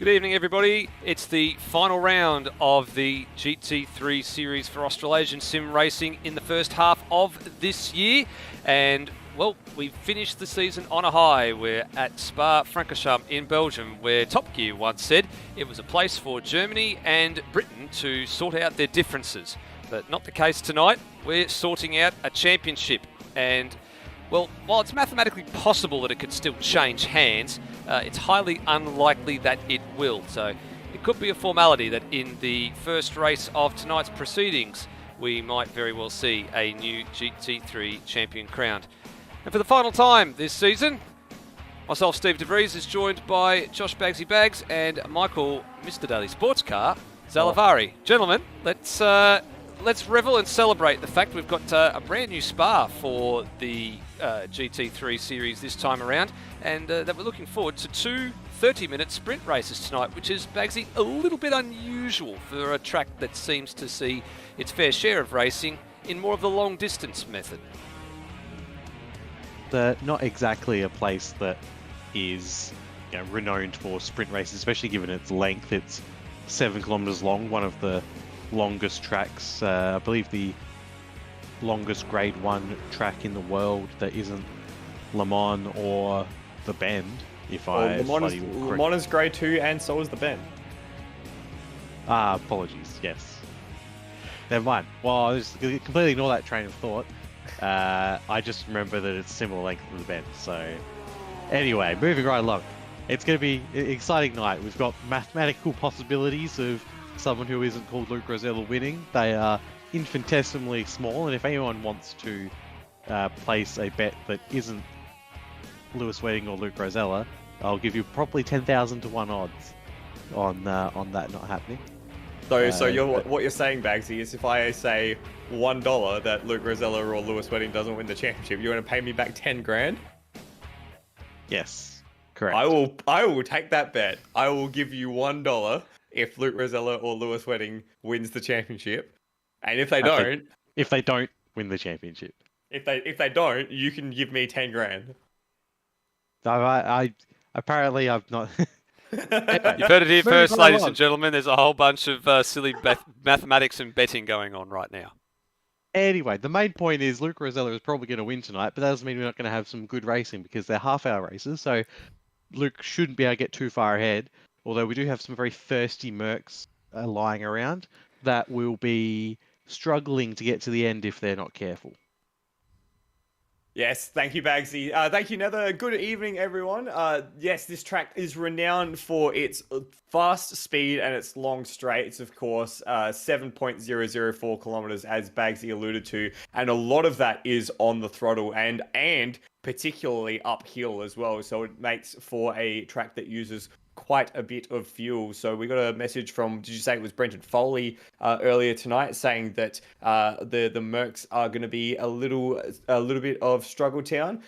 Good evening, everybody. It's the final round of the GT3 series for Australasian sim racing in the first half of this year. And, well, we finished the season on a high. We're at Spa-Francorchamps in Belgium, where Top Gear once said it was a place for Germany and Britain to sort out their differences. But not the case tonight. We're sorting out a championship. And, well, while it's mathematically possible that it could still change hands, it's highly unlikely that it will. So it could be a formality that in the first race of tonight's proceedings, we might very well see a new GT3 champion crowned. And for the final time this season, myself, Steve DeVries, is joined by Josh Bagsy Bags and Michael, Mr. Daily Sports Car, Zalavari. Gentlemen, let's revel and celebrate the fact we've got a brand new Spa for the GT3 series this time around, and that we're looking forward to two 30-minute sprint races tonight, which is, Bagsy, a little bit unusual for a track that seems to see its fair share of racing in more of the long-distance method. Not exactly a place that is renowned for sprint races, especially given its length. It's 7 kilometers long, one of the longest tracks, I believe the longest grade 1 track in the world that isn't Le Mans or the Bend, Le Mans is grade 2 and so is the Bend. Apologies, yes. Never mind. Well, I'll just completely ignore that train of thought. I just remember that it's similar length to the Bend. So anyway, moving right along. It's going to be an exciting night. We've got mathematical possibilities of someone who isn't called Luke Rosella winning. They are infinitesimally small, and if anyone wants to place a bet that isn't Lewis Wedding or Luke Rosella, I'll give you probably 10,000 to 1 odds on that not happening. So what you're saying, Bagsy, is if I say $1 that Luke Rosella or Lewis Wedding doesn't win the championship, you're going to pay me back 10 grand? Yes, correct. I will take that bet. I will give you $1 if Luke Rosella or Lewis Wedding wins the championship. And if they don't... If they don't win the championship. If they don't, you can give me 10 grand. I apparently I've not... You've heard it here first, ladies and gentlemen. There's a whole bunch of silly mathematics and betting going on right now. Anyway, the main point is Luke Rosella is probably going to win tonight, but that doesn't mean we're not going to have some good racing because they're half-hour races, so Luke shouldn't be able to get too far ahead. Although we do have some very thirsty mercs lying around that will be struggling to get to the end if they're not careful. Yes, thank you, Bagsy. Thank you, Nether. Good evening, everyone. Yes, this track is renowned for its fast speed and its long straights, of course, 7.004 kilometers, as Bagsy alluded to, and a lot of that is on the throttle and particularly uphill as well. So it makes for a track that uses quite a bit of fuel. So we got a message from, did you say it was Brenton Foley earlier tonight, saying that the Mercs are going to be a little bit of struggle town,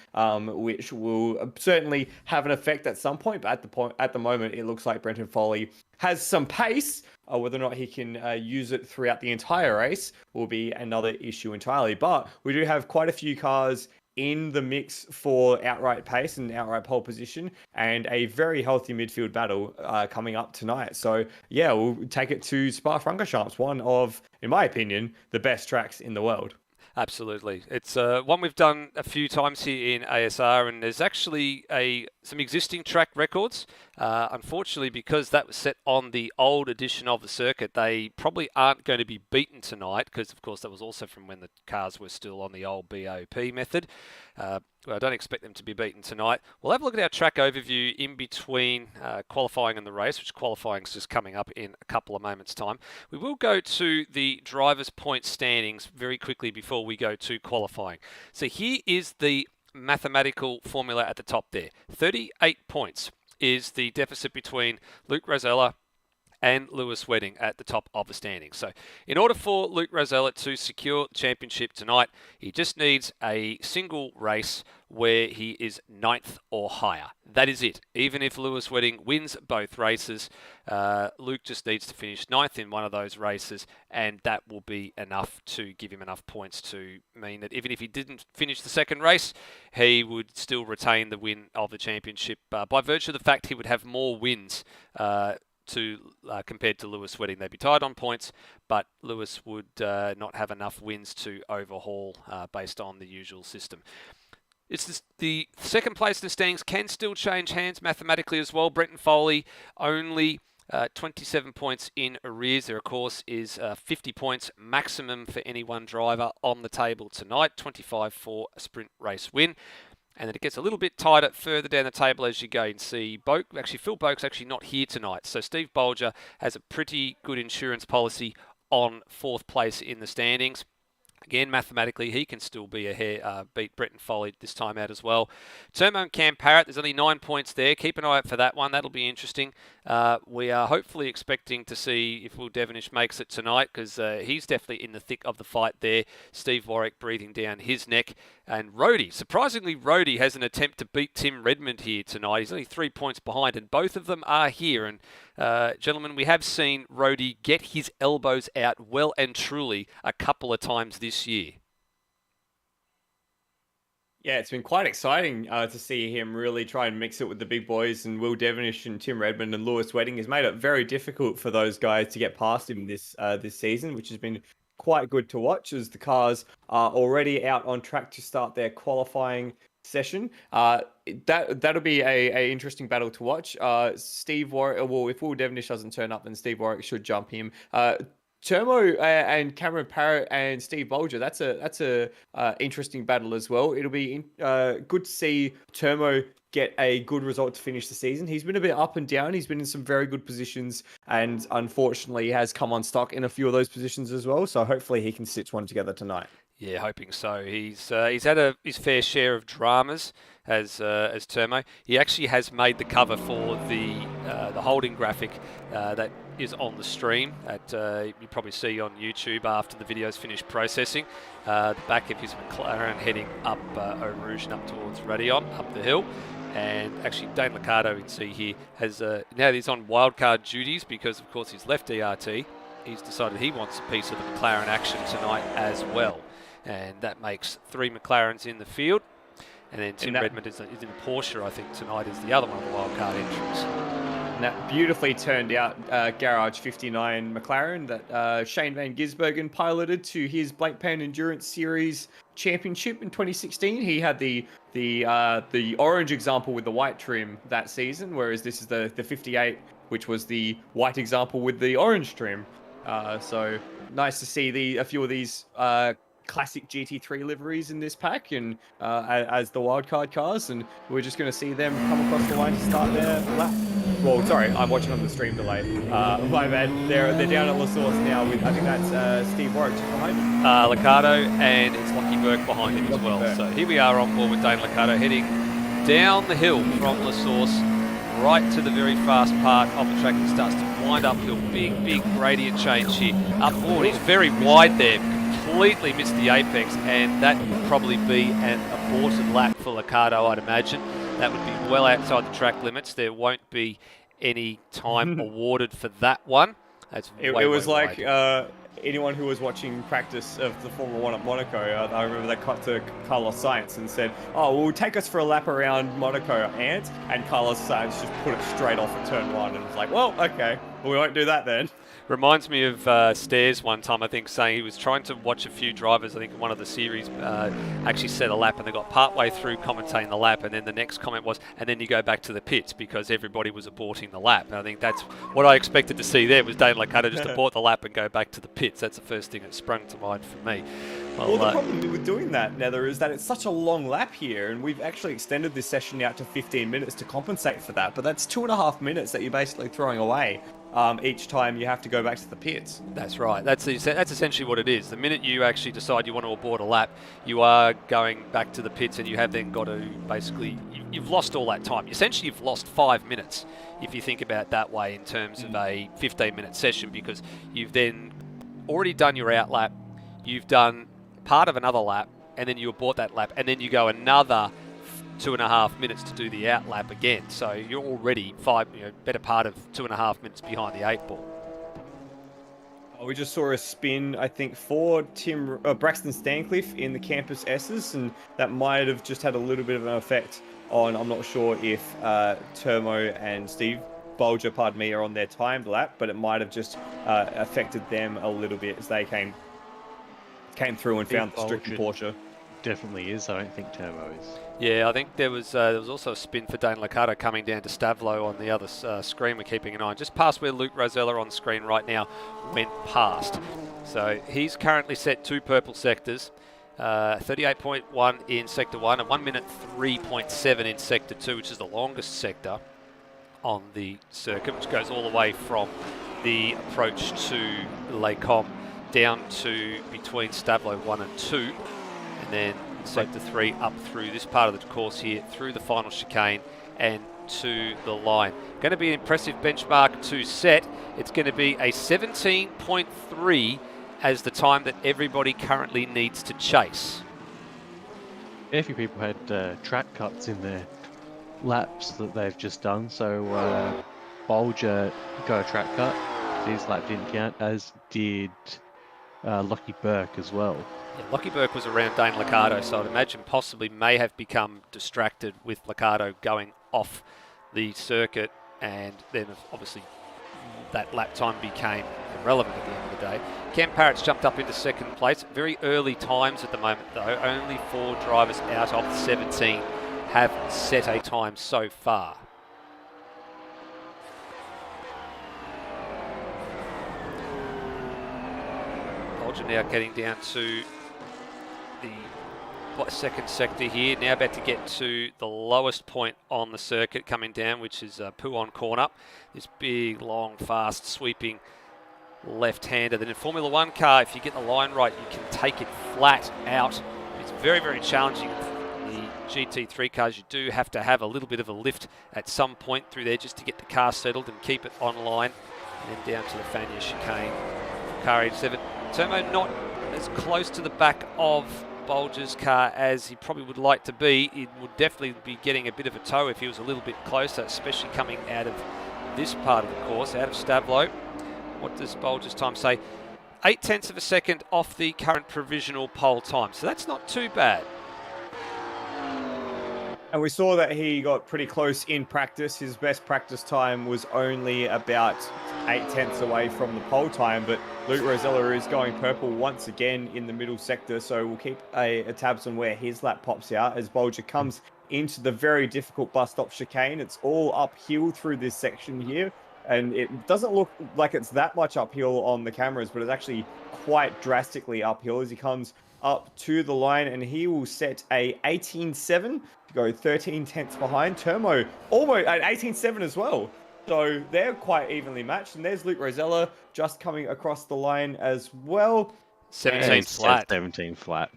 which will certainly have an effect at some point. But at the moment, it looks like Brenton Foley has some pace. Whether or not he can use it throughout the entire race will be another issue entirely. But we do have quite a few cars in the mix for outright pace and outright pole position, and a very healthy midfield battle coming up tonight. So yeah, we'll take it to Spa-Francorchamps, one of, in my opinion, the best tracks in the world. Absolutely. It's one we've done a few times here in ASR, and there's actually some existing track records. Unfortunately, because that was set on the old edition of the circuit, they probably aren't going to be beaten tonight, because, of course, that was also from when the cars were still on the old BOP method. I don't expect them to be beaten tonight. We'll have a look at our track overview in between qualifying and the race, which qualifying is just coming up in a couple of moments' time. We will go to the drivers' point standings very quickly before we go to qualifying. So here is the mathematical formula at the top there. 38 points is the deficit between Luke Rosella and Lewis Wedding at the top of the standings. So in order for Luke Rosella to secure the championship tonight, he just needs a single race where he is 9th or higher. That is it. Even if Lewis Wedding wins both races, Luke just needs to finish 9th in one of those races, and that will be enough to give him enough points to mean that even if he didn't finish the second race, he would still retain the win of the championship by virtue of the fact he would have more wins compared to Lewis Wedding. They'd be tied on points, but Lewis would not have enough wins to overhaul based on the usual system. The second place in the standings can still change hands mathematically as well. Brenton Foley only 27 points in arrears. There, of course, is 50 points maximum for any one driver on the table tonight. 25 for a sprint race win. And then it gets a little bit tighter further down the table as you go. You can see Phil Boak's actually not here tonight. So Steve Bolger has a pretty good insurance policy on 4th place in the standings. Again, mathematically, he can still be beat Brenton Foley this time out as well. Termo and Cam Parrott, there's only 9 points there. Keep an eye out for that one. That'll be interesting. We are hopefully expecting to see if Will Devonish makes it tonight, because he's definitely in the thick of the fight there. Steve Warwick breathing down his neck. And surprisingly, Rhodey has an attempt to beat Tim Redmond here tonight. He's only 3 points behind, and both of them are here. And gentlemen, we have seen Rhodey get his elbows out well and truly a couple of times this year. Yeah, it's been quite exciting to see him really try and mix it with the big boys, and Will Devonish and Tim Redmond and Lewis Wedding has made it very difficult for those guys to get past him this season, which has been quite good to watch, as the cars are already out on track to start their qualifying session. That'll be a interesting battle to watch. Steve Warwick, well, if Will Devonish doesn't turn up, then Steve Warwick should jump him. Termo and Cameron Parrott and Steve Bolger, that's a interesting battle as well. It'll be good to see Termo get a good result to finish the season. He's been a bit up and down. He's been in some very good positions, and unfortunately has come on stock in a few of those positions as well. So hopefully he can stitch one together tonight. Yeah, hoping so. He's had his fair share of dramas as Termo. He actually has made the cover for the holding graphic that is on the stream that you probably see on YouTube after the video's finished processing. The back of his McLaren heading up Eau Rouge and up towards Radion, up the hill. And actually, Dane Liccardo, you can see here, has now he's on wildcard duties because, of course, he's left DRT. He's decided he wants a piece of the McLaren action tonight as well. And that makes 3 McLarens in the field. And then Tim Redmond is in Porsche, I think, tonight is the other one of the wildcard entries. And that beautifully turned out Garage 59 McLaren that Shane Van Gisbergen piloted to his Blankpan Endurance Series championship in 2016. He had the orange example with the white trim that season, whereas this is the 58, which was the white example with the orange trim. So nice to see a few of these classic GT3 liveries in this pack and as the wildcard cars, and we're just going to see them come across the line to start their lap. Well, sorry, I'm watching on the stream delay. My bad. They're down at La Source now with, I think that's Steve Warwick just behind him. Liccardo, and it's Lockie Burke behind him as well. So here we are on board with Dane Liccardo heading down the hill from La Source right to the very fast part of the track. It starts to wind uphill. Big gradient change here. Up forward, he's very wide there. Completely missed the apex, and that would probably be an aborted lap for Liccardo, I'd imagine. That would be well outside the track limits. There won't be any time awarded for that one. It was like anyone who was watching practice of the Formula 1 at Monaco, I remember they cut to Carlos Sainz and said, "Oh, well, take us for a lap around Monaco, Ant." And Carlos Sainz just put it straight off at turn 1 and was like, "Well, okay, we won't do that then." Reminds me of Stairs one time, I think, saying he was trying to watch a few drivers. I think one of the series actually set a lap and they got partway through commentating the lap, and then the next comment was, and then you go back to the pits because everybody was aborting the lap. And I think that's what I expected to see there was Dane Liccardo just abort the lap and go back to the pits. That's the first thing that sprung to mind for me. Well, the problem with doing that, Nether, is that it's such a long lap here, and we've actually extended this session out to 15 minutes to compensate for that. But that's 2.5 minutes that you're basically throwing away each time you have to go back to the pits. That's right. That's essentially what it is. The minute you actually decide you want to abort a lap, you are going back to the pits, and you have then got to basically you've lost all that time. Essentially, you've lost 5 minutes if you think about it that way in terms of a 15-minute session, because you've then already done your out lap, you've done part of another lap, and then you abort that lap, and then you go another 2.5 minutes to do the out lap again. So you're already better part of 2.5 minutes behind the 8 ball. We just saw a spin, I think, for Braxton Stancliffe in the Campus S's, and that might have just had a little bit of an effect on, I'm not sure if Termo and Steve Bolger, pardon me, are on their timed lap, but it might have just affected them a little bit as they came through and found the stricken Porsche. Definitely is. I don't think Termo is. Yeah, I think there was also a spin for Dane Liccardo coming down to Stavlo on the other screen. We're keeping an eye on just past where Luke Rosella on screen right now went past. So he's currently set 2 purple sectors, 38.1 in sector 1 and 1 minute 3.7 in sector 2, which is the longest sector on the circuit, which goes all the way from the approach to Les Combes down to between Stavlo 1 and 2, and then sector 3 up through this part of the course here, through the final chicane and to the line. Going to be an impressive benchmark to set. It's going to be a 17.3 as the time that everybody currently needs to chase. A few people had track cuts in their laps that they've just done, so Bolger got a track cut. His lap didn't count, as did Lockie Burke as well. Yeah, Lockie Burke was around Dane Liccardo, so I'd imagine possibly may have become distracted with Liccardo going off the circuit, and then obviously that lap time became irrelevant at the end of the day. Cam Parrott's jumped up into second place. Very early times at the moment though. Only 4 drivers out of 17 have set a time so far. Bolger now getting down to the second sector here, now about to get to the lowest point on the circuit coming down, which is Pouon Corner. This big, long, fast, sweeping left-hander. Then in Formula 1 car, if you get the line right, you can take it flat out. It's very, very challenging. The GT3 cars, you do have to have a little bit of a lift at some point through there just to get the car settled and keep it online. And then down to the Fania chicane for car 87. Termo not as close to the back of Bolger's car as he probably would like to be. He would definitely be getting a bit of a tow if he was a little bit closer, especially coming out of this part of the course, out of Stavlo. What does Bolger's time say? 0.8 of a second off the current provisional pole time, so that's not too bad. And we saw that he got pretty close in practice. His best practice time was only about 0.8 away from the pole time, but Luke Rosella is going purple once again in the middle sector, so we'll keep a tabs on where his lap pops out as Bolger comes into the very difficult bus stop chicane. It's all uphill through this section here, and it doesn't look like it's that much uphill on the cameras, but it's actually quite drastically uphill as he comes up to the line, and he will set a 18.7 to go 13/10 behind. Termo almost at 18.7 as well. So they're quite evenly matched, and there's Luke Rosella just coming across the line as well. 17 flat. 17 flat.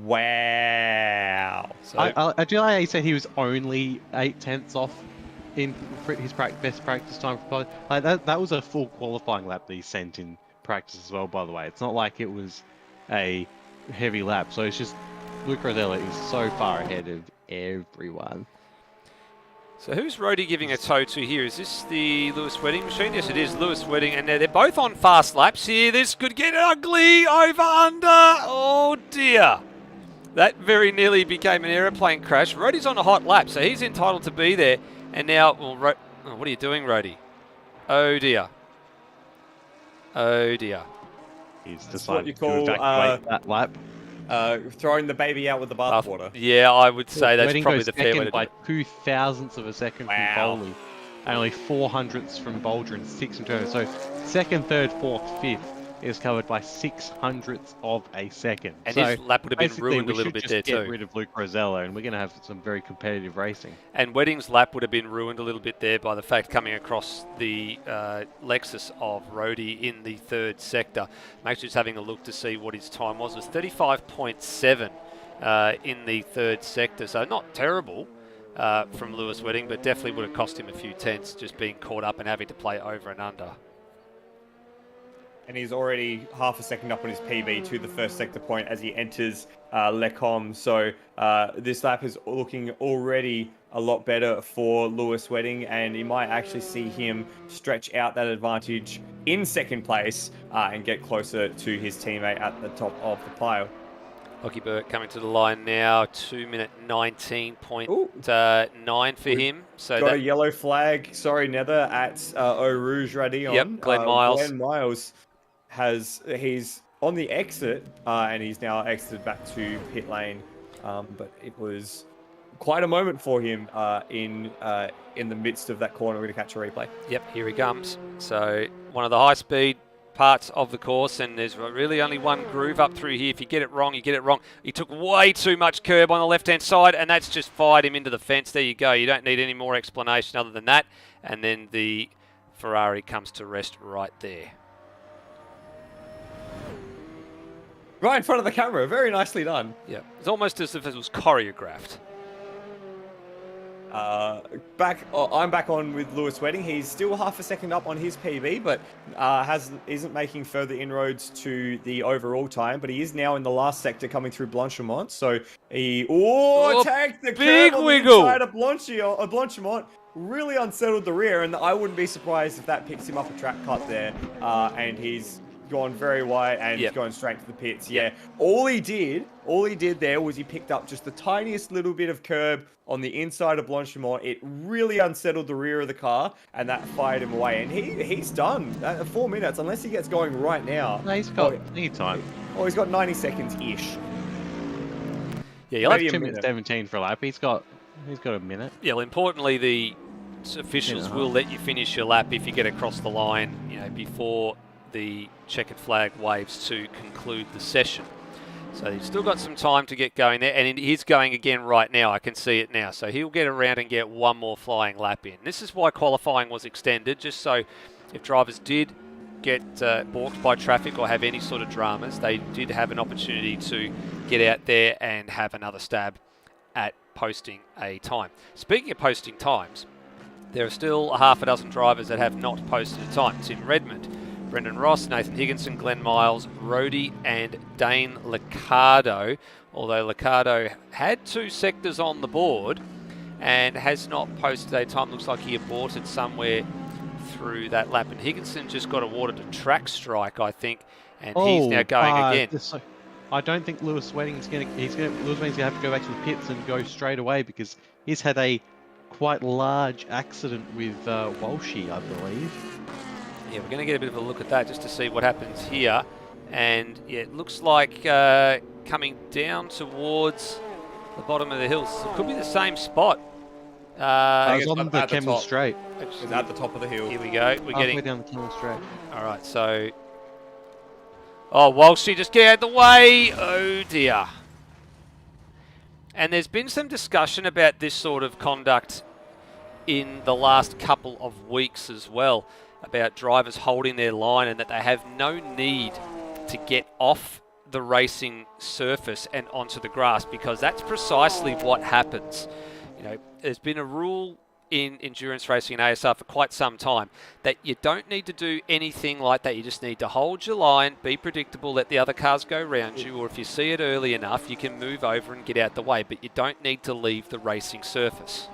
Wow. So I do like he said he was only 0.8 off in his best practice time for like that was a full qualifying lap that he sent in practice as well, by the way. It's not like it was a heavy lap, so it's just Luke Rosella is so far ahead of everyone. So who's Rody giving a tow to here? Is this the Lewis Wedding machine? Yes, it is Lewis Wedding, and they're both on fast laps here. This could get ugly. Over, under. Oh dear. That very nearly became an aeroplane crash. Rody's on a hot lap, so he's entitled to be there. And now, well, what are you doing, Rody? Oh dear. Oh dear. He's decided to evacuate that lap. Throwing the baby out with the bathwater. Yeah, I would say that's probably the fair way to do by it. 0.02 of a second from Bowley. And only 0.04 from Bolger and 6 from Turner. So second, third, fourth, fifth is covered by 600ths of a second. And so his lap would have been basically, ruined a we little should bit just there get too. rid of Luke Rosello, and we're going to have some very competitive racing. And Wedding's lap would have been ruined a little bit there by the fact coming across the Lexus of Rody in the third sector. Make sure he's having a look to see what his time was. It was 35.7 in the third sector, so not terrible from Lewis Wedding, but definitely would have cost him a few tenths just being caught up and having to play over and under. And he's already half a second up on his PB to the first sector point as he enters Lecom. So this lap is looking already a lot better for Lewis Wedding, and you might actually see him stretch out that advantage in second place and get closer to his teammate at the top of the pile. Lockie Burt coming to the line now, 2 minute 19.9 for him. So got a yellow flag, sorry, Nether, at Eau Rouge Radion. Yep, Glenn Miles. Glenn Miles he's on the exit, and he's now exited back to pit lane. But it was quite a moment for him in the midst of that corner. We're going to catch a replay. Yep, here he comes. So one of the high-speed parts of the course, and there's really only one groove up through here. If you get it wrong, you get it wrong. He took way too much curb on the left-hand side, and that's just fired him into the fence. There you go. You don't need any more explanation other than that. And then the Ferrari comes to rest right there. Right in front of the camera. Very nicely done. Yeah, it's almost as if it was choreographed. I'm back on with Lewis Wedding. He's still half a second up on his PB, but isn't making further inroads to the overall time. But he is now in the last sector coming through Blanchimont. So he tagged the big curb on wiggle the inside of Blanchimont. Really unsettled the rear, and I wouldn't be surprised if that picks him up a track cut there. And he's gone very wide and going straight to the pits. Yeah, all he did there was he picked up just the tiniest little bit of curb on the inside of Blanchimont. It really unsettled the rear of the car, and that fired him away. And he's done 4 minutes, unless he gets going right now. No, he's got any time. Oh, he's got 90 seconds ish. Yeah, you'll have 2 minutes 17 for a lap. He's got a minute. Yeah, well, importantly, the officials will let you finish your lap if you get across the line, before the checkered flag waves to conclude the session. So you've still got some time to get going there, and he's going again right now. I can see it now. So he'll get around and get one more flying lap in. This is why qualifying was extended, just so if drivers did get balked by traffic or have any sort of dramas, they did have an opportunity to get out there and have another stab at posting a time. Speaking of posting times, there are still a half a dozen drivers that have not posted a time. Tim Redmond, Brendan Ross, Nathan Higginson, Glenn Miles, Rody and Dane Liccardo. Although Liccardo had 2 sectors on the board and has not posted a time. Looks like he aborted somewhere through that lap. And Higginson just got awarded a track strike, I think, and he's now going again. I don't think Lewis Wedding's Lewis Wedding's gonna have to go back to the pits and go straight away, because he's had a quite large accident with Walshy, I believe. Yeah, we're going to get a bit of a look at that just to see what happens here. And yeah, it looks like coming down towards the bottom of the hill. So it could be the same spot. I was on the Kemmel Straight. It's at the top of the hill. Here we go. We're Halfway getting down the Kemmel Straight. All right, so Walshy, just get out of the way. Oh dear. And there's been some discussion about this sort of conduct in the last couple of weeks as well, about drivers holding their line and that they have no need to get off the racing surface and onto the grass, because that's precisely what happens. There's been a rule in endurance racing and ASR for quite some time that you don't need to do anything like that. You just need to hold your line, be predictable, let the other cars go around you, or if you see it early enough, you can move over and get out the way, but you don't need to leave the racing surface.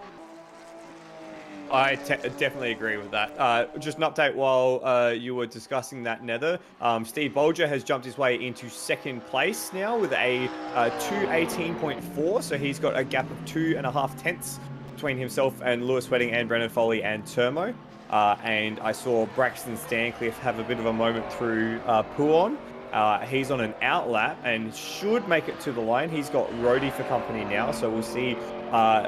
I definitely agree with that. Just an update while you were discussing that, Nether. Steve Bolger has jumped his way into second place now with a 2:18.4, so he's got a gap of 2.5 tenths between himself and Lewis Wedding and Brendan Foley and Termo. And I saw Braxton Stancliffe have a bit of a moment through Puon. He's on an outlap and should make it to the line. He's got Rody for company now, so we'll see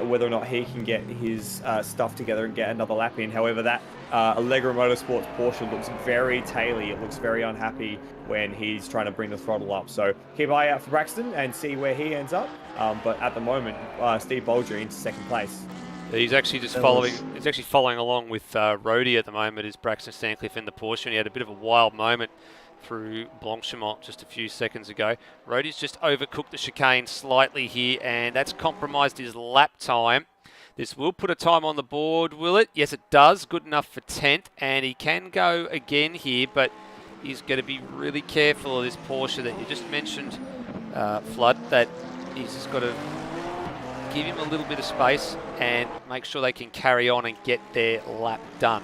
whether or not he can get his stuff together and get another lap in. However, that Allegro Motorsports Porsche looks very taily. It looks very unhappy when he's trying to bring the throttle up. So keep an eye out for Braxton and see where he ends up. But at the moment, Steve Baldry into second place. He's actually just following. He's actually following along with Rhodey at the moment. Is Braxton Stancliffe in the Porsche, and he had a bit of a wild moment through Blanchimont just a few seconds ago. Rhodey's just overcooked the chicane slightly here, and that's compromised his lap time. This will put a time on the board, will it? Yes, it does. Good enough for 10th, and he can go again here, but he's going to be really careful of this Porsche that you just mentioned, Flood, that he's just got to give him a little bit of space and make sure they can carry on and get their lap done.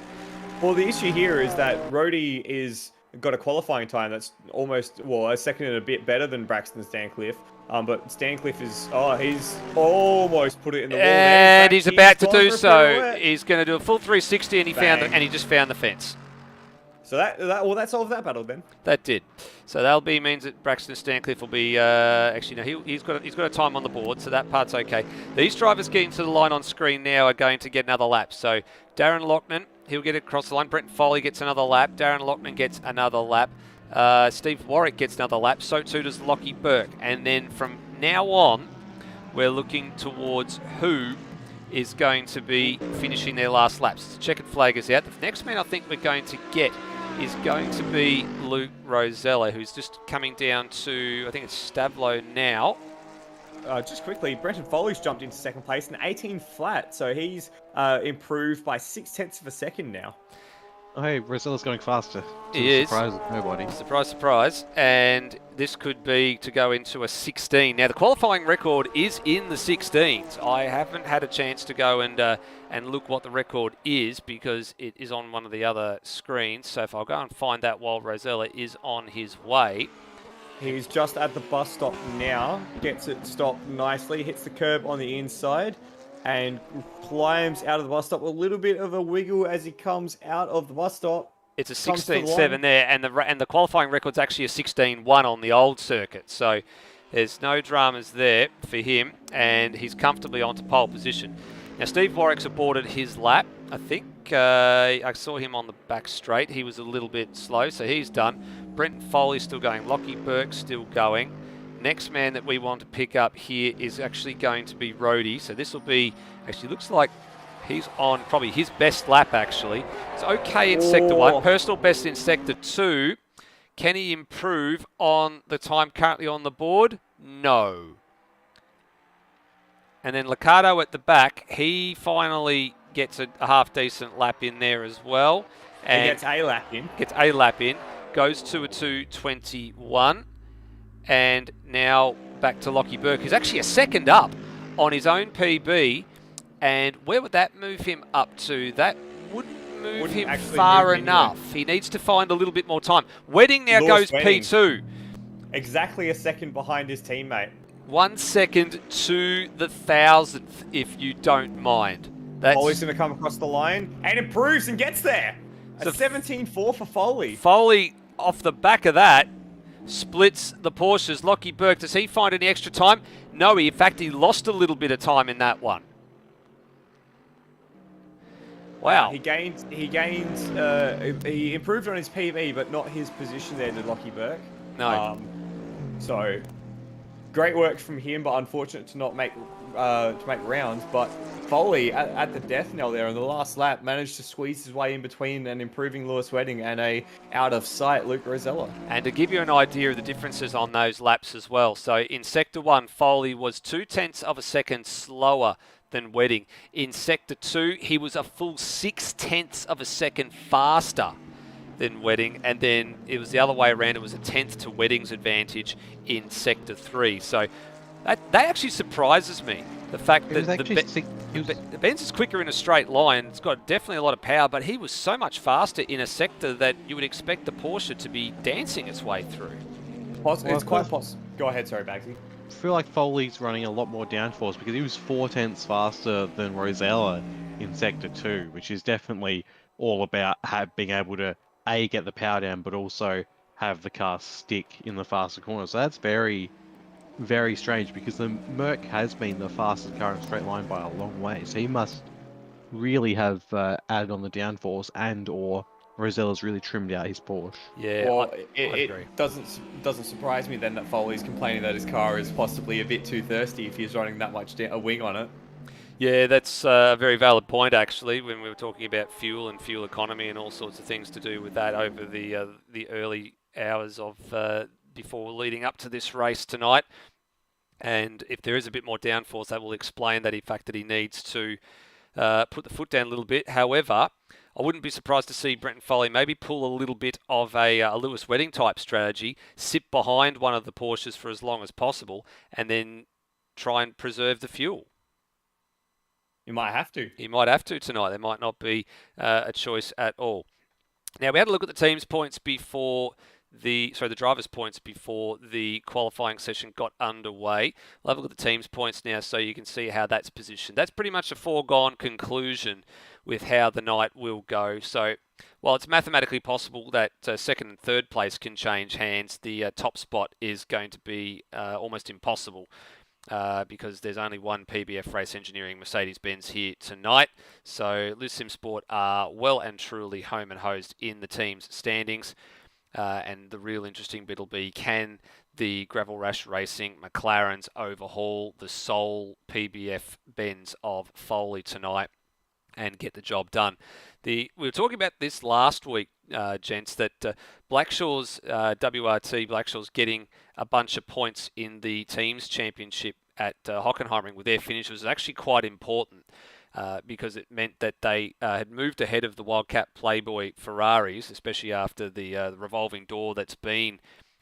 Well, the issue here is that Rhodey is got a qualifying time that's almost, well, a second and a bit better than Braxton Stancliffe. But Stancliffe is, he's almost put it in the wall there. And he's about to do so. He's going to do a full 360, and he just found the fence. So that solved that battle then. That did. So that'll be means that Braxton Stancliffe will be actually no, he's got a time on the board, so that part's okay. These drivers getting to the line on screen now are going to get another lap. So Darren Loughnane, he'll get across the line. Brenton Foley gets another lap. Darren Loughnane gets another lap. Steve Warwick gets another lap. So too does Lockie Burke. And then from now on, we're looking towards who is going to be finishing their last laps. The checkered flag is out. The next man I think we're going to get is going to be Luke Rosella, who's just coming down to, I think it's Stavlo now. Just quickly, Brenton Foley's jumped into second place in 18 flat, so he's improved by 0.6 of a second now. Oh, hey, Rosella's going faster. He is. Surprise of nobody. Surprise, surprise. And this could be to go into a 16. Now, the qualifying record is in the 16s. I haven't had a chance to go and look what the record is because it is on one of the other screens. So if I'll go and find that while Rosella is on his way. He's just at the bus stop now. Gets it stopped nicely. Hits the curb on the inside. And climbs out of the bus stop. A little bit of a wiggle as he comes out of the bus stop. It's a 16.7 there, and the qualifying record's actually a 16.1 on the old circuit. So there's no dramas there for him, and he's comfortably onto pole position. Now, Steve Warwick's aborted his lap. I think I saw him on the back straight. He was a little bit slow, so he's done. Brenton Foley's still going. Lockie Burke's still going. Next man that we want to pick up here is actually going to be Rhodey. So this will be, actually looks like he's on probably his best lap actually. It's okay in Sector 1, personal best in Sector 2. Can he improve on the time currently on the board? No. And then Liccardo at the back, he finally gets a half decent lap in there as well. And he gets a lap in. Gets a lap in, goes to a 2:21. And now back to Lockie Burke, who's actually a second up on his own PB. And where would that move him up to? That wouldn't move him far enough. He needs to find a little bit more time. Wedding now goes P2. Exactly a second behind his teammate. 1 second to the 1,000th, if you don't mind. Foley's going to come across the line and improves and gets there. A 17.4 for Foley. Foley, off the back of that, splits the Porsches. Lockie Burke, does he find any extra time? No, in fact, he lost a little bit of time in that one. Wow. He improved on his PB, but not his position there, did Lockie Burke. No. So, great work from him, but unfortunate to not make rounds. But Foley at the death knell there in the last lap managed to squeeze his way in between an improving Lewis Wedding and a out of sight Luke Rosella. And to give you an idea of the differences on those laps as well. So in Sector 1, Foley was 0.2 of a second slower than Wedding. In Sector 2, he was a full 0.6 of a second faster than Wedding, and then it was the other way around. It was a 1/10 to Wedding's advantage in Sector 3. So that actually surprises me. The fact that the Benz is quicker in a straight line. It's got definitely a lot of power, but he was so much faster in a sector that you would expect the Porsche to be dancing its way through. It's quite possible. Go ahead, sorry, Bagsy. I feel like Foley's running a lot more downforce because he was 0.4 faster than Rosella in Sector 2, which is definitely all about being able to A, get the power down, but also have the car stick in the faster corner. So that's very very strange because the Merc has been the fastest car in straight line by a long way. So he must really have added on the downforce, and or Rosella's really trimmed out his Porsche. Yeah, Well, I'd it agree. doesn't surprise me then that Foley's complaining that his car is possibly a bit too thirsty if he's running that much a wing on it. Yeah, that's a very valid point, actually, when we were talking about fuel and fuel economy and all sorts of things to do with that over the early hours of before leading up to this race tonight. And if there is a bit more downforce, that will explain that, in fact, that he needs to put the foot down a little bit. However, I wouldn't be surprised to see Brenton Foley maybe pull a little bit of a Lewis Wedding type strategy, sit behind one of the Porsches for as long as possible, and then try and preserve the fuel. You might have to. He might have to tonight. There might not be a choice at all. Now, we had a look at the team's points before the drivers' points before the qualifying session got underway. We'll have a look at the team's points now so you can see how that's positioned. That's pretty much a foregone conclusion with how the night will go. So while it's mathematically possible that second and third place can change hands, the top spot is going to be almost impossible. Because there's only one PBF Race Engineering Mercedes-Benz here tonight. So Liv Sim Sport are well and truly home and hosed in the team's standings. And the real interesting bit will be, can the Gravel Rash Racing McLarens overhaul the sole PBF Benz of Foley tonight and get the job done? We were talking about this last week, gents, that Blackshaw's WRT, Blackshaw's getting a bunch of points in the teams championship at Hockenheimring with their finish was actually quite important because it meant that they had moved ahead of the Wildcat Playboy Ferraris, especially after the revolving door that's been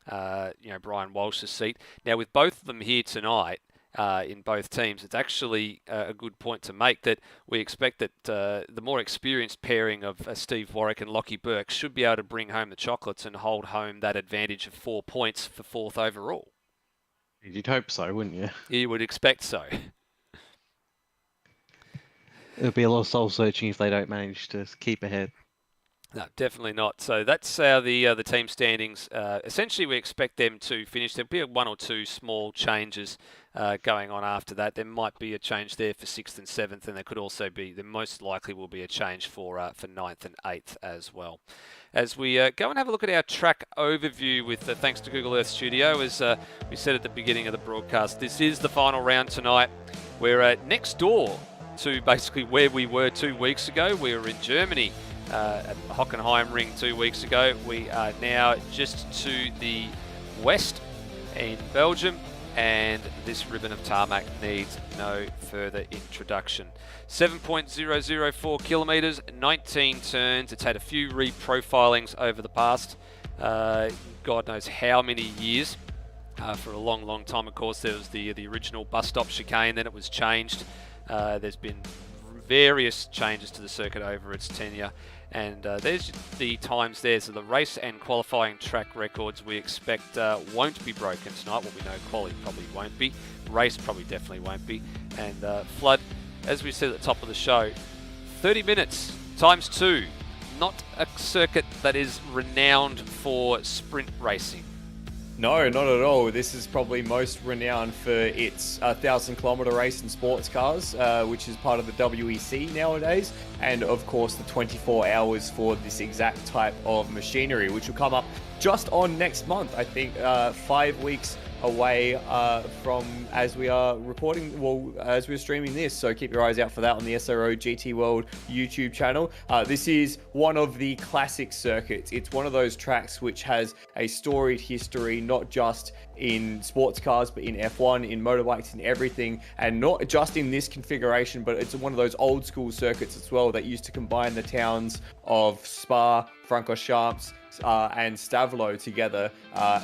Brian Walsh's seat. Now with both of them here tonight, in both teams, it's actually a good point to make that we expect that the more experienced pairing of Steve Warwick and Lockie Burke should be able to bring home the chocolates and hold home that advantage of 4 points for fourth overall. You'd hope so, wouldn't you? You would expect so. It'll be a lot of soul searching if they don't manage to keep ahead. No, definitely not. So that's how the team standings. Essentially, we expect them to finish. There'll be one or two small changes going on after that. There might be a change there for 6th and 7th, and there could also be, there most likely will be a change for 9th and 8th as well. As we go and have a look at our track overview with thanks to Google Earth Studio, as we said at the beginning of the broadcast, this is the final round tonight. We're next door to basically where we were 2 weeks ago. We were in Germany at Hockenheimring 2 weeks ago. We are now just to the west in Belgium, and this ribbon of tarmac needs no further introduction. 7.004 kilometres, 19 turns. It's had a few reprofilings over the past God knows how many years. For a long, long time, of course, there was the original bus stop chicane, then it was changed. There's been various changes to the circuit over its tenure, and there's the times there. So the race and qualifying track records we expect won't be broken tonight. What we know, quali probably won't be, race probably definitely won't be, and Flood, as we said at the top of the show, 30 minutes times 2, not a circuit that is renowned for sprint racing. No, not at all. This is probably most renowned for its 1,000-kilometre race in sports cars, which is part of the WEC nowadays, and of course the 24 hours for this exact type of machinery, which will come up just on next month. I think 5 weeks away from as we are recording, well, as we're streaming this, so keep your eyes out for that on the SRO GT World YouTube channel. This is one of the classic circuits. It's one of those tracks which has a storied history, not just in sports cars, but in F1, in motorbikes, in everything, and not just in this configuration, but it's one of those old school circuits as well that used to combine the towns of Spa-Francorchamps and Stavelot together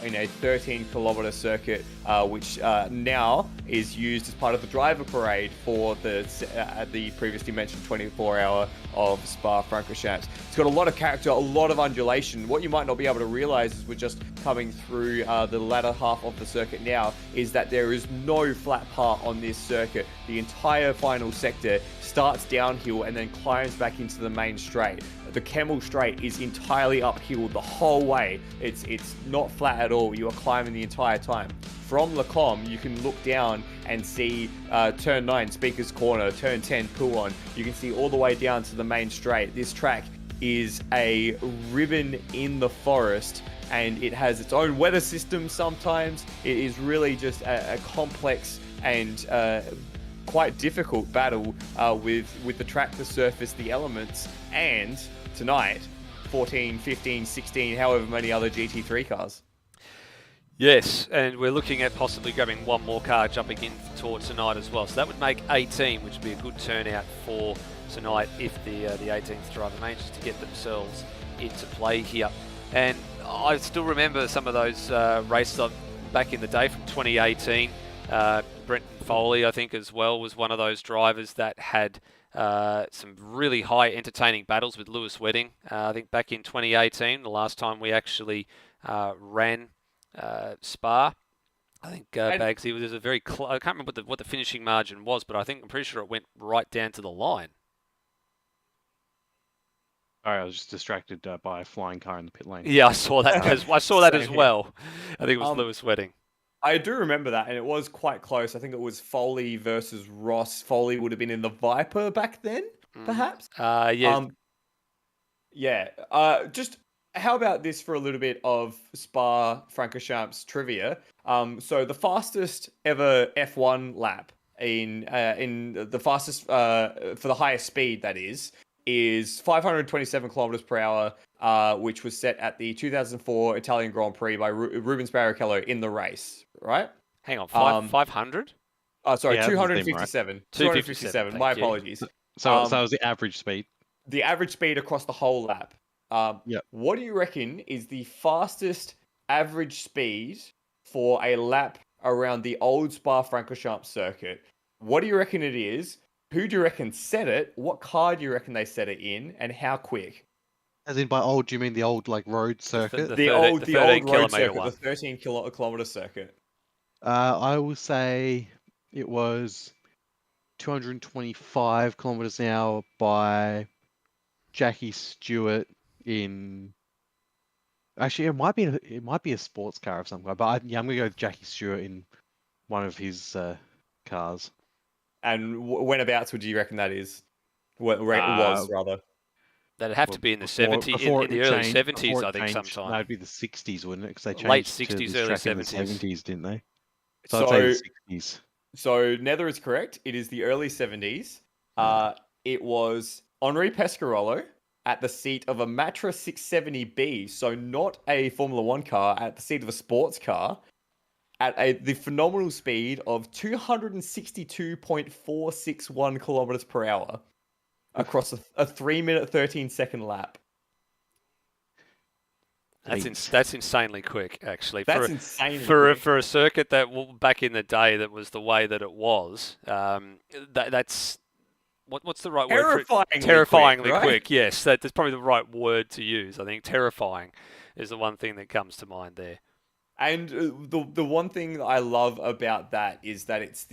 in a 13-kilometre circuit, which now is used as part of the driver parade for the previously mentioned 24-hour of Spa-Francorchamps. It's got a lot of character, a lot of undulation. What you might not be able to realise as we're just coming through the latter half of the circuit now is that there is no flat part on this circuit. The entire final sector starts downhill and then climbs back into the main straight. the Kemmel Straight is entirely uphill the whole way. It's not flat at all. You are climbing the entire time. From Lacombe, you can look down and see turn 9, Speaker's Corner, turn 10, Pouon. You can see all the way down to the main straight. This track is a ribbon in the forest, and it has its own weather system sometimes. It is really just a complex and quite difficult battle with the track, the surface, the elements, and tonight, 14, 15, 16, however many other GT3 cars. Yes, and we're looking at possibly grabbing one more car jumping in towards tonight as well. So that would make 18, which would be a good turnout for tonight if the 18th driver manages to get themselves into play here. And I still remember some of those races back in the day from 2018. Brenton Foley, I think, as well, was one of those drivers that had some really high entertaining battles with Lewis Wedding. I think back in 2018, the last time we actually ran Spa, I think Bagsy was a very I can't remember what the finishing margin was, but I'm pretty sure it went right down to the line. Sorry, I was just distracted by a flying car in the pit lane. Yeah, I saw that. I saw that as well. I think it was Lewis Wedding. I do remember that, and it was quite close. I think it was Foley versus Ross. Foley would have been in the Viper back then, perhaps. Yeah. Just how about this for a little bit of Spa-Francorchamps trivia? So the fastest ever F1 lap in the fastest for the highest speed, that is 527 kilometers per hour, which was set at the 2004 Italian Grand Prix by Rubens Barrichello in the race, right? Hang on, 500? Sorry, Yeah, 257. Right. 257. My apologies. So that was the average speed. The average speed across the whole lap. Yep. What do you reckon is the fastest average speed for a lap around the old Spa-Francorchamps circuit? What do you reckon it is? Who do you reckon set it? What car do you reckon they set it in? And how quick? As in by old, do you mean the old road circuit? The old road circuit, one. the 13 kilometer circuit. I will say it was 225 kilometers an hour by Jackie Stewart in. Actually, it might be a sports car of some kind, but I'm gonna go with Jackie Stewart in one of his cars. And whenabouts would you reckon that is? What rate it was, rather? That'd have to be in the 70s, in the early 70s, I think, sometime. That'd be the 60s, wouldn't it? Because they changed late to 60s, this early track in the 70s. 70s, didn't they? So I'd say the 60s. So Nether is correct. It is the early 70s. It was Henri Pescarolo at the seat of a Matra 670B, so not a Formula One car, at the seat of a sports car, at the phenomenal speed of 262.461 kilometers per hour across a 3-minute, 13-second lap. That's insanely quick, actually. That's insanely quick. For For a circuit that back in the day that was the way that it was. That's what's the right word for it? Terrifyingly quick, right? quick. Yes, that's probably the right word to use. I think terrifying is the one thing that comes to mind there. And the one thing that I love about that is that it's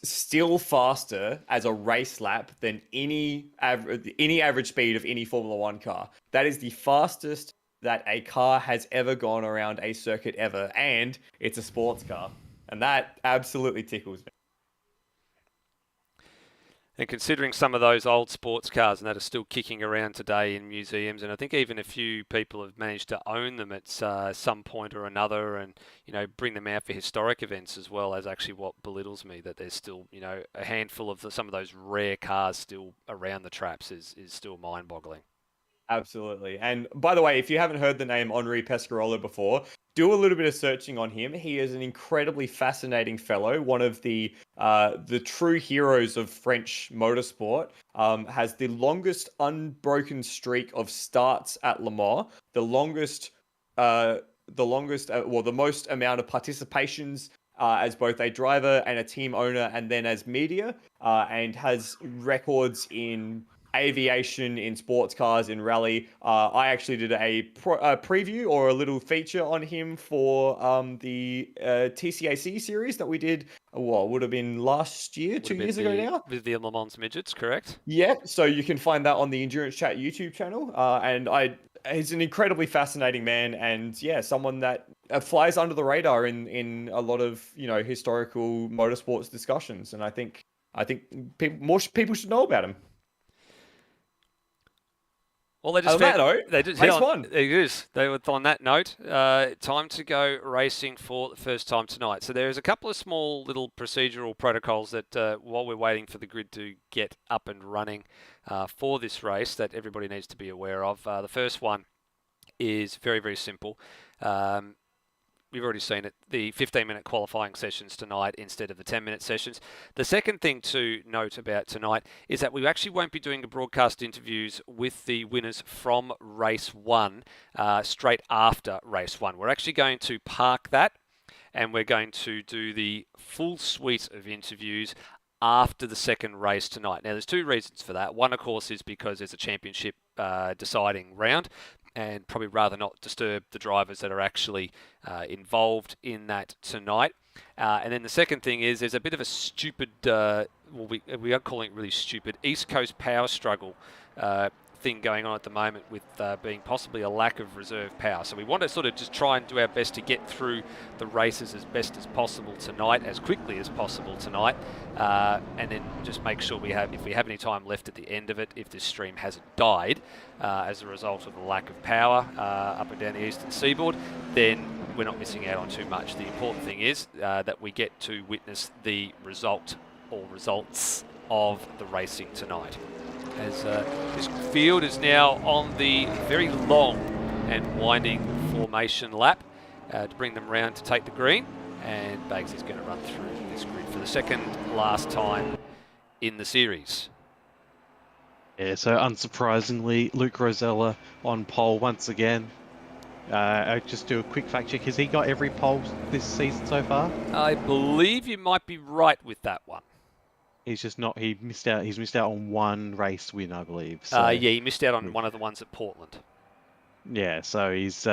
still faster as a race lap than any average speed of any Formula One car. That is the fastest that a car has ever gone around a circuit ever, and it's a sports car, and that absolutely tickles me. And considering some of those old sports cars and that are still kicking around today in museums, and I think even a few people have managed to own them at some point or another, and bring them out for historic events as well, as actually what belittles me, that there's still a handful of some of those rare cars still around the traps is still mind-boggling. Absolutely. And by the way, if you haven't heard the name Henri Pescarolo before, do a little bit of searching on him. He is an incredibly fascinating fellow, one of the true heroes of French motorsport. Has the longest unbroken streak of starts at Le Mans, the most amount of participations as both a driver and a team owner, and then as media, and has records in aviation, in sports cars, in rally. I actually did a preview or a little feature on him for the TCAC series that we did. What would have been last year, 2 years ago now? With the Le Mans midgets, correct? Yeah, so you can find that on the Endurance Chat YouTube channel. He's an incredibly fascinating man, and yeah, someone that flies under the radar in a lot of historical motorsports discussions. And I think more people should know about him. Well, they just race one. It is. They were on that note. Time to go racing for the first time tonight. So there's a couple of small little procedural protocols that while we're waiting for the grid to get up and running for this race that everybody needs to be aware of. The first one is very, very simple. We've already seen it, the 15-minute qualifying sessions tonight instead of the 10-minute sessions. The second thing to note about tonight is that we actually won't be doing the broadcast interviews with the winners from race 1 straight after race 1. We're actually going to park that, and we're going to do the full suite of interviews after the second race tonight. Now, there's two reasons for that. One, of course, is because there's a championship deciding round, and probably rather not disturb the drivers that are actually involved in that tonight. And then the second thing is there's a bit of a stupid, we are calling it really stupid, East Coast power struggle thing going on at the moment with being possibly a lack of reserve power. So we want to sort of just try and do our best to get through the races as best as possible tonight, as quickly as possible tonight, and then just make sure if we have any time left at the end of it, if this stream hasn't died as a result of the lack of power up and down the eastern seaboard, then we're not missing out on too much. The important thing is that we get to witness the result or results of the racing tonight. As this field is now on the very long and winding formation lap to bring them round to take the green, and Baggs is going to run through this grid for the second last time in the series. Yeah, so unsurprisingly, Luke Rosella on pole once again. I'll just do a quick fact check. Has he got every pole this season so far? I believe you might be right with that one. He's just not. He's missed out on one race win, I believe. So, yeah, he missed out on one of the ones at Portland. Yeah, so he's.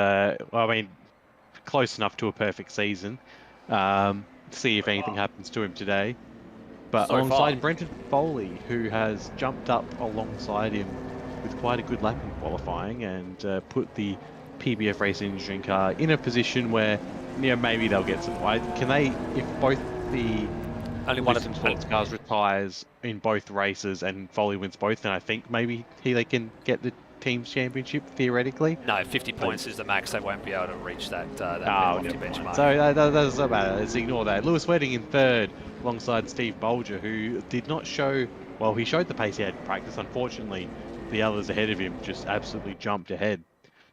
Close enough to a perfect season. See if anything happens to him today. But alongside Brenton Foley, who has jumped up alongside him with quite a good lap in qualifying and put the PBF Racing Engineering car in a position where maybe they'll get some. Can they, if both the only one of them sports cars retires in both races and Foley wins both, then I think maybe they can get the team's championship theoretically. No, 50 points is the max. They won't be able to reach that benchmark. So that doesn't matter. Let's ignore that. Lewis Wedding in third alongside Steve Bolger, who did not show. Well, he showed the pace he had in practice. Unfortunately, the others ahead of him just absolutely jumped ahead.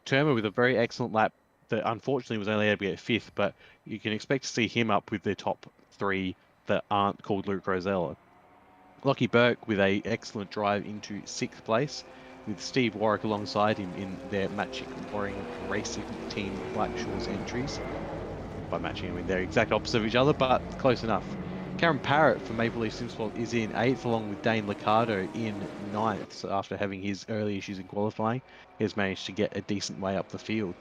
Turmer with a very excellent lap that unfortunately was only able to get fifth, but you can expect to see him up with the top three that aren't called Luke Rosella. Lockie Burke with a excellent drive into sixth place, with Steve Warwick alongside him in their Matching Warring Racing Team Blackshaw's entries. By matching, I mean they're exact opposite of each other, but close enough. Cameron Parrott from Maple Leaf Simsport is in 8th, along with Dane Liccardo in 9th. So after having his early issues in qualifying, he has managed to get a decent way up the field.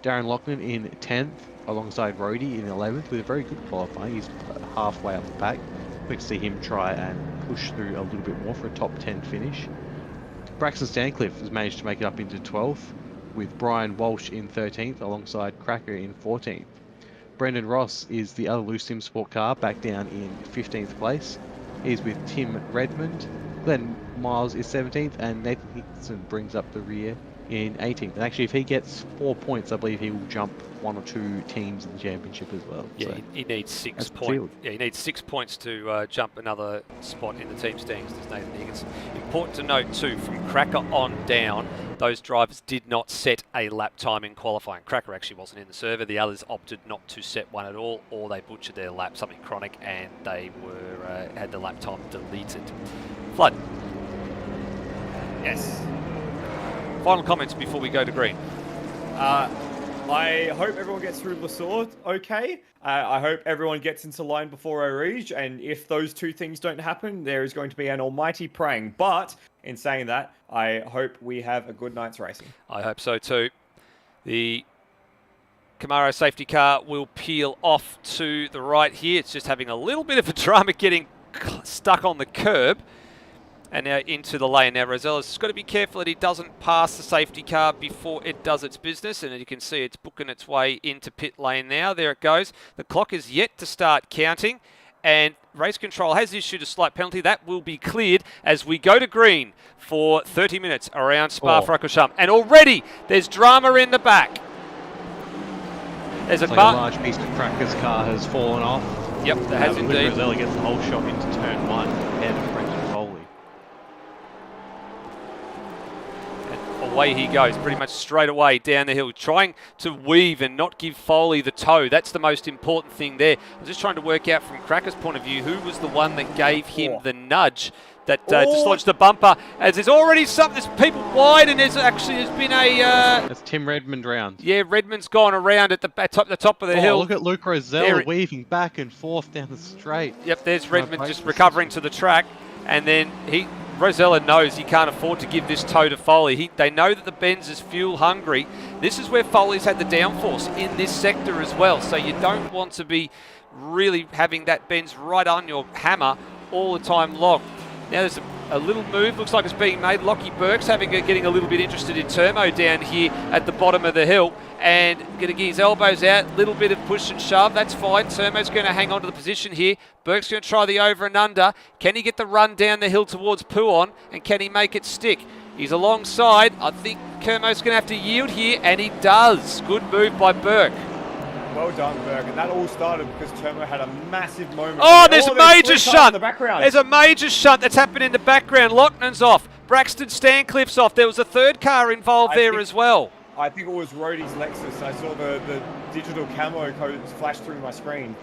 Darren Loughlin in 10th, alongside Rhodey in 11th, with a very good qualifying. He's halfway up the pack. Quick to see him try and push through a little bit more for a top 10 finish. Braxton Stancliffe has managed to make it up into 12th, with Brian Walsh in 13th, alongside Cracker in 14th. Brendan Ross is the other Loose Sim Sport car, back down in 15th place. He's with Tim Redmond. Glenn Miles is 17th, and Nathan Hickson brings up the rear in 18th. And actually, if he gets 4 points, I believe he will jump one or two teams in the championship as well. Yeah, so he needs 6 points. Yeah, he needs 6 points to jump another spot in the team standings. There's Nathan Higgins. Important to note too, from Cracker on down, those drivers did not set a lap time in qualifying. Cracker actually wasn't in the server. The others opted not to set one at all, or they butchered their lap, something chronic, and they were had the lap time deleted. Flood. Yes. Final comments before we go to green. I hope everyone gets through Le Sourd okay. I hope everyone gets into line before Eau Rouge, and if those two things don't happen, there is going to be an almighty praying. But in saying that, I hope we have a good night's racing. I hope so too. The Camaro safety car will peel off to the right here. It's just having a little bit of a drama getting stuck on the curb. And now into the lane. Now Rosella's got to be careful that he doesn't pass the safety car before it does its business. And as you can see, it's booking its way into pit lane now. There it goes. The clock is yet to start counting. And race control has issued a slight penalty. That will be cleared as we go to green for 30 minutes around Spa-Francorchamps. And already there's drama in the back. There's a large piece of Cracker's car has fallen off. Yep, there has indeed. Rosella gets the whole shot into turn 1 ahead of Brendan Foley. Away he goes, pretty much straight away down the hill, trying to weave and not give Foley the toe. That's the most important thing there. I was just trying to work out from Cracker's point of view who was the one that gave him the nudge that dislodged the bumper. As there's already there's people wide, and there's been a... That's Tim Redmond round. Yeah, Redmond's gone around at the top of the hill. Look at Luke Rosella weaving back and forth down the straight. Yep, there's Redmond just recovering to the track, and then Rosella knows he can't afford to give this toe to Foley. They know that the Benz is fuel hungry. This is where Foley's had the downforce in this sector as well. So you don't want to be really having that Benz right on your hammer all the time long. Now there's a little move, looks like it's being made. Lockie Burke's getting a little bit interested in Turmo down here at the bottom of the hill, and going to get his elbows out, little bit of push and shove, that's fine. Turmo's going to hang on to the position here. Burke's going to try the over and under. Can he get the run down the hill towards Pouon, and can he make it stick? He's alongside. I think Kermo's going to have to yield here, and he does. Good move by Burke. Well done, Burke. And that all started because Turmo had a massive moment. Oh, there's a major shunt. In the background. There's a major shunt that's happened in the background. Locknan's off. Braxton Stancliffe's off. There was a third car involved there as well. I think it was Rhodey's Lexus. I saw the digital camo codes flash through my screen.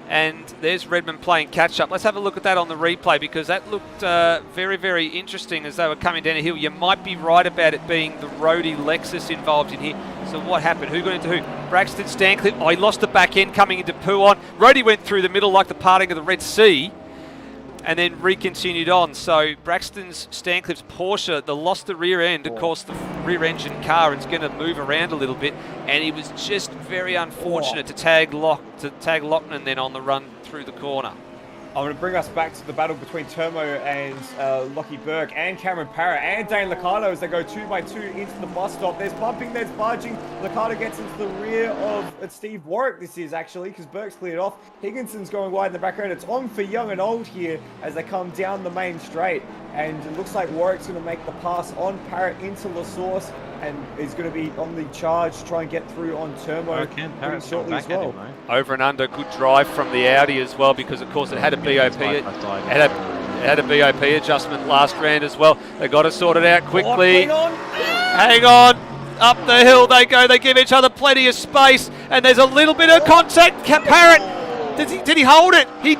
And there's Redmond playing catch-up. Let's have a look at that on the replay, because that looked very, very interesting as they were coming down a hill. You might be right about it being the Rhodey Lexus involved in here. So what happened? Who got into who? Braxton Stancliffe. Oh, he lost the back end coming into Pouon. Rhodey went through the middle like the parting of the Red Sea, and then re-continued on. So Braxton's Stancliffe's Porsche, lost the rear end. Of course, the rear engine car is going to move around a little bit, and he was just very unfortunate to tag Lochnan then on the run through the corner. I'm going to bring us back to the battle between Turmo and Lockie Burke and Cameron Parrott and Dane Liccardo as they go 2 by 2 into the bus stop. There's bumping, there's barging. Liccardo gets into the rear of Steve Warwick, this is actually, because Burke's cleared off. Higginson's going wide in the background. It's on for young and old here as they come down the main straight. And it looks like Warwick's going to make the pass on Parrott into La Source, and is going to be on the charge to try and get through on Turmo pretty shortly as well. Over and under, good drive from the Audi as well, because of course it had a BOP. It had a BOP adjustment last round as well. They got to sort it out quickly. Hang on. Up the hill they go. They give each other plenty of space, and there's a little bit of contact. Parrott, did he hold it? He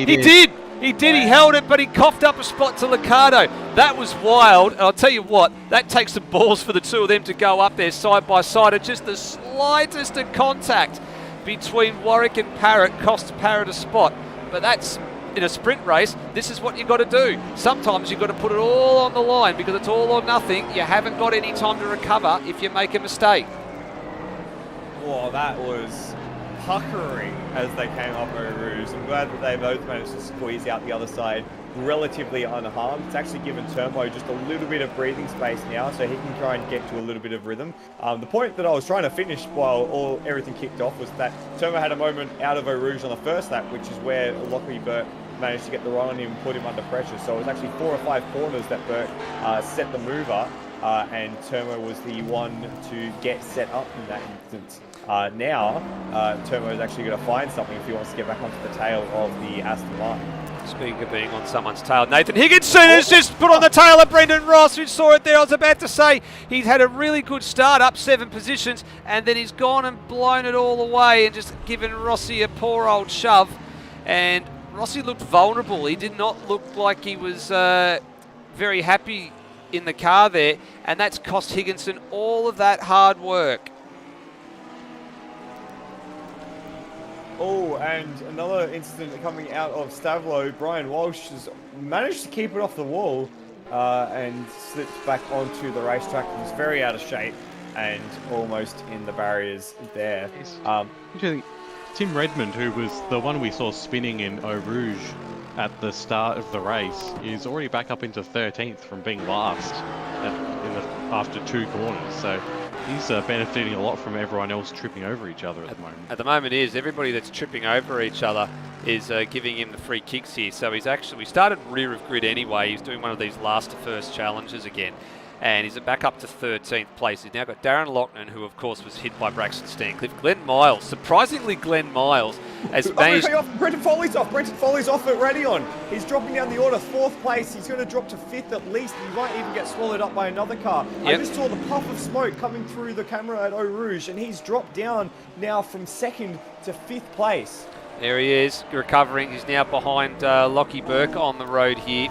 did. He did, he held it, but he coughed up a spot to Liccardo. That was wild. And I'll tell you what, that takes some balls for the two of them to go up there side by side. And just the slightest of contact between Warwick and Parrott cost Parrott a spot. But that's, in a sprint race, this is what you've got to do. Sometimes you've got to put it all on the line, because it's all or nothing. You haven't got any time to recover if you make a mistake. Oh, that was puckering as they came up Eau Rouge. I'm glad that they both managed to squeeze out the other side relatively unharmed. It's actually given Turmo just a little bit of breathing space now, so he can try and get to a little bit of rhythm. The point that I was trying to finish while everything kicked off was that Turmo had a moment out of Eau Rouge on the first lap, which is where Lockie Burke managed to get the run on him and put him under pressure. So it was actually 4 or 5 corners that Burke set the mover, and Turmo was the one to get set up in that instance. Now, Turmo is actually going to find something if he wants to get back onto the tail of the Aston Martin. Speaking of being on someone's tail, Nathan Higginson has just put on the tail of Brendan Ross. We saw it there. I was about to say he's had a really good start, up 7 positions, and then he's gone and blown it all away and just given Rossi a poor old shove. And Rossi looked vulnerable. He did not look like he was very happy in the car there, and that's cost Higginson all of that hard work. Oh, and another incident coming out of Stavlo. Brian Walsh has managed to keep it off the wall and slipped back onto the racetrack. He was very out of shape and almost in the barriers there. Actually, Tim Redmond, who was the one we saw spinning in Eau Rouge at the start of the race, is already back up into 13th from being last after 2 corners. So he's benefiting a lot from everyone else tripping over each other at the moment. At the moment is everybody that's tripping over each other is giving him the free kicks here. So he's actually, we started rear of grid anyway. He's doing one of these last to first challenges again. And he's back up to 13th place. He's now got Darren Loughnane, who of course was hit by Braxton Stancliffe. Glenn Miles, surprisingly Glenn Miles, has managed... Brenton Foley's off. Brenton Foley's off at Radion. He's dropping down the order, 4th place. He's going to drop to 5th at least. He might even get swallowed up by another car. Yep. I just saw the puff of smoke coming through the camera at Eau Rouge, and he's dropped down now from 2nd to 5th place. There he is, recovering. He's now behind Lockie Burke on the road here.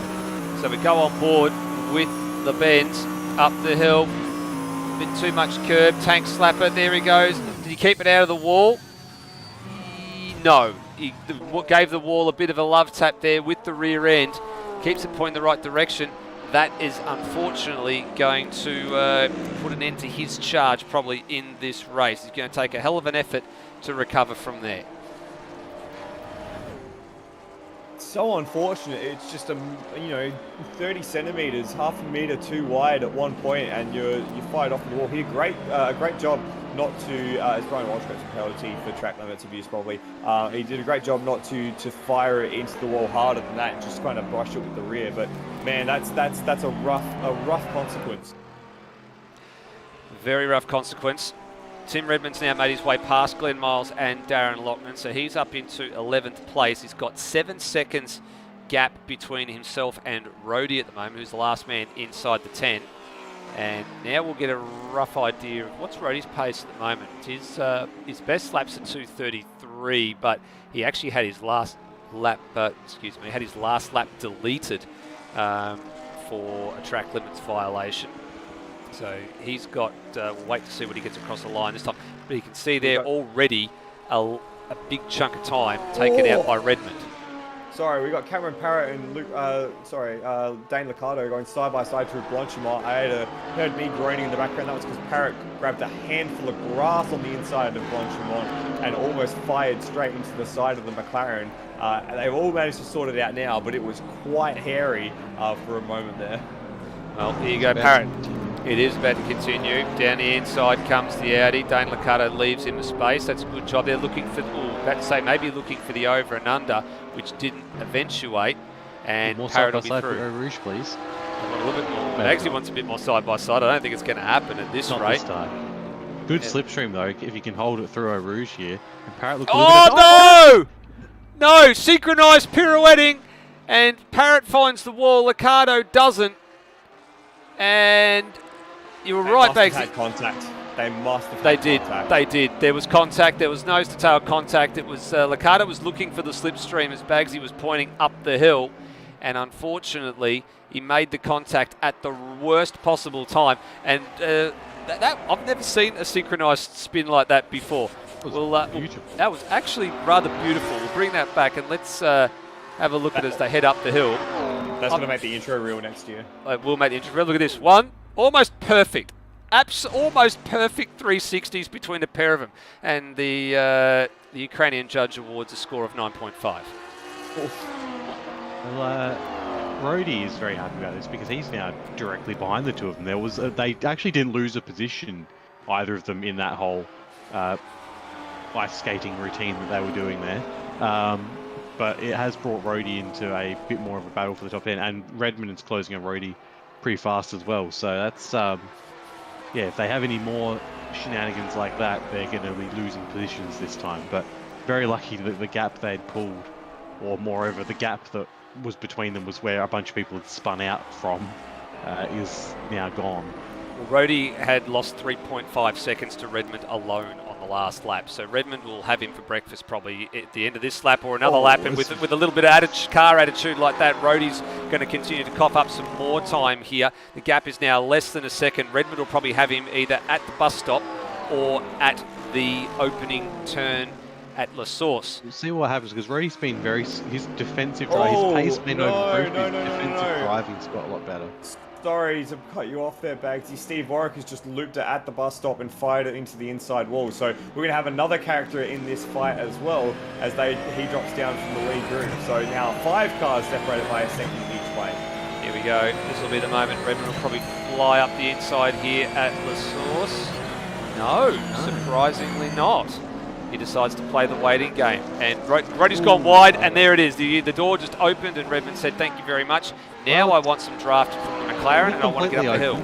So we go on board with the Benz. Up the hill, bit too much curb, tank slapper, there he goes. Did he keep it out of the wall? No, he gave the wall a bit of a love tap there with the rear end, keeps it pointing the right direction. That is unfortunately going to put an end to his charge probably in this race. He's going to take a hell of an effort to recover from there. So unfortunate. It's just 30 centimeters, half a meter too wide at one point, and you fired off the wall here. Great job not to, as Brian Walsh got some penalty for track limits abuse probably. He did a great job not to fire it into the wall harder than that, and just kind of brush it with the rear. But man, that's a rough consequence. Very rough consequence. Tim Redmond's now made his way past Glenn Miles and Darren Loughnane, so he's up into 11th place. He's got 7 seconds gap between himself and Rhodey at the moment, who's the last man inside the 10. And now we'll get a rough idea of what's Rhodey's pace at the moment. His best lap's at 2:33, but he actually had his last lap, deleted for a track limits violation. So he's got, we'll wait to see what he gets across the line this time. But you can see there already a big chunk of time taken out by Redmond. Sorry, we got Cameron Parrott and Dane Liccardo going side by side through Blanchimont. I heard me groaning in the background. That was because Parrott grabbed a handful of grass on the inside of Blanchimont and almost fired straight into the side of the McLaren. They've all managed to sort it out now, but it was quite hairy for a moment there. Well, here you go, Parrott. It is about to continue. Down the inside comes the Audi. Dane Liccardo leaves him the space. That's a good job. They're looking for, maybe looking for the over and under, which didn't eventuate. And more Parrott will be side through. For Eau Rouge, please. A little bit more. It actually wants a bit more side by side. I don't think it's going to happen at this Not rate. This time. Good slipstream though, if you can hold it through Eau Rouge here. And Parrott looks No! Synchronised pirouetting, and Parrott finds the wall. Liccardo doesn't. And you were right, They Bagsy. had contact. They must have They had did. contact. They did. There was contact. There was nose-to-tail contact. It was Liccardo was looking for the slipstream as Bagsy was pointing up the hill, and unfortunately, he made the contact at the worst possible time. And I've never seen a synchronised spin like that before. That was actually rather beautiful. We'll bring that back and let's have a look at it as they head up the hill. That's going to make the intro reel next year. We'll make the intro reel. Look at this one. Almost perfect. Almost perfect 360s between the pair of them. And the Ukrainian judge awards a score of 9.5. Well, Rhodey is very happy about this because he's now directly behind the two of them. They actually didn't lose a position, either of them, in that whole ice skating routine that they were doing there. But it has brought Rhodey into a bit more of a battle for the top 10, and Redmond is closing on Rhodey pretty fast as well. So that's, if they have any more shenanigans like that, they're going to be losing positions this time. But very lucky that the gap they'd pulled, or moreover, the gap that was between them was where a bunch of people had spun out from, is now gone. Well, Rhodey had lost 3.5 seconds to Redmond alone on the last lap. So Redmond will have him for breakfast probably at the end of this lap or another lap. And with a little bit of car attitude like that, Rhodey's going to continue to cough up some more time here. The gap is now less than a second. Redmond will probably have him either at the bus stop or at the opening turn at La Source. We'll see what happens, because Rhodey's been his defensive drive, his pace been improved, his defensive driving's got a lot better. Sorry to cut you off there, Bagsy. Steve Warwick has just looped it at the bus stop and fired it into the inside wall. So we're going to have another character in this fight as well, as he drops down from the lead group. So now 5 cars separated by a second each way. Here we go. This will be the moment. Redmond will probably fly up the inside here at La Source. No, surprisingly not. He decides to play the waiting game. And Rhodey's gone wide, and there it is. The door just opened, and Redmond said, thank you very much. Now I want some draft from the McLaren, and I want to get up the hill.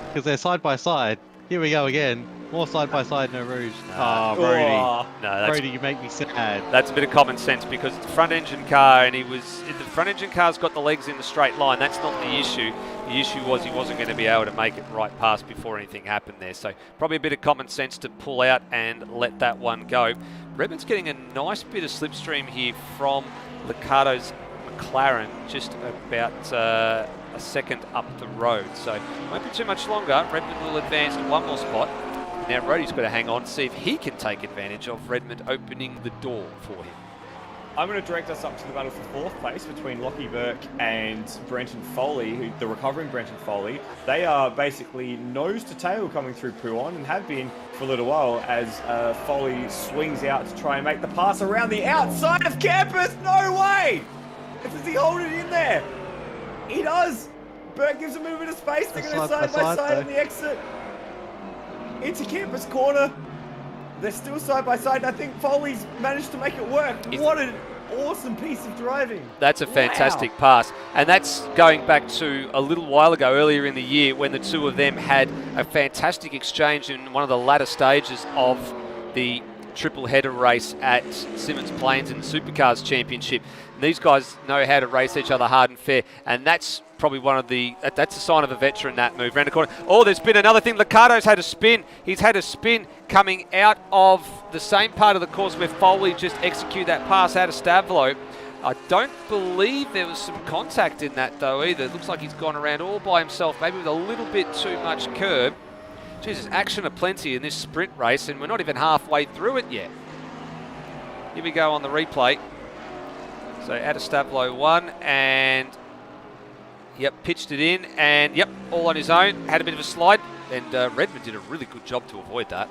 Because they're side by side. Here we go again. More side by side, no Rouge. Rhodey. No, Rhodey, you make me sad. That's a bit of common sense, because it's the front engine car, and the front engine car's got the legs in the straight line. That's not the issue. The issue was he wasn't going to be able to make it right past before anything happened there. So probably a bit of common sense to pull out and let that one go. Redmond's getting a nice bit of slipstream here from Licato's McLaren, just about a second up the road. So won't be too much longer. Redmond will advance to one more spot. Now Rhodey's got to hang on, see if he can take advantage of Redmond opening the door for him. I'm going to direct us up to the battle for 4th place between Lockie Burke and Brenton Foley, the recovering Brenton Foley. They are basically nose to tail coming through Pouon, and have been for a little while, as Foley swings out to try and make the pass around the outside of campus. No way! Does he hold it in there? He does! Burke gives him a bit of space. They're going to side by side on the exit. Into campus corner. They're still side by side, and I think Foley's managed to make it work. What an awesome piece of driving. That's a fantastic pass. And that's going back to a little while ago, earlier in the year, when the two of them had a fantastic exchange in one of the latter stages of the triple header race at Simmons Plains in the Supercars Championship. And these guys know how to race each other hard and fair, and that's probably that's a sign of a veteran, that move round the corner. Oh, there's been another thing. Licato's had a spin. He's had a spin coming out of the same part of the course where Foley just executed that pass out of Stavlo. I don't believe there was some contact in that though either. It looks like he's gone around all by himself, maybe with a little bit too much curb. Jesus, action aplenty in this sprint race, and we're not even halfway through it yet. Here we go on the replay. So out of Stavlo 1, and yep, pitched it in, and yep, all on his own. Had a bit of a slide, and Redmond did a really good job to avoid that.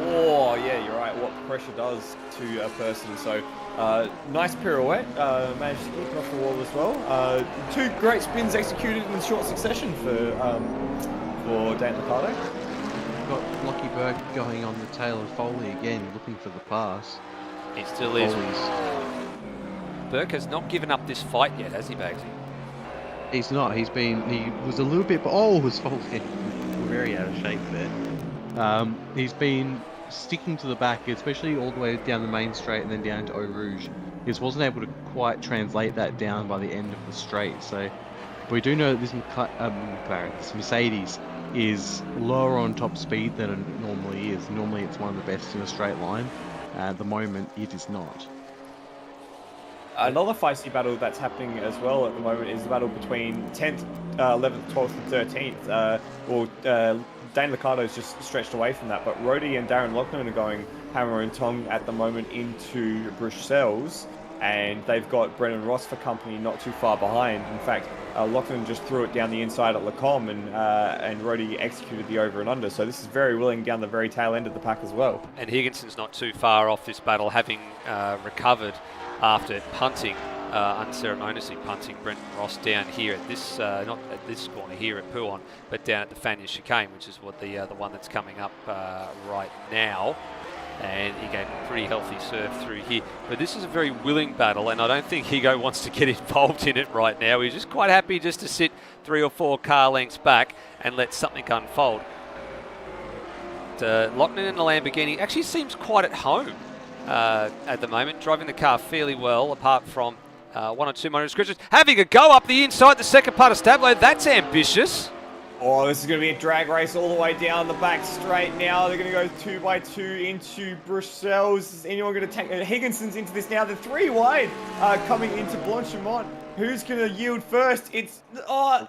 Oh, yeah, you're right. What pressure does to a person. So, nice pirouette. Managed to keep it off the wall as well. 2 great spins executed in short succession for Dan Licato. Got Lockie Burke going on the tail of Foley again, looking for the pass. He still is. Burke has not given up this fight yet, has he, Bagsy? He's not. He was a little bit. Oh, his Foley very out of shape there. He's been sticking to the back, especially all the way down the main straight and then down to Eau Rouge. He just wasn't able to quite translate that down by the end of the straight. So we do know that this Mercedes is lower on top speed than it normally is. Normally it's one of the best in a straight line. At the moment it is not. Another feisty battle that's happening as well at the moment is the battle between 10th, 11th, 12th and 13th. Dane Licato's just stretched away from that, but Rhodey and Darren Loughlin are going hammer and tong at the moment into Bruxelles, and they've got Brennan Ross for company not too far behind. In fact, Loughlin just threw it down the inside at Lacombe, and Rhodey executed the over and under, so this is very willing down the very tail end of the pack as well. And Higginson's not too far off this battle, having recovered after punting, unceremoniously punting Brenton Ross down here at this, not at this corner here at Pouon, but down at the Fanion chicane, which is what the one that's coming up right now. And he gave a pretty healthy serve through here. But this is a very willing battle, and I don't think Higo wants to get involved in it right now. He's just quite happy just to sit 3 or 4 car lengths back and let something unfold. Loughlin in the Lamborghini actually seems quite at home at the moment, driving the car fairly well, apart from 1 or 2 minor scratches. Having a go up the inside, the second part of Stablo. That's ambitious. Oh, this is going to be a drag race all the way down the back straight now. They're going to go 2 by 2 into Bruxelles. Is anyone going to take... Higginson's into this now. The 3 wide coming into Blanchimont. Who's going to yield first? It's... Oh,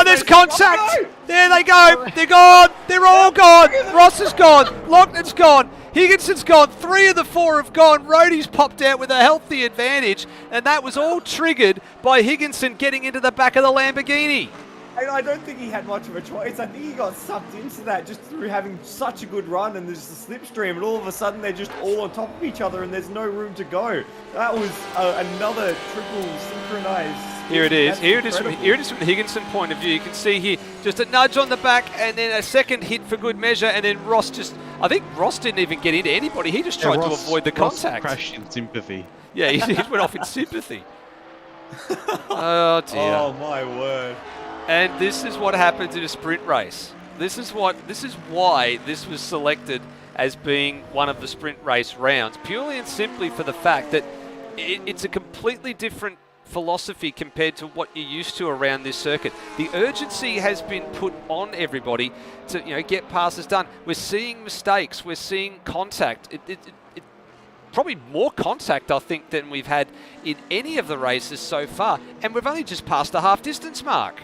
there's contact! Oh, no! There they go! They're gone! They're all gone! Ross is gone! Loughton's gone! Higginson's gone! 3 of the 4 have gone. Rhodey's popped out with a healthy advantage, and that was all triggered by Higginson getting into the back of the Lamborghini. I don't think he had much of a choice. I think he got sucked into that just through having such a good run, and there's a slipstream, and all of a sudden they're just all on top of each other and there's no room to go. That was another triple synchronized. Here it is. Here it is from the Higginson point of view. You can see here just a nudge on the back and then a second hit for good measure, and then Ross just... I think Ross didn't even get into anybody. He just tried to avoid the contact. Ross crashed in sympathy. Yeah, he went off in sympathy. Oh dear. Oh my word. And this is what happens in a sprint race. This is why this was selected as being one of the sprint race rounds, purely and simply for the fact that it's a completely different philosophy compared to what you're used to around this circuit. The urgency has been put on everybody to get passes done. We're seeing mistakes. We're seeing contact. Probably more contact, I think, than we've had in any of the races so far. And we've only just passed the half distance mark.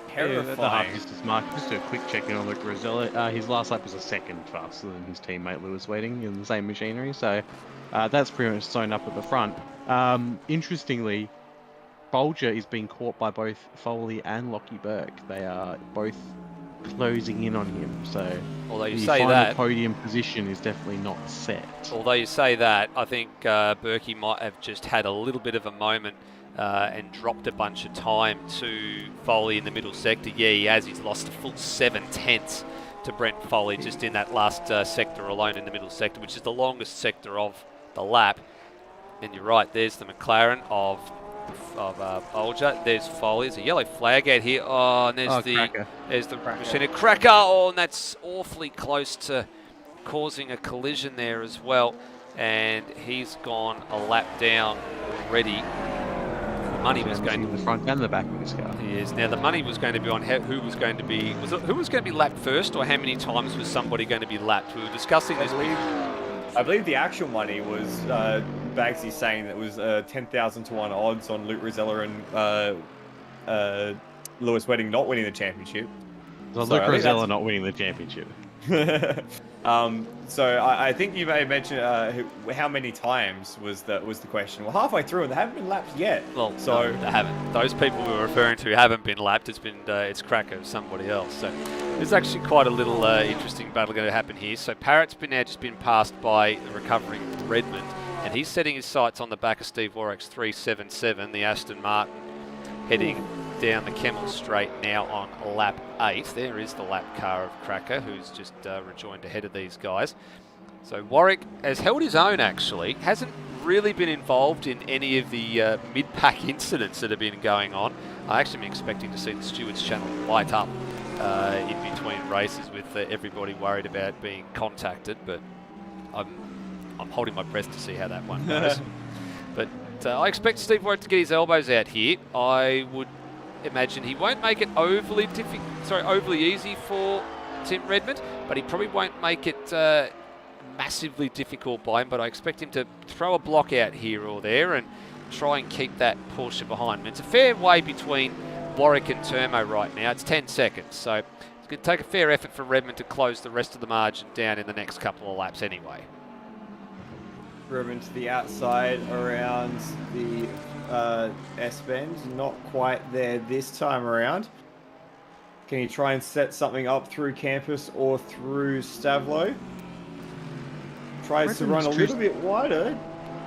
Terrifying. The half distance mark. Just do a quick check in on Luke Rosella. His last lap was a second faster than his teammate Lewis Wedding in the same machinery, so that's pretty much sewn up at the front. Interestingly, Bolger is being caught by both Foley and Lockie Burke. They are both closing in on him, so although you the say final that, podium position is definitely not set. Although you say that, I think Berkey might have just had a little bit of a moment and dropped a bunch of time to Foley in the middle sector. Yeah, he has. He's lost a full 7/10 to Brent Foley just in that last sector alone in the middle sector, which is the longest sector of the lap. And you're right, there's the McLaren of Bolger. There's Foley. There's a yellow flag out here. Oh, and there's the machine cracker. Oh, and that's awfully close to causing a collision there as well. And he's gone a lap down already. Money was going to the front and the back of his car. Yes. Now the money was going to be on who was going to be lapped first, or how many times was somebody going to be lapped. We were discussing this. I believe the actual money was Bagsy saying that it was 10,000 to 1 odds on Luke Rosella and Lewis Wedding not winning the championship. So Luke Rosella not winning the championship. So I think you may have mentioned how many times was the question. Well, halfway through and they haven't been lapped yet. Well, no, they haven't. Those people we were referring to haven't been lapped. It's been Cracker, somebody else. So there's actually quite a little interesting battle going to happen here. So Parrott's just been passed by the recovering Redmond, and he's setting his sights on the back of Steve Warwick's 377, the Aston Martin, heading down the Kemmel Straight now on lap 8. There is the lap car of Cracker, who's just rejoined ahead of these guys. So Warwick has held his own, actually. Hasn't really been involved in any of the mid-pack incidents that have been going on. I actually am expecting to see the Stewards channel light up in between races with everybody worried about being contacted, but I'm holding my breath to see how that one goes. But I expect Steve Warwick to get his elbows out here. I would imagine he won't make it overly easy for Tim Redmond, but he probably won't make it massively difficult by him. But I expect him to throw a block out here or there and try and keep that Porsche behind him. It's a fair way between Warwick and Turmo right now. It's 10 seconds, so it's going to take a fair effort for Redmond to close the rest of the margin down in the next couple of laps anyway. Redmond to the outside around the S-bend, not quite there this time around. Can he try and set something up through campus or through Stavlo? Tries to run a little bit wider,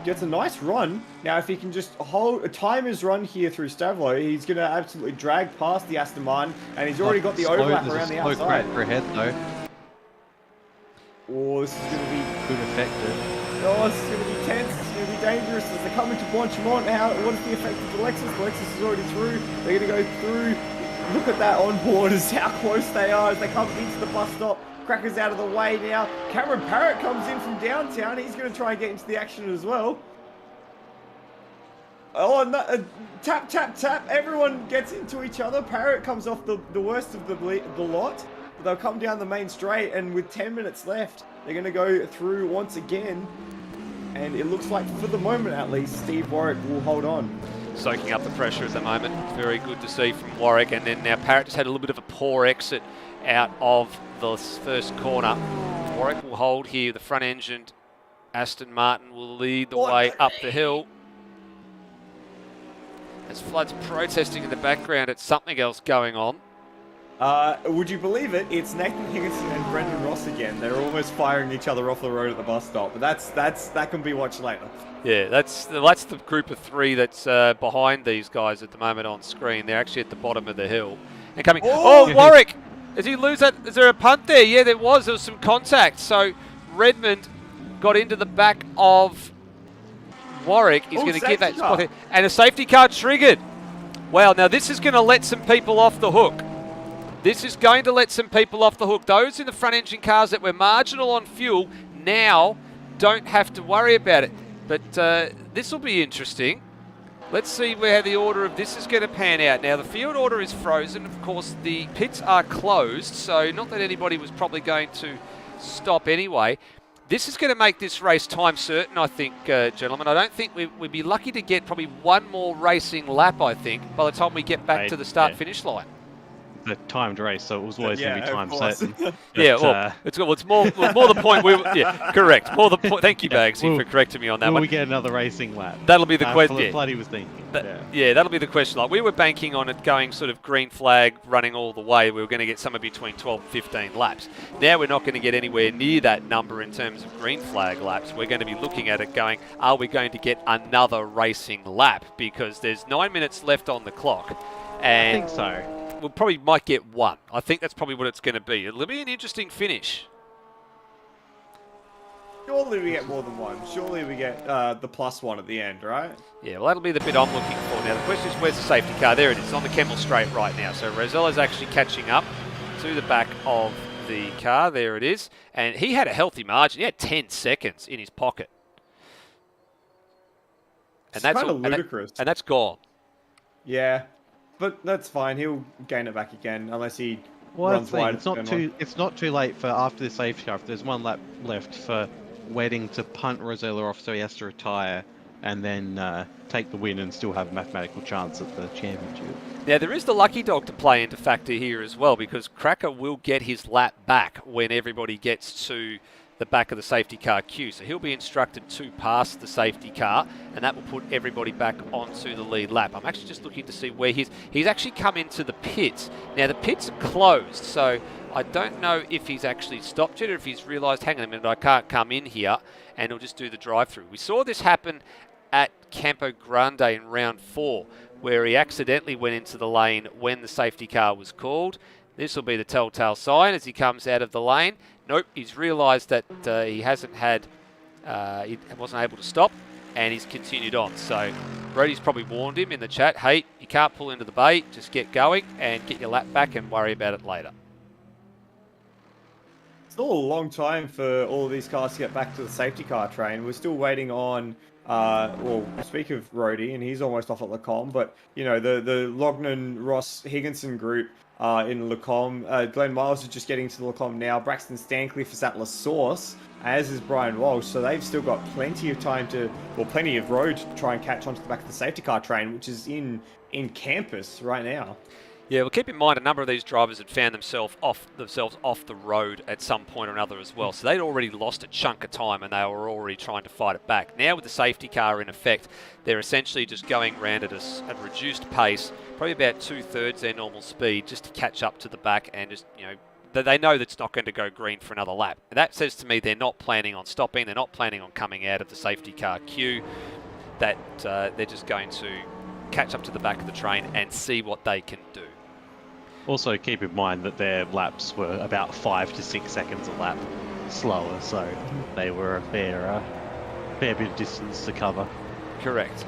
gets a nice run. Now if he can just time his run here through Stavlo, he's going to absolutely drag past the Aston Martin, and he's already got the overlap around the outside. For ahead though. Oh, this is going to be good effective. Oh, this is going to be tense. It's going to be dangerous as they come into Blanchimont. Now, what is the effect of Alexis? Alexis is already through. They're going to go through. Look at that on board as how close they are as they come into the bus stop. Cracker's out of the way now. Cameron Parrott comes in from downtown. He's going to try and get into the action as well. Oh, no, tap, tap, tap. Everyone gets into each other. Parrot comes off the worst of the lot. They'll come down the main straight, and with 10 minutes left, they're going to go through once again. And it looks like, for the moment at least, Steve Warwick will hold on. Soaking up the pressure at the moment. Very good to see from Warwick. And then now Parrot just had a little bit of a poor exit out of the first corner. Warwick will hold here. The front engined Aston Martin will lead the way up the hill. As Flood's protesting in the background at something else going on. Would you believe it? It's Nathan Higginson and Brendan Ross again. They're almost firing each other off the road at the bus stop. But that can be watched later. Yeah, that's the group of three that's behind these guys at the moment on screen. They're actually at the bottom of the hill. And coming. Oh, Warwick! Did he lose that? Is there a punt there? Yeah, there was. There was some contact. So Redmond got into the back of Warwick. He's going to get that spot here. And a safety car triggered. Wow, now this is going to let some people off the hook. This is going to let some people off the hook. Those in the front engine cars that were marginal on fuel now don't have to worry about it. But this will be interesting. Let's see where the order of this is going to pan out. Now, the field order is frozen. Of course, the pits are closed, so not that anybody was probably going to stop anyway. This is going to make this race time certain, I think, gentlemen. I don't think we'd be lucky to get probably one more racing lap, I think, by the time we get back to the start-finish line. The timed race, so it was always going to be time certain. Yeah, well, it's more the point. Yeah, correct. More the point. Thank you, Bagsy, for correcting me on that will one. we get another racing lap? That'll be the question. Yeah. Bloody was thinking. Yeah, that'll be the question. Like, we were banking on it going sort of green flag, running all the way. We were going to get somewhere between 12 and 15 laps. Now we're not going to get anywhere near that number in terms of green flag laps. We're going to be looking at it going, are we going to get another racing lap? Because there's 9 minutes left on the clock. And I think so. We probably might get one. I think that's probably what it's going to be. It'll be an interesting finish. Surely we get more than one. Surely we get the plus one at the end, right? Yeah, well, that'll be the bit I'm looking for. Now, the question is, where's the safety car? There it is, on the Kemmel Straight right now. So Rosella's actually catching up to the back of the car. There it is. And he had a healthy margin. He had 10 seconds in his pocket. And that's kind of ludicrous. And that's gone. Yeah. But that's fine. He'll gain it back again unless he runs wide. It's not too late for after the safety car. If there's one lap left for Wedding to punt Rosella off, so he has to retire and then take the win and still have a mathematical chance at the championship. Now, there is the lucky dog to play into factor here as well, because Cracker will get his lap back when everybody gets to the back of the safety car queue. So he'll be instructed to pass the safety car, and that will put everybody back onto the lead lap. I'm actually just looking to see where he's actually come into the pits. Now, the pits are closed, so I don't know if he's actually stopped yet or if he's realised, hang on a minute, I can't come in here, and he'll just do the drive-through. We saw this happen at Campo Grande in round 4, where he accidentally went into the lane when the safety car was called. This will be the telltale sign as he comes out of the lane. Nope, he's realised that he wasn't able to stop, and he's continued on. So Brody's probably warned him in the chat, hey, you can't pull into the bay, just get going and get your lap back and worry about it later. Still a long time for all of these cars to get back to the safety car train. We're still waiting on, well, speak of Rody, and he's almost off at Lacombe, but, you know, the Lognan, Ross, Higginson group in Lacombe. Glenn Miles is just getting to Lacombe now. Braxton Stancliffe is at La Source, as is Brian Walsh, so they've still got plenty of time plenty of road to try and catch onto the back of the safety car train, which is in campus right now. Yeah, well, keep in mind a number of these drivers had found themselves off the road at some point or another as well. So they'd already lost a chunk of time and they were already trying to fight it back. Now with the safety car in effect, they're essentially just going around at a reduced pace, probably about 2/3 their normal speed, just to catch up to the back and just, you know, they know that's not going to go green for another lap. And that says to me they're not planning on stopping, they're not planning on coming out of the safety car queue, that they're just going to catch up to the back of the train and see what they can do. Also, keep in mind that their laps were about 5 to 6 seconds a lap slower, so they were a fair bit of distance to cover. Correct.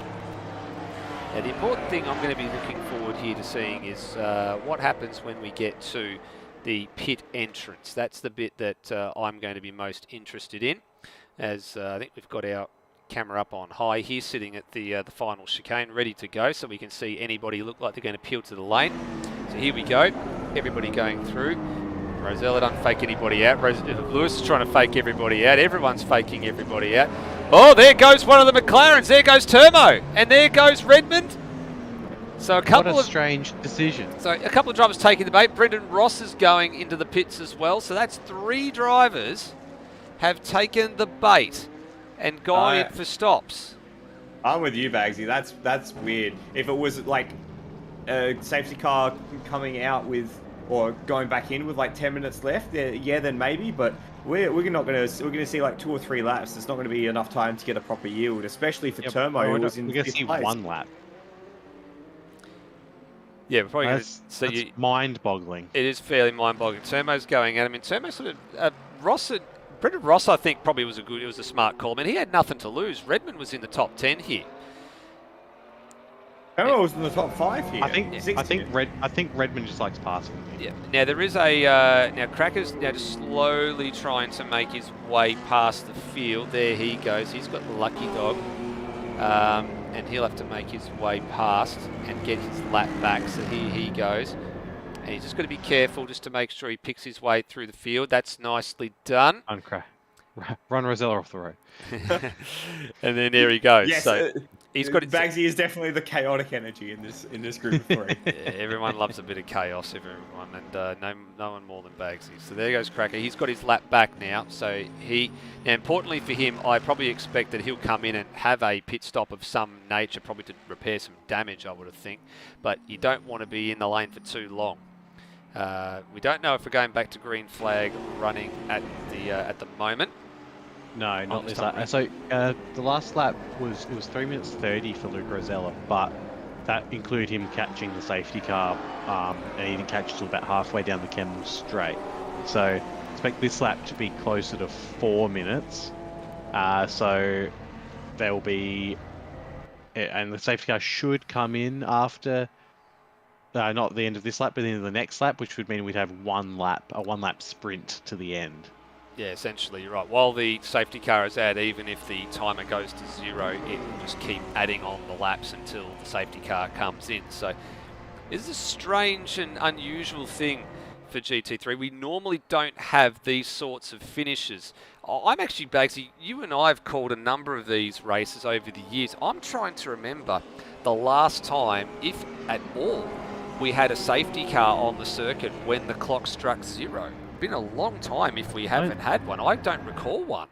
Now, the important thing I'm going to be looking forward here to seeing is what happens when we get to the pit entrance. That's the bit that I'm going to be most interested in, as I think we've got our camera up on high here, sitting at the final chicane, ready to go, so we can see anybody look like they're going to peel to the lane. So here we go, everybody going through. Rosella doesn't fake anybody out. Lewis is trying to fake everybody out. Everyone's faking everybody out. Oh, there goes one of the McLarens. There goes Turmo, and there goes Redmond. So a couple of strange decision. So a couple of drivers taking the bait. Brendan Ross is going into the pits as well. So that's 3 drivers have taken the bait and gone in for stops. I'm with you, Bagsy. That's weird. If it was like a safety car coming out with or going back in with like 10 minutes left, yeah, then maybe. But we're gonna see like 2 or 3 laps. There's not going to be enough time to get a proper yield, especially for Turmo, who was in we're going to see place. 1 lap. Yeah, we're probably going to see. Mind-boggling. It is fairly mind-boggling. Turmo's going at him. And Turmo sort of Brendan Ross, I think, probably was a smart call. I mean, he had nothing to lose. Redmond was in the top 10 here. Turmo was in the top 5 here. I think Redmond just likes passing. Yeah. Now there is a now Cracker's now just slowly trying to make his way past the field. There he goes. He's got the lucky dog, and he'll have to make his way past and get his lap back. So here he goes. And he's just got to be careful just to make sure he picks his way through the field. That's nicely done. Run Rosella off the road. And then there he goes. Yes, so he's got Bagsy is definitely the chaotic energy in this group of 3. Yeah, everyone loves a bit of chaos, everyone, and no one more than Bagsy. So there goes Cracker. He's got his lap back now. So now importantly for him, I probably expect that he'll come in and have a pit stop of some nature, probably to repair some damage, I would have think. But you don't want to be in the lane for too long. We don't know if we're going back to green flag running at the moment. No, not this lap. So the last lap was 3 minutes 30 for Luke Rosella, but that included him catching the safety car, and he didn't catch it till about halfway down the Kemmel straight. So expect this lap to be closer to 4 minutes. So there will be, and the safety car should come in after. Not the end of this lap, but the end of the next lap, which would mean we'd have a 1 lap sprint to the end. Yeah, essentially, you're right. While the safety car is out, even if the timer goes to 0, it will just keep adding on the laps until the safety car comes in. So it's a strange and unusual thing for GT3. We normally don't have these sorts of finishes. I'm actually, Bagsy, you and I have called a number of these races over the years. I'm trying to remember the last time, if at all, we had a safety car on the circuit when the clock struck 0. Been a long time if we haven't had one. I don't recall one.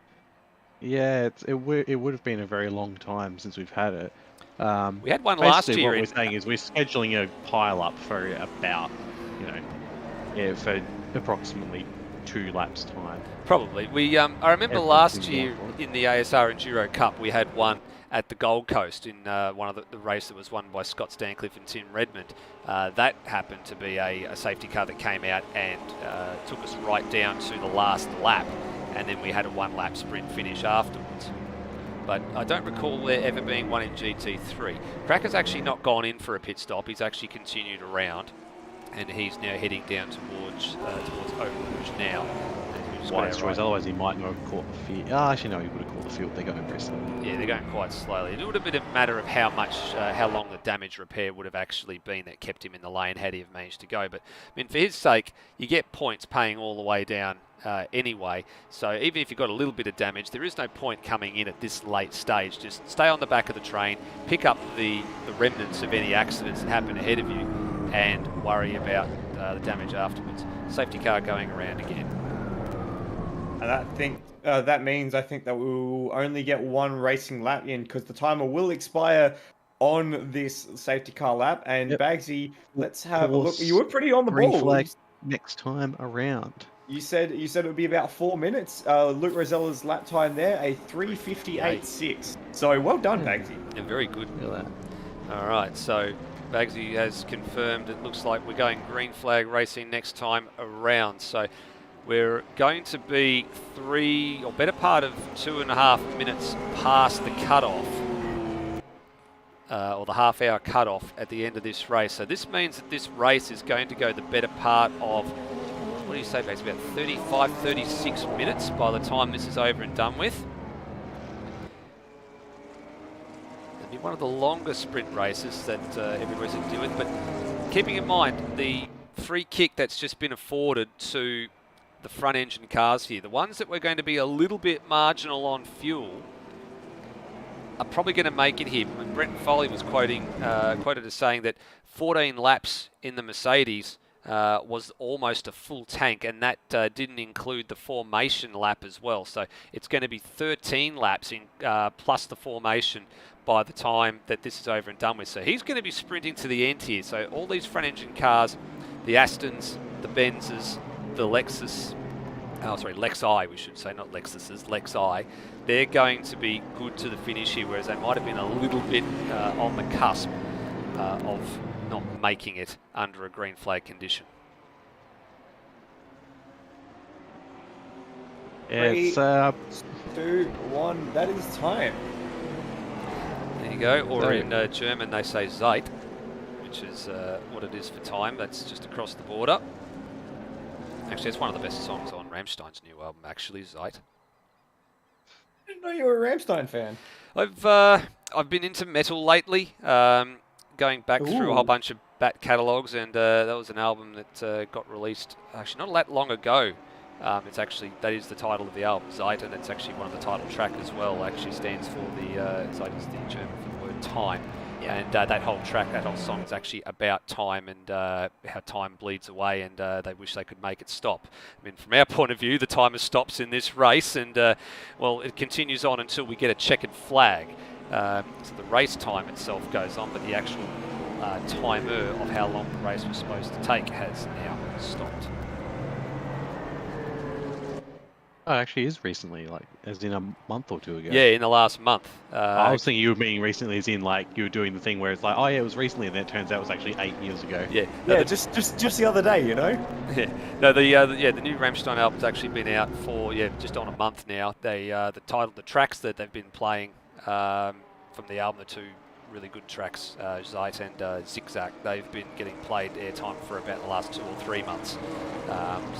Yeah, it would have been a very long time since we've had it. We had one last year. What we're saying is we're scheduling a pile up for about, for approximately 2 laps time. Probably. I remember last year in the ASR Enduro Cup we had one at the Gold Coast in one of the race that was won by Scott Stancliffe and Tim Redmond. That happened to be a safety car that came out and took us right down to the last lap, and then we had a 1 lap sprint finish afterwards. But I don't recall there ever being one in GT3. Cracker's actually not gone in for a pit stop. He's actually continued around, and he's now heading down towards Oak Rouge now. Otherwise he might not have caught the field. Actually, no, he would have caught the field. They're going very slowly. Yeah, they're going quite slowly. It would have been a matter of how long the damage repair would have actually been that kept him in the lane had he have managed to go. But I mean, for his sake, you get points paying all the way down anyway. So even if you've got a little bit of damage, there is no point coming in at this late stage. Just stay on the back of the train, pick up the remnants of any accidents that happen ahead of you, and worry about the damage afterwards. Safety car going around again. And that means I think that we will only get 1 racing lap in, because the timer will expire on this safety car lap. And Bagsy, let's have a look. You were pretty on the ball. Flag next time around. You said it would be about 4 minutes. Luke Rosella's lap time there, a 3:58.6. So well done, Bagsy. Yeah, very good. Look at that. All right, so Bagsy has confirmed it looks like we're going green flag racing next time around. So we're going to be 3 or better part of 2.5 minutes past the cutoff, or the half-hour cutoff at the end of this race. So this means that this race is going to go the better part of, what do you say, Bags, about 35, 36 minutes by the time this is over and done with. one of the longer sprint races that everybody's to deal with. But keeping in mind the free kick that's just been afforded to the front engine cars here, the ones that we're going to be a little bit marginal on fuel, are probably going to make it here. Brenton Foley was quoted as saying that 14 laps in the Mercedes was almost a full tank, and that didn't include the formation lap as well. So it's going to be 13 laps in plus the formation by the time that this is over and done with. So he's going to be sprinting to the end here. So all these front engine cars, the Astons, the Benzes, the Lexus, Lexi we should say, not Lexuses, Lexi, they're going to be good to the finish here, whereas they might have been a little bit on the cusp of not making it under a green flag condition. It's 3, 2, 1. That is time. There you go. Or in German they say Zeit, which is what it is for time. That's just across the border. Actually, it's one of the best songs on Rammstein's new album, actually, Zeit. I didn't know you were a Rammstein fan. I've been into metal lately, going back through a whole bunch of back catalogues, and that was an album that got released actually not that long ago. It's actually, that is the title of the album, Zeit, and it's actually one of the title track as well. Actually stands for the Zeit is the German for the word time. Yeah. And that whole track, that whole song is actually about time and how time bleeds away, and they wish they could make it stop. I mean, from our point of view, the timer stops in this race, and well, it continues on until we get a checkered flag. So the race time itself goes on, but the actual timer of how long the race was supposed to take has now stopped. Oh, it actually is recently, like, as in a month or two ago. Yeah, in the last month. I was thinking you were meaning recently as in, like, you were doing the thing where it's like, oh yeah, it was recently, and then it turns out it was actually 8 years ago. Yeah, yeah, just the other day, you know. Yeah, no, the new Rammstein album's actually been out for just on a month now. They the tracks that they've been playing from the album, the two really good tracks, Zeit and Zigzag, they've been getting played airtime for about the last 2 or 3 months.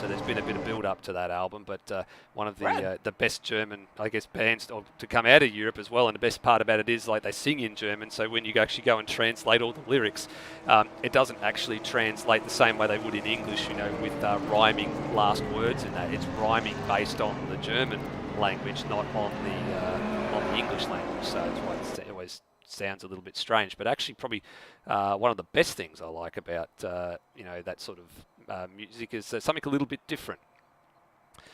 So there's been a bit of build up to that album, but one of the best German, I guess, bands to come out of Europe as well. And the best part about it is, like, they sing in German, so when you actually go and translate all the lyrics, it doesn't actually translate the same way they would in English, with rhyming last words in that. It's rhyming based on the German language, not on the English language. So that's why it always sounds a little bit strange, but actually probably one of the best things I like about that sort of music is something a little bit different.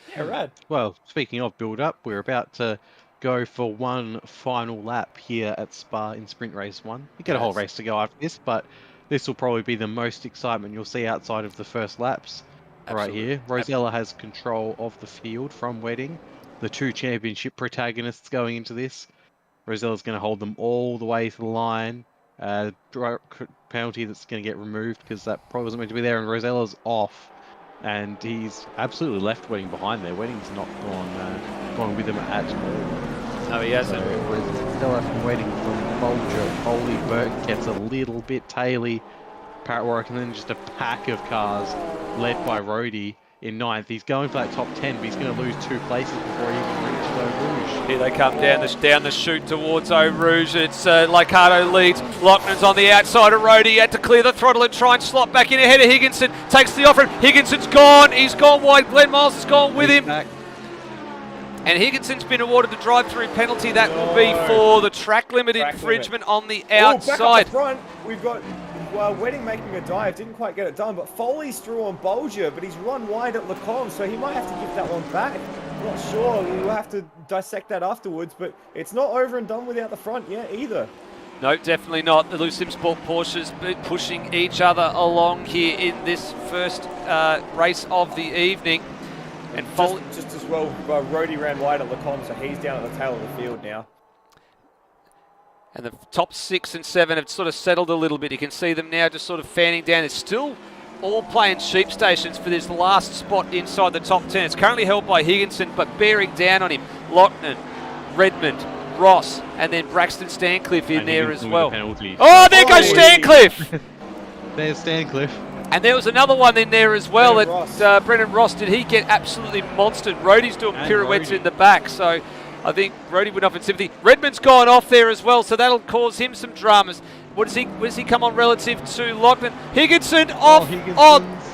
Yeah, right. Well, speaking of build-up, we're about to go for one final lap here at Spa in Sprint Race 1. We get a whole race to go after this, but this will probably be the most excitement you'll see outside of the first laps. Absolutely. Right here. Rosella has control of the field from Wedding. The two championship protagonists going into this. Rosella's going to hold them all the way to the line. Penalty that's going to get removed because that probably wasn't meant to be there, and Rosella's off. And he's absolutely left Wedding behind there. Wedding's not gone with him at all. No, he hasn't. So Rosella from Wedding from Bolger. Holy Burke gets a little bit taily. Parrot Warwick, and then just a pack of cars led by Rhodey in 9th. He's going for that top 10, but he's going to lose 2 places before he even reaches Eau Rouge. Here they come down the chute towards Eau Rouge. It's Liccardo leads. Lockman's on the outside of Rhodey. He had to clear the throttle and try and slot back in ahead of Higginson. Takes the offer. Higginson's gone. He's gone wide. Glenn Miles has gone with him. Back. And Higginson's been awarded the drive-through penalty. That will be for the track limit infringement on the outside. Back up the front, we've got Wedding making a dive. Didn't quite get it done, but Foley's through on Bolger, but he's run wide at Lecombe, so he might have to give that one back. I'm not sure. We'll have to dissect that afterwards, but it's not over and done without the front yet either. No, definitely not. The Lucim Sport Porsches pushing each other along here in this first race of the evening. And just as well, Rhodey ran wide at Lecombe, so he's down at the tail of the field now. And the top 6 and 7 have sort of settled a little bit. You can see them now just sort of fanning down. It's still all playing sheep stations for this last spot inside the top 10. It's currently held by Higginson, but bearing down on him, Lochnan, Redmond, Ross, and then Braxton Stancliffe in there as well. Oh, there goes Stancliffe! There's Stancliffe. And there was another one in there as well that Brendan Ross, did he get absolutely monstered? Rhodey's doing pirouettes in the back, so I think Rody went off in sympathy. Redmond's gone off there as well, so that'll cause him some dramas. Where does he come on relative to Lockman? Higginson off,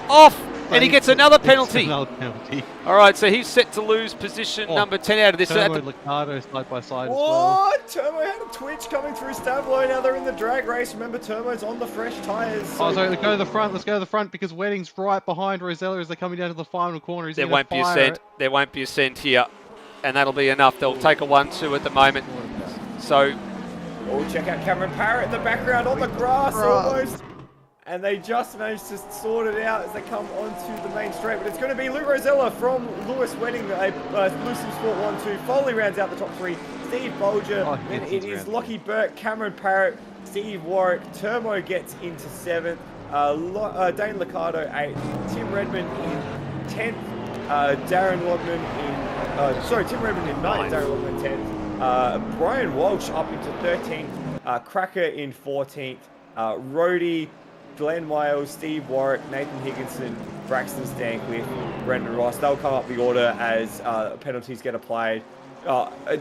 off, and he gets another penalty. All right, so he's set to lose position number 10 out of this. Turbo and Liccardo side by side as well. What? Turbo had a twitch coming through Stavlo. Now they're in the drag race. Remember, Turbo's on the fresh tyres. So... Oh, sorry, let's go to the front. Let's go to the front because Wedding's right behind Rosella as they're coming down to the final corner. There won't be a scent. There won't be a scent here, and that'll be enough. They'll take a 1-2 at the moment. So... Oh, check out Cameron Parrott in the background on the grass almost. And they just managed to sort it out as they come onto the main straight. But it's going to be Lou Rosella from Lewis Wedding, Lucid Sport 1-2. Foley rounds out the top 3. Steve Bolger. Then it is Lockie Burke, Cameron Parrott, Steve Warwick. Turbo gets into 7th. Dane Liccardo 8th. Tim Redmond in 10th. Darren Logman in... Tim Redmond in 9th. Darren Logman in 10th. Brian Walsh up into 13th, Cracker in 14th, Rhodey, Glenn Miles, Steve Warwick, Nathan Higginson, Braxton Stancliffe, Brendan Ross. They'll come up the order as penalties get applied.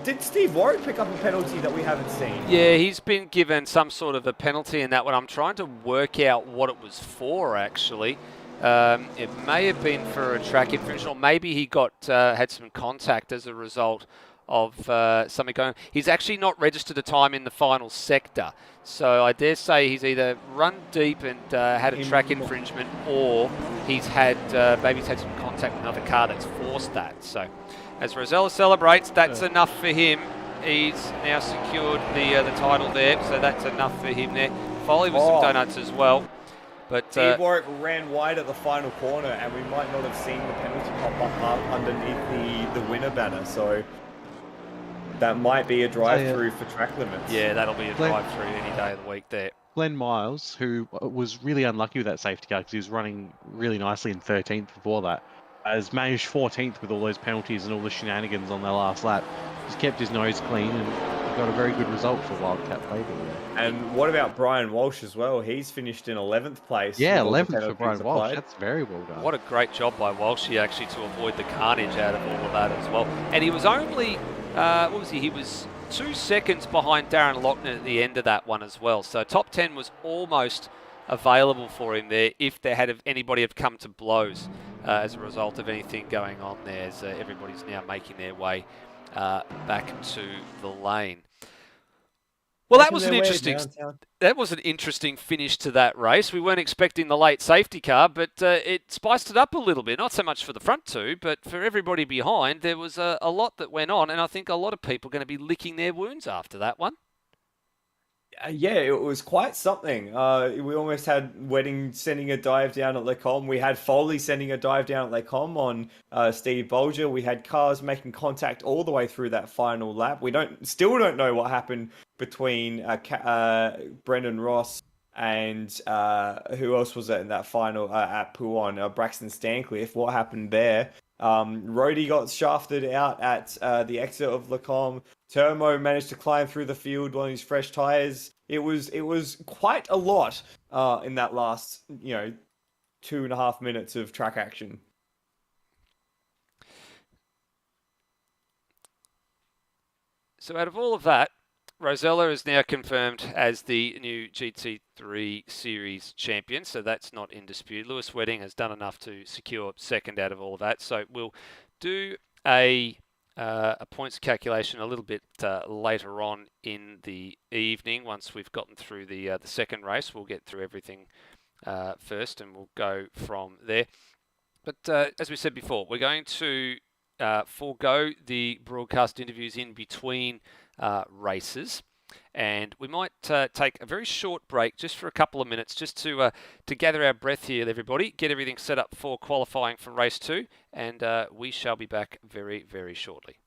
Did Steve Warwick pick up a penalty that we haven't seen? Yeah, he's been given some sort of a penalty in that one. I'm trying to work out what it was for, actually. It may have been for a track infringement, or maybe he got had some contact as a result of something going on. He's actually not registered a time in the final sector. So I dare say he's either run deep and had a track infringement, or he's had maybe he's had some contact with another car that's forced that. So as Rosella celebrates, that's enough for him. He's now secured the title there, so that's enough for him there. Foley with some donuts as well. But Steve Warwick ran wide at the final corner, and we might not have seen the penalty pop up underneath the winner banner. So that might be a drive-through for track limits. Yeah, that'll be a drive-through any day of the week there. Glenn Miles, who was really unlucky with that safety car because he was running really nicely in 13th before that, has managed 14th with all those penalties and all the shenanigans on their last lap. He's kept his nose clean and got a very good result for Wildcat Fable there. And what about Brian Walsh as well? He's finished in 11th place. Yeah, 11th for Brian Walsh. That's very well done. What a great job by Walshy actually to avoid the carnage out of all of that as well. And he was only... what was he? He was 2 seconds behind Darren Lochner at the end of that one as well. So top 10 was almost available for him there if anybody had come to blows as a result of anything going on there. As everybody's now making their way back to the lane. Well, that was an interesting finish to that race. We weren't expecting the late safety car, but it spiced it up a little bit. Not so much for the front two, but for everybody behind. There was a lot that went on, and I think a lot of people are going to be licking their wounds after that one. Yeah, it was quite something. We almost had Wedding sending a dive down at Lecombe. We had Foley sending a dive down at Lecombe on Steve Bolger. We had cars making contact all the way through that final lap. We still don't know what happened between Brendan Ross and who else was it in that final at Pouon? Braxton Stancliffe. What happened there? Rhodey got shafted out at the exit of Lecombe. Turbo managed to climb through the field on his fresh tyres. It was quite a lot in that last 2.5 minutes of track action. So out of all of that, Rosella is now confirmed as the new GT3 Series champion, so that's not in dispute. Lewis Wedding has done enough to secure second out of all of that, so we'll do a points calculation a little bit later on in the evening. Once we've gotten through the second race, we'll get through everything first, and we'll go from there. But as we said before, we're going to forego the broadcast interviews in between races, and we might take a very short break just for a couple of minutes just to gather our breath here, everybody, get everything set up for qualifying for race 2, and we shall be back very, very shortly.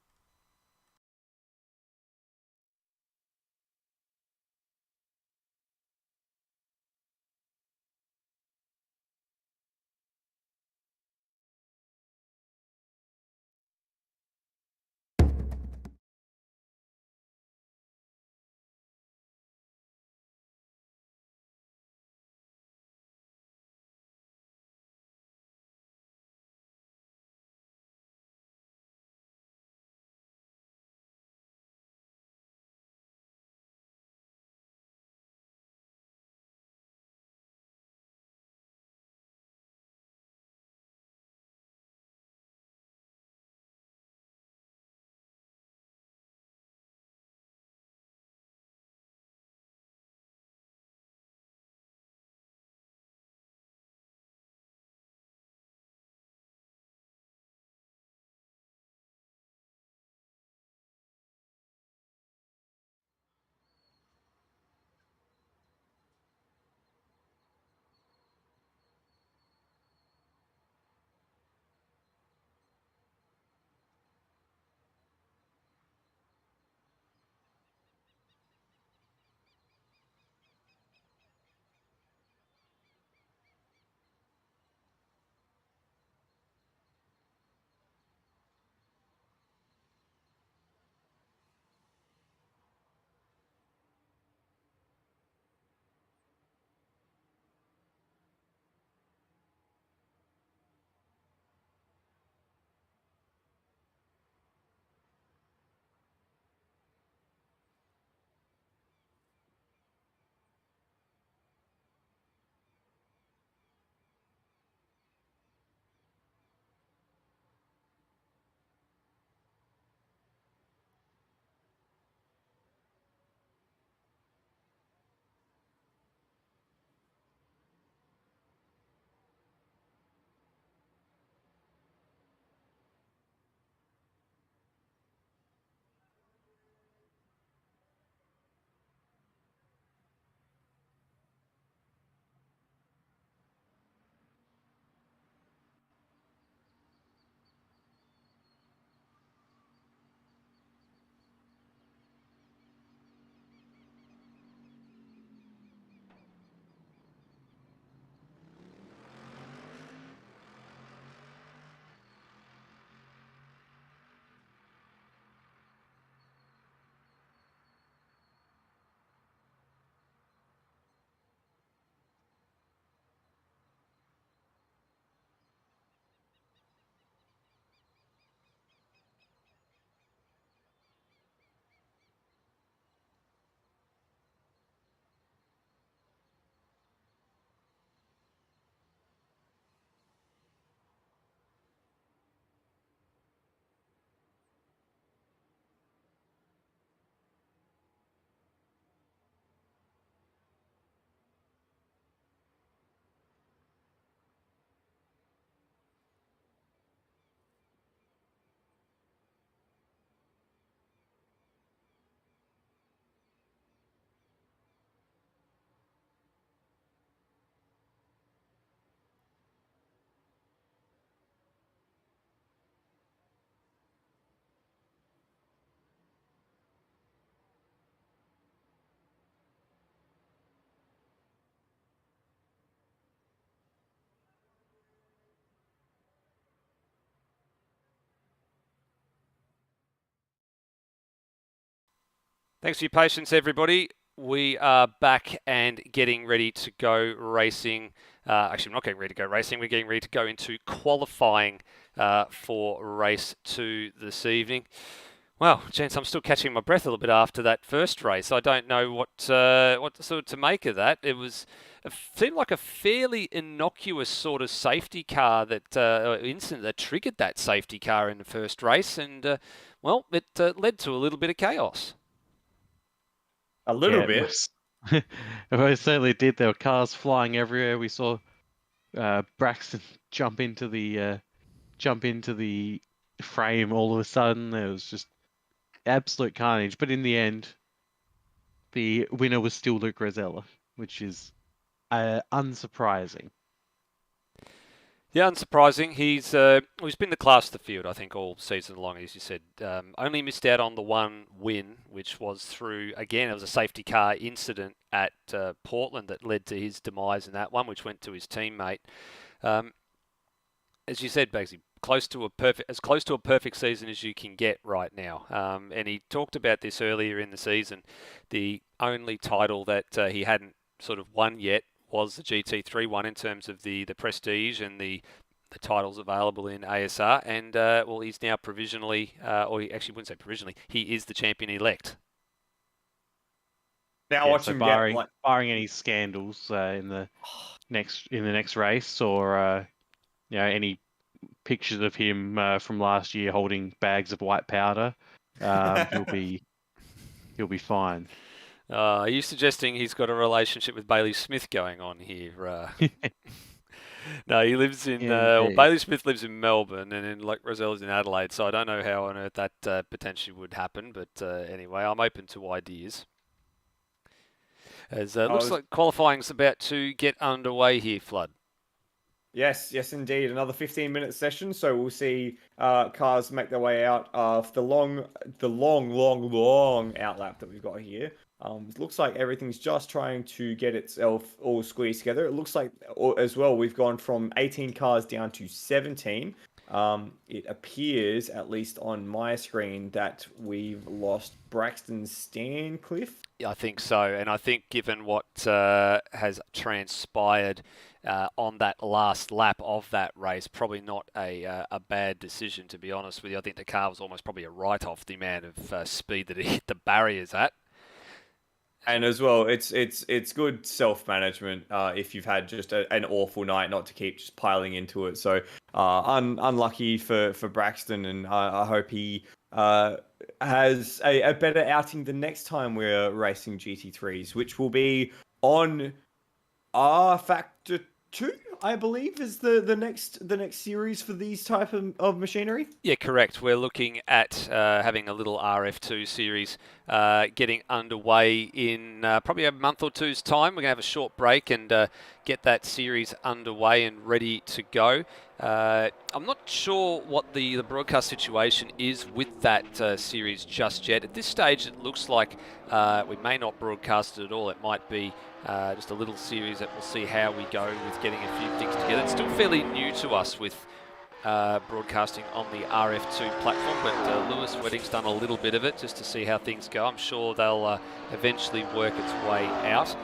Thanks for your patience, everybody. We are back and getting ready to go racing. Actually, we're not getting ready to go racing. We're getting ready to go into qualifying for race 2 this evening. Well, gents, I'm still catching my breath a little bit after that first race. I don't know what sort of to make of that. It seemed like a fairly innocuous sort of safety car incident that triggered that safety car in the first race, and well, it led to a little bit of chaos. A little Yeah, bit. it certainly did. There were cars flying everywhere. We saw Braxton jump into the frame all of a sudden. There was just absolute carnage. But in the end, the winner was still Luke Rosella, which is unsurprising. Yeah, unsurprising. He's been the class of the field, I think, all season long, as you said. Only missed out on the one win, which was through, again, it was a safety car incident at Portland that led to his demise in that one, which went to his teammate. As you said, basically, as close to a perfect season as you can get right now. And he talked about this earlier in the season. The only title that he hadn't sort of won yet was the GT3 one in terms of the prestige and the titles available in ASR. And, well, he's now provisionally, or he actually wouldn't say provisionally, he is the champion-elect. Now watch him barring any scandals in the next race, or any pictures of him from last year holding bags of white powder, he'll be fine. Are you suggesting he's got a relationship with Bailey Smith going on here? No, he lives in... Bailey Smith lives in Melbourne, and then Rosella's in Adelaide, so I don't know how on earth that potentially would happen, but anyway, I'm open to ideas. As looks like qualifying's about to get underway here, Flood. Yes, indeed. Another 15-minute session, so we'll see cars make their way out of the long outlap that we've got here. It looks like everything's just trying to get itself all squeezed together. It looks like, as well, we've gone from 18 cars down to 17. It appears, at least on my screen, that we've lost Braxton Stancliffe. I think so, and I think given what has transpired on that last lap of that race, probably not a bad decision, to be honest with you. I think the car was almost probably a write-off, the amount of speed that it hit the barriers at. And as well, it's good self-management if you've had just an awful night, not to keep just piling into it. So unlucky for Braxton, and I hope he has a better outing the next time we're racing GT3s, which will be on R Factor 2, I believe, is the next series for these type of machinery. Yeah, correct. We're looking at having a little RF2 series getting underway in probably a month or two's time. We're going to have a short break and get that series underway and ready to go. I'm not sure what the broadcast situation is with that series just yet. At this stage, it looks like we may not broadcast it at all. It might be just a little series that we'll see how we go with getting a few things together. It's still fairly new to us with broadcasting on the RF2 platform, but Lewis Wedding's done a little bit of it just to see how things go. I'm sure they'll eventually work its way out.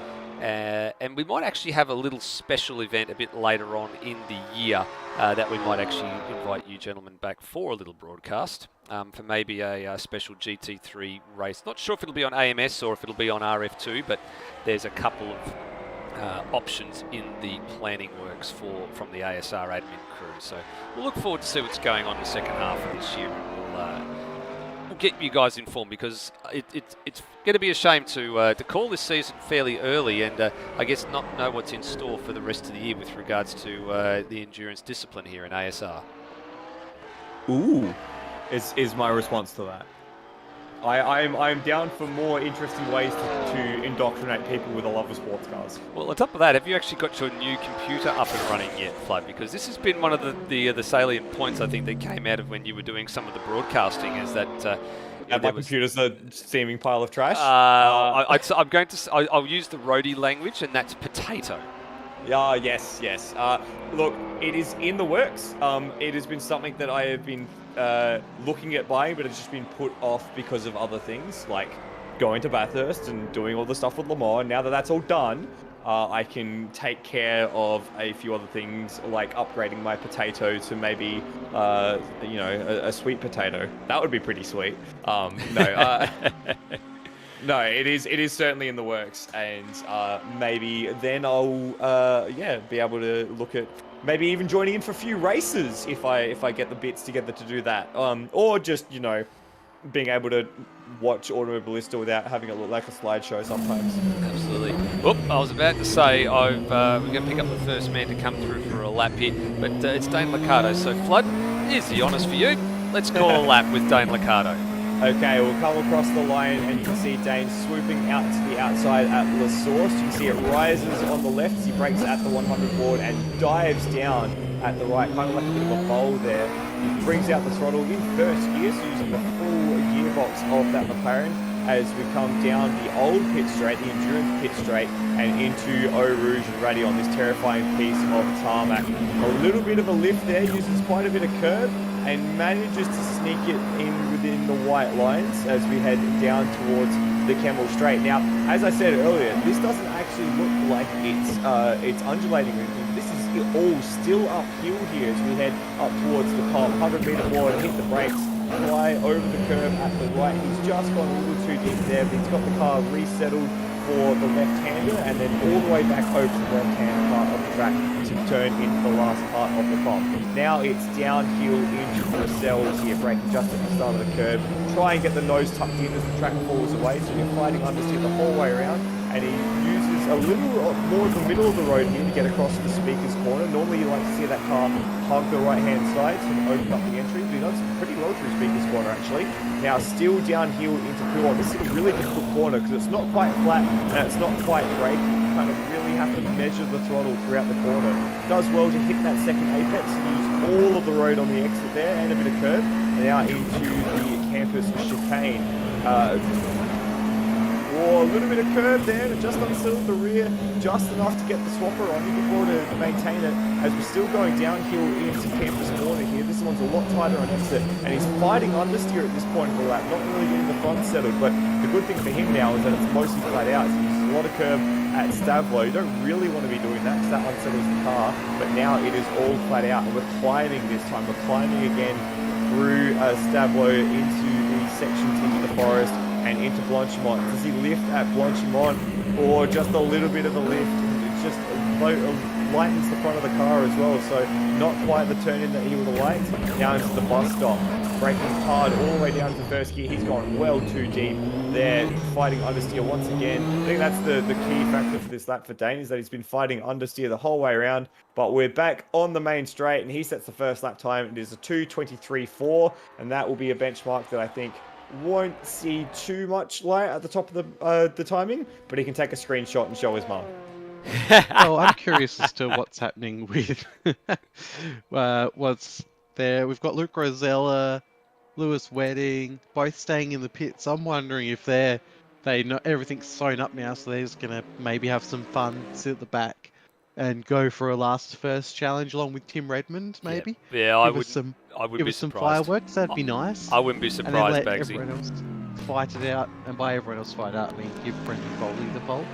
And we might actually have a little special event a bit later on in the year that we might actually invite you gentlemen back for a little broadcast for maybe a special GT3 race. Not sure if it'll be on AMS or if it'll be on RF2, but there's a couple of options in the planning works from the ASR admin crew. So we'll look forward to see what's going on in the second half of this year, and we'll get you guys informed, because it's going to be a shame to call this season fairly early and I guess not know what's in store for the rest of the year with regards to the endurance discipline here in ASR. Ooh, is my response to that. I'm down for more interesting ways to indoctrinate people with a love of sports cars. Well, on top of that, have you actually got your new computer up and running yet, Flood? Because this has been one of the salient points, I think, that came out of when you were doing some of the broadcasting, is that... my computer's a steaming pile of trash? I'll use the roadie language, and that's potato. Yes. Look, it is in the works. It has been something that I have been looking at buying, but it's just been put off because of other things, like going to Bathurst and doing all the stuff with Lamar. Now that that's all done, I can take care of a few other things like upgrading my potato to maybe, a sweet potato. That would be pretty sweet. No, no, it is certainly in the works, and maybe then I'll be able to look at maybe even joining in for a few races if I get the bits together to do that, or just being able to watch Automobilista without having it look like a slideshow sometimes. Absolutely. Oop, I was about to say we're going to pick up the first man to come through for a lap here, but it's Dane Liccardo. So Flood, here's the honours for you. Let's call a lap with Dane Liccardo. Okay, we'll come across the line and you can see Dane swooping out to the outside at La Source. You can see it rises on the left as he brakes at the 100 board and dives down at the right, kind of like a bit of a bowl there. He brings out the throttle in first gear, so using the full gearbox of that McLaren as we come down the old pit straight, the endurance pit straight, and into Eau Rouge and Ruddy on this terrifying piece of tarmac. A little bit of a lift there, uses quite a bit of curb, and manages to sneak it in within the white lines as we head down towards the Kemmel Straight. Now, as I said earlier, this doesn't actually look like it's undulating or anything. This is all still uphill here as we head up towards the top 100-meter board and hit the brakes, fly over the curve at the right. He's just gone a little too deep there, but he's got the car resettled for the left-hander and then all the way back over to the left-hand part of the track to turn into the last part of the comp. Now it's downhill into the cells here, braking just at the start of the curve. Try and get the nose tucked in as the track falls away, so you're fighting understeer the whole way around, and he uses a little more of the middle of the road here to get across the speaker's corner. Normally you like to see that car hug the right-hand side to open up the entry, but he does pretty well through speaker's corner actually. Now still downhill into Pillon. This is a really difficult corner because it's not quite flat and it's not quite braking. You kind of really have to measure the throttle throughout the corner. Does well to hit that second apex and use all of the road on the exit there and a bit of curve. Now into the campus chicane. A little bit of curve there, but just unsettled the rear just enough to get the swapper on you before to maintain it as we're still going downhill into campus corner here. This one's a lot tighter on exit and he's fighting understeer at this point of the lap, not really getting the front settled, but the good thing for him now is that it's mostly flat out, so he uses a lot of curve at Stavlo. You don't really want to be doing that because that unsettles the car, but now it is all flat out and we're climbing this time. We're climbing again through Stavlo into the sections into the forest and into Blanchimont. Does he lift at Blanchimont or just a little bit of a lift? It just lightens the front of the car as well, so not quite the turn in that he would have liked. Now into the bus stop, braking hard all the way down to first gear. He's gone well too deep there, fighting understeer once again. I think that's the key factor for this lap for Dane, is that he's been fighting understeer the whole way around, but we're back on the main straight and he sets the first lap time. It is a 2:23.4 and that will be a benchmark that I think won't see too much light at the top of the timing, but he can take a screenshot and show his mum. Oh, I'm curious as to what's happening with what's there. We've got Luke Rosella, Lewis Wedding, both staying in the pits. I'm wondering if they know everything's sewn up now, so they're just gonna maybe have some fun, sit at the back, and go for a first challenge along with Tim Redmond, maybe. Yeah, I would be some surprised. Fireworks. That'd be nice. I wouldn't be And then surprised, let Bagsy. everyone else fight it out, and by everyone else fight out, I mean give Brendan Foley the pole.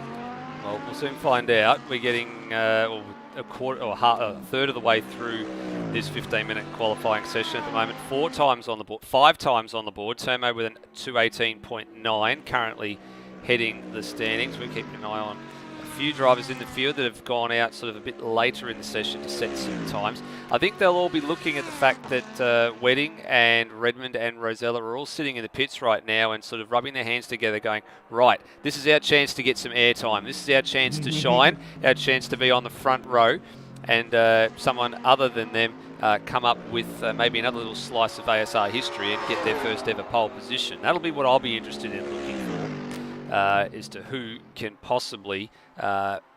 Well, we'll soon find out. We're getting a third of the way through this 15-minute qualifying session at the moment. 5 times on the board. Tomo with a 2:18.9, currently heading the standings. We're keeping an eye on a few drivers in the field that have gone out sort of a bit later in the session to set some times. I think they'll all be looking at the fact that Wedding and Redmond and Rosella are all sitting in the pits right now and sort of rubbing their hands together going, right, this is our chance to get some airtime. This is our chance to shine, our chance to be on the front row, and someone other than them come up with maybe another little slice of ASR history and get their first ever pole position. That'll be what I'll be interested in looking for, as to who can possibly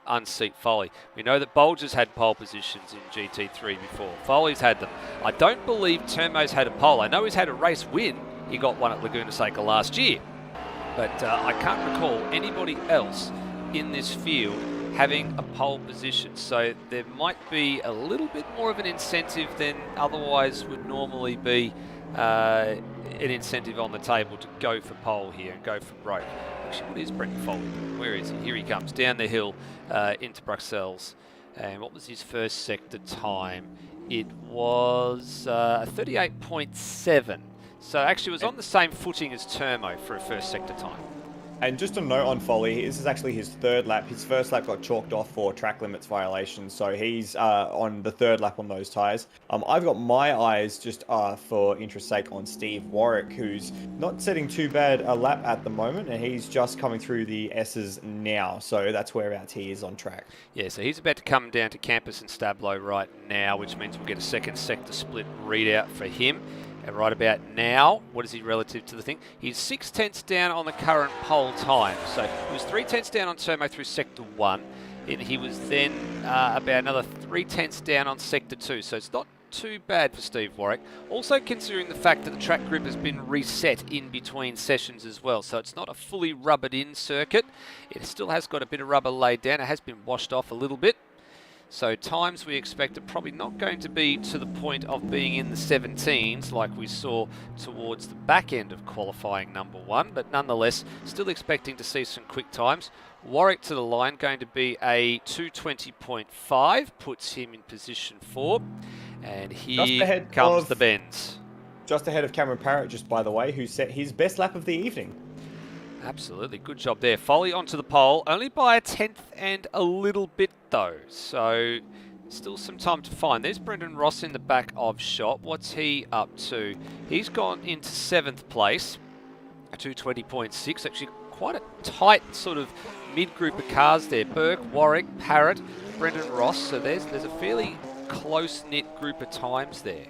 unseat Foley. We know that Bolger's had pole positions in GT3 before. Foley's had them. I don't believe Termo's had a pole. I know he's had a race win. He got one at Laguna Seca last year. But I can't recall anybody else in this field having a pole position. So there might be a little bit more of an incentive than otherwise would normally be an incentive on the table to go for pole here and go for broke. Actually, what is Brendan Foley doing? Where is he? Here he comes, down the hill into Bruxelles. And what was his first sector time? It was 38.7. So actually it was on the same footing as Turmo for a first sector time. And just a note on Foley, this is actually his third lap. His first lap got chalked off for track limits violations, so he's on the third lap on those tyres. I've got my eyes just for interest's sake on Steve Warwick, who's not setting too bad a lap at the moment, and he's just coming through the S's now, so that's whereabouts he is on track. Yeah, so he's about to come down to Campus and Stablo right now, which means we'll get a second sector split readout for him. And right about now, what is he relative to the thing? He's 6 tenths down on the current pole time. So he was 3 tenths down on Turmo through Sector 1. And he was then about another 3 tenths down on Sector 2. So it's not too bad for Steve Warwick. Also considering the fact that the track grip has been reset in between sessions as well. So it's not a fully rubbered in circuit. It still has got a bit of rubber laid down. It has been washed off a little bit. So times we expect are probably not going to be to the point of being in the 17s like we saw towards the back end of qualifying number 1, but nonetheless still expecting to see some quick times. Warwick to the line, going to be a 220.5, puts him in position 4, and here comes the bends. Just ahead of Cameron Parrott, just by the way, who set his best lap of the evening. Absolutely, good job there. Foley onto the pole, only by a tenth and a little bit though, so still some time to find. There's Brendan Ross in the back of shot. What's he up to? He's gone into 7th place, a 220.6, actually quite a tight sort of mid-group of cars there. Burke, Warwick, Parrott, Brendan Ross, so there's a fairly close-knit group of times there.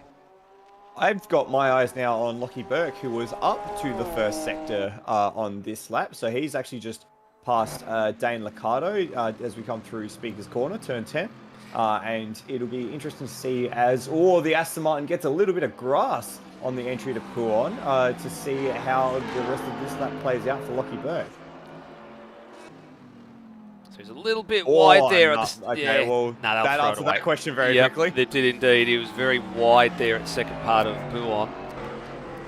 I've got my eyes now on Lockie Burke, who was up to the first sector on this lap. So he's actually just past Dane Liccardo as we come through Speaker's Corner, turn 10. And it'll be interesting to see as the Aston Martin gets a little bit of grass on the entry to Pouon to see how the rest of this lap plays out for Lockie Burke. So he's a little bit wide there. Okay, well, that answered that question very quickly. It did indeed. He was very wide there at the second part of Pouon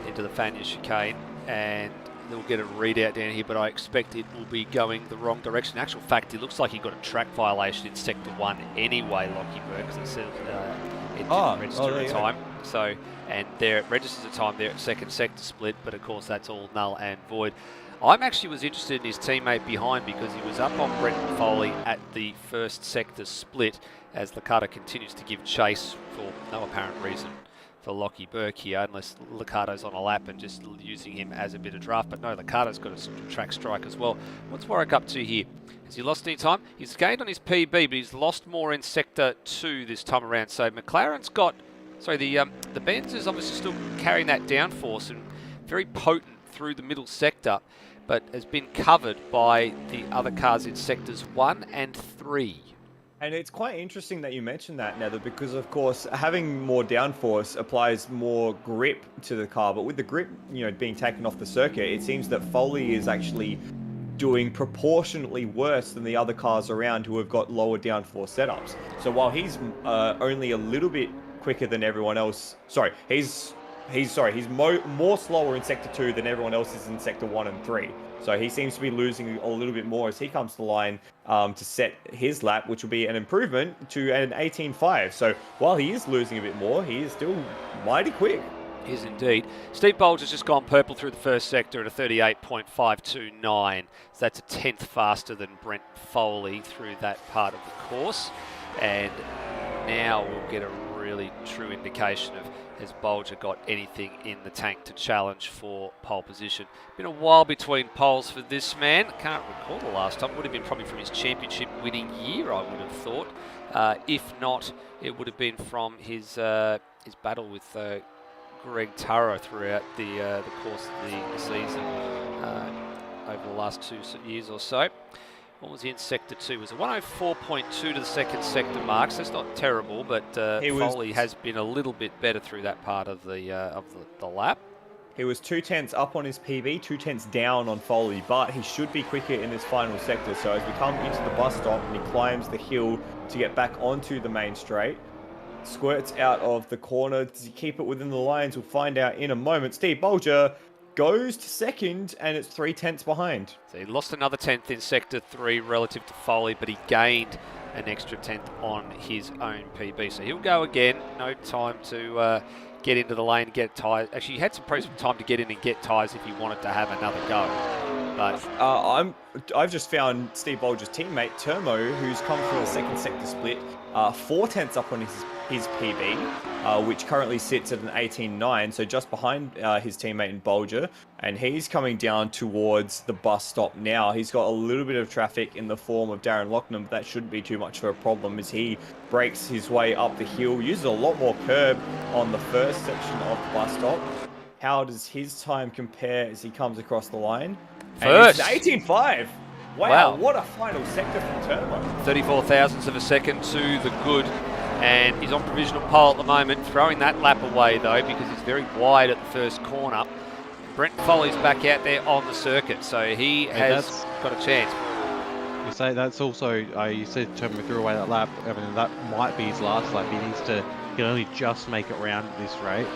into the Fania chicane, and they'll get a readout down here, but I expect it will be going the wrong direction. In actual fact, it looks like he got a track violation in Sector 1 anyway, Lockie Burke, because it says it didn't register a time. So, and there it registers a time there at second sector split, but of course that's all null and void. I'm actually was interested in his teammate behind because he was up on Brendan Foley at the first sector split as Liccardo continues to give chase for no apparent reason for Lockie Burke here, unless Liccardo's on a lap and just using him as a bit of draft. But no, Liccardo's got a track strike as well. What's Warwick up to here? Has he lost any time? He's gained on his PB, but he's lost more in Sector 2 this time around. So McLaren's got, the Benz is obviously still carrying that downforce and very potent through the middle sector, but has been covered by the other cars in Sectors 1 and 3. And it's quite interesting that you mentioned that, Nether, because of course having more downforce applies more grip to the car, but with the grip, being taken off the circuit, it seems that Foley is actually doing proportionately worse than the other cars around who have got lower downforce setups. So while he's only a little bit quicker than everyone else, he's more slower in Sector 2 than everyone else is in Sector 1 and 3. So he seems to be losing a little bit more as he comes to the line to set his lap, which will be an improvement to an 18.5. So while he is losing a bit more, he is still mighty quick. He is indeed. Steve Bolger's just gone purple through the first sector at a 38.529. So that's a tenth faster than Brent Foley through that part of the course. And now we'll get a really true indication of has Bolger got anything in the tank to challenge for pole position. Been a while between poles for this man. Can't recall the last time. Would have been probably from his championship winning year, I would have thought. If not, it would have been from his battle with Greg Turrow throughout the course of the season over the last 2 years or so. What was he in Sector 2? Was it 104.2 to the second sector mark? So it's not terrible, but Foley has been a little bit better through that part of the lap. He was 2 tenths up on his PB, 2 tenths down on Foley, but he should be quicker in this final sector. So as we come into the bus stop and he climbs the hill to get back onto the main straight, squirts out of the corner. Does he keep it within the lines? We'll find out in a moment. Steve Bolger goes to second, and it's 3/10 behind. So he lost another 10th in Sector 3 relative to Foley, but he gained an extra 10th on his own PB. So he'll go again. No time to get into the lane and get tyres. Actually, he had some time to get in and get tyres if he wanted to have another go. But I've just found Steve Bolger's teammate, Termo, who's come through a second sector split, 4/10 up on his PB, which currently sits at an 18.9, so just behind his teammate in Bolger, and he's coming down towards the bus stop now. He's got a little bit of traffic in the form of Darren Lockman, but that shouldn't be too much of a problem as he breaks his way up the hill, uses a lot more curb on the first section of the bus stop. How does his time compare as he comes across the line? First. 18.5. Wow, what a final sector from Turbo. 34 thousandths of a second to the good. And he's on provisional pole at the moment, throwing that lap away though because he's very wide at the first corner. Brent Foley's back out there on the circuit, so he has got a chance. You say that's also, you said Turbo threw away that lap. I mean, that might be his last lap. He can only just make it round at this rate.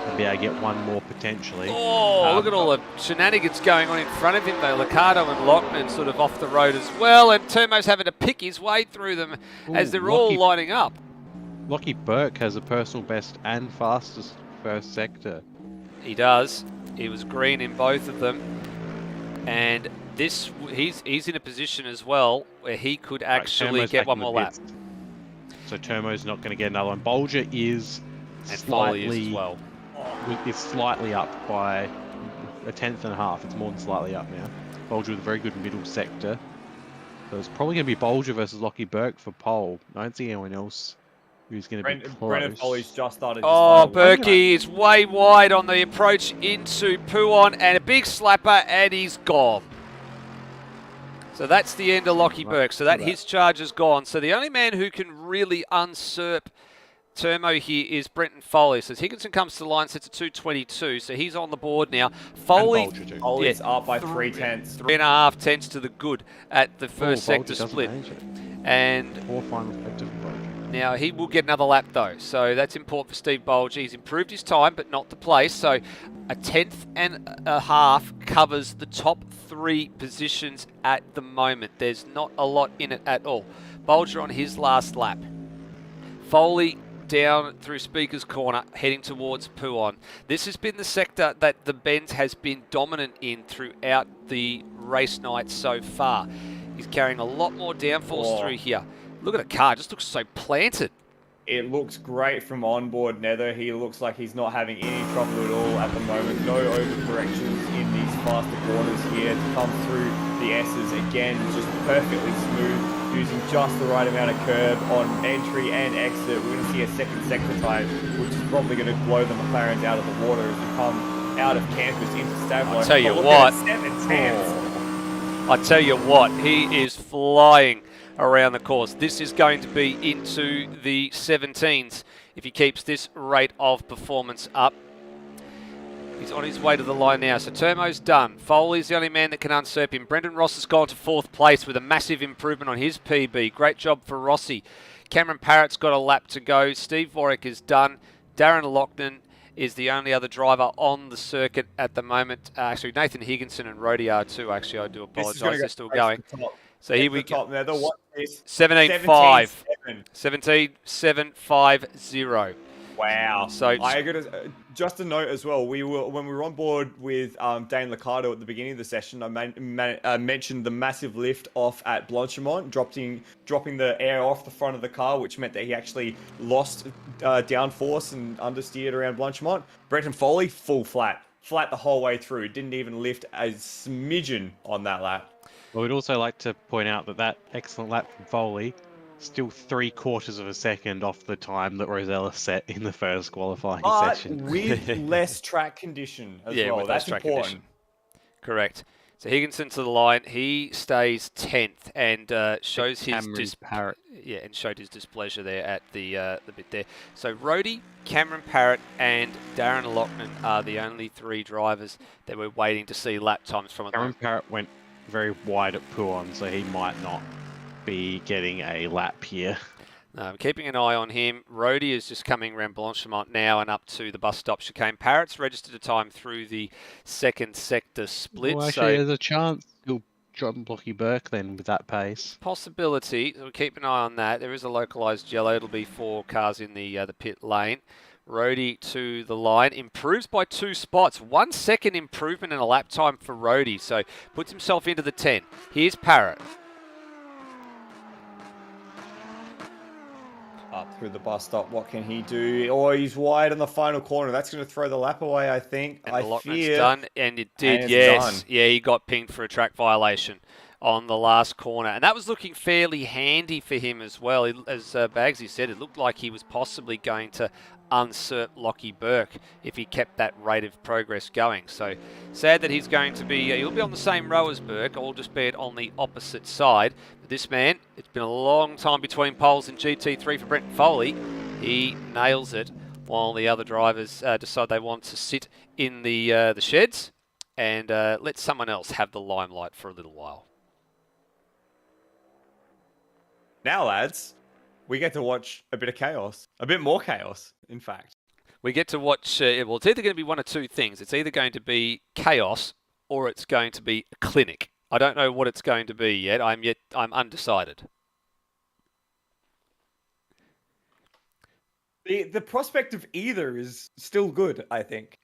And be able to get one more potentially. Oh, look at all the shenanigans going on in front of him though. Liccardo and Lockman sort of off the road as well, and Turmo's having to pick his way through them as they're all lining up. Lockie Burke has a personal best and fastest first sector. He does. He was green in both of them, and this he's in a position as well where he could actually get one more lap. So Turmo's not going to get another one. Bolger is and Foley is as well. It's slightly up by 1/10.5. It's more than slightly up now. Bolger with a very good middle sector. So it's probably going to be Bolger versus Lockie Burke for pole. I don't see anyone else who's going to be close. Brennan Foley's just started. Oh, Berkey is way wide on the approach into Puon, and a big slapper, and he's gone. So that's the end of Lockie Burke. So his charge is gone. So the only man who can really usurp Turmo here is Brenton Foley. So as Higginson comes to the line, sets at 2:22, so he's on the board now. Foley's up by 3/10. 3.5 tenths to the good at the first sector split. And four final sector for Bolger. Now he will get another lap though, so that's important for Steve Bolger. He's improved his time, but not the place. So 1/10.5 covers the top 3 positions at the moment. There's not a lot in it at all. Bolger on his last lap. Foley down through Speaker's Corner, heading towards Puon. This has been the sector that the Benz has been dominant in throughout the race night so far. He's carrying a lot more downforce through here. Look at the car, it just looks so planted. It looks great from onboard Nether. He looks like he's not having any trouble at all at the moment. No overcorrections in these faster corners here to come through the S's again. Just perfectly smooth, using just the right amount of curb on entry and exit. We're going to see a second sector time, which is probably going to blow the McLarens out of the water as we come out of campus into Stablo. I'll tell you what. I tell you what, he is flying around the course. This is going to be into the 17s if he keeps this rate of performance up. He's on his way to the line now. So Turmo's done. Foley's the only man that can usurp him. Brendan Ross has gone to 4th place with a massive improvement on his PB. Great job for Rossi. Cameron Parrott's got a lap to go. Steve Warwick is done. Darren Loughnane is the only other driver on the circuit at the moment. Actually, Nathan Higginson and Rody are too. Actually, I do apologise. They're still going. So here we go. 17.5. 17.750. Wow. So I got just a note as well. When we were on board with Dane Liccardo at the beginning of the session, I mentioned the massive lift off at Blanchimont, dropping the air off the front of the car, which meant that he actually lost downforce and understeered around Blanchimont. Brenton Foley, full flat the whole way through. Didn't even lift a smidgen on that lap. Well, we'd also like to point out that excellent lap from Foley, still 3/4 of a second off the time that Rosella set in the first qualifying session. With less track condition as well. That's important. Condition. Correct. So Higginson to the line. He stays 10th and shows his showed his displeasure there at the bit there. So Rody, Cameron Parrott, and Darren Loughnane are the only 3 drivers that we're waiting to see lap times from. Cameron Parrott went very wide at Puon, so he might not be getting a lap here. Keeping an eye on him. Rhodey is just coming around Blanchimont now and up to the bus stop chicane. Parrott's registered a time through the second sector split. Well, actually, there's a chance you'll drop Blocky Burke then with that pace. Possibility. We'll keep an eye on that. There is a localised yellow. It'll be 4 cars in the pit lane. Rhodey to the line. Improves by 2 spots. 1 second improvement in a lap time for Rhodey. So puts himself into the 10. Here's Parrott. Up through the bus stop, what can he do? Oh, he's wide on the final corner. That's going to throw the lap away, I think. And the allotment's done, and it did, and yes. Yeah, he got pinged for a track violation on the last corner. And that was looking fairly handy for him as well. As Bagsy said, it looked like he was possibly going to unsert Lockie Burke if he kept that rate of progress going. So sad that he's going to be, he'll be on the same row as Burke, albeit on the opposite side. But this man, it's been a long time between poles in GT3 for Brent Foley. He nails it while the other drivers decide they want to sit in the sheds and let someone else have the limelight for a little while. Now, lads, we get to watch a bit of chaos. A bit more chaos, in fact. We get to watch, well, it's either going to be one of 2 things. It's either going to be chaos or it's going to be a clinic. I don't know what it's going to be yet. I'm undecided. The prospect of either is still good, I think.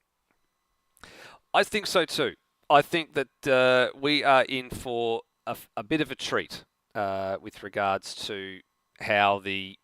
I think so too. I think that we are in for a bit of a treat with regards to how the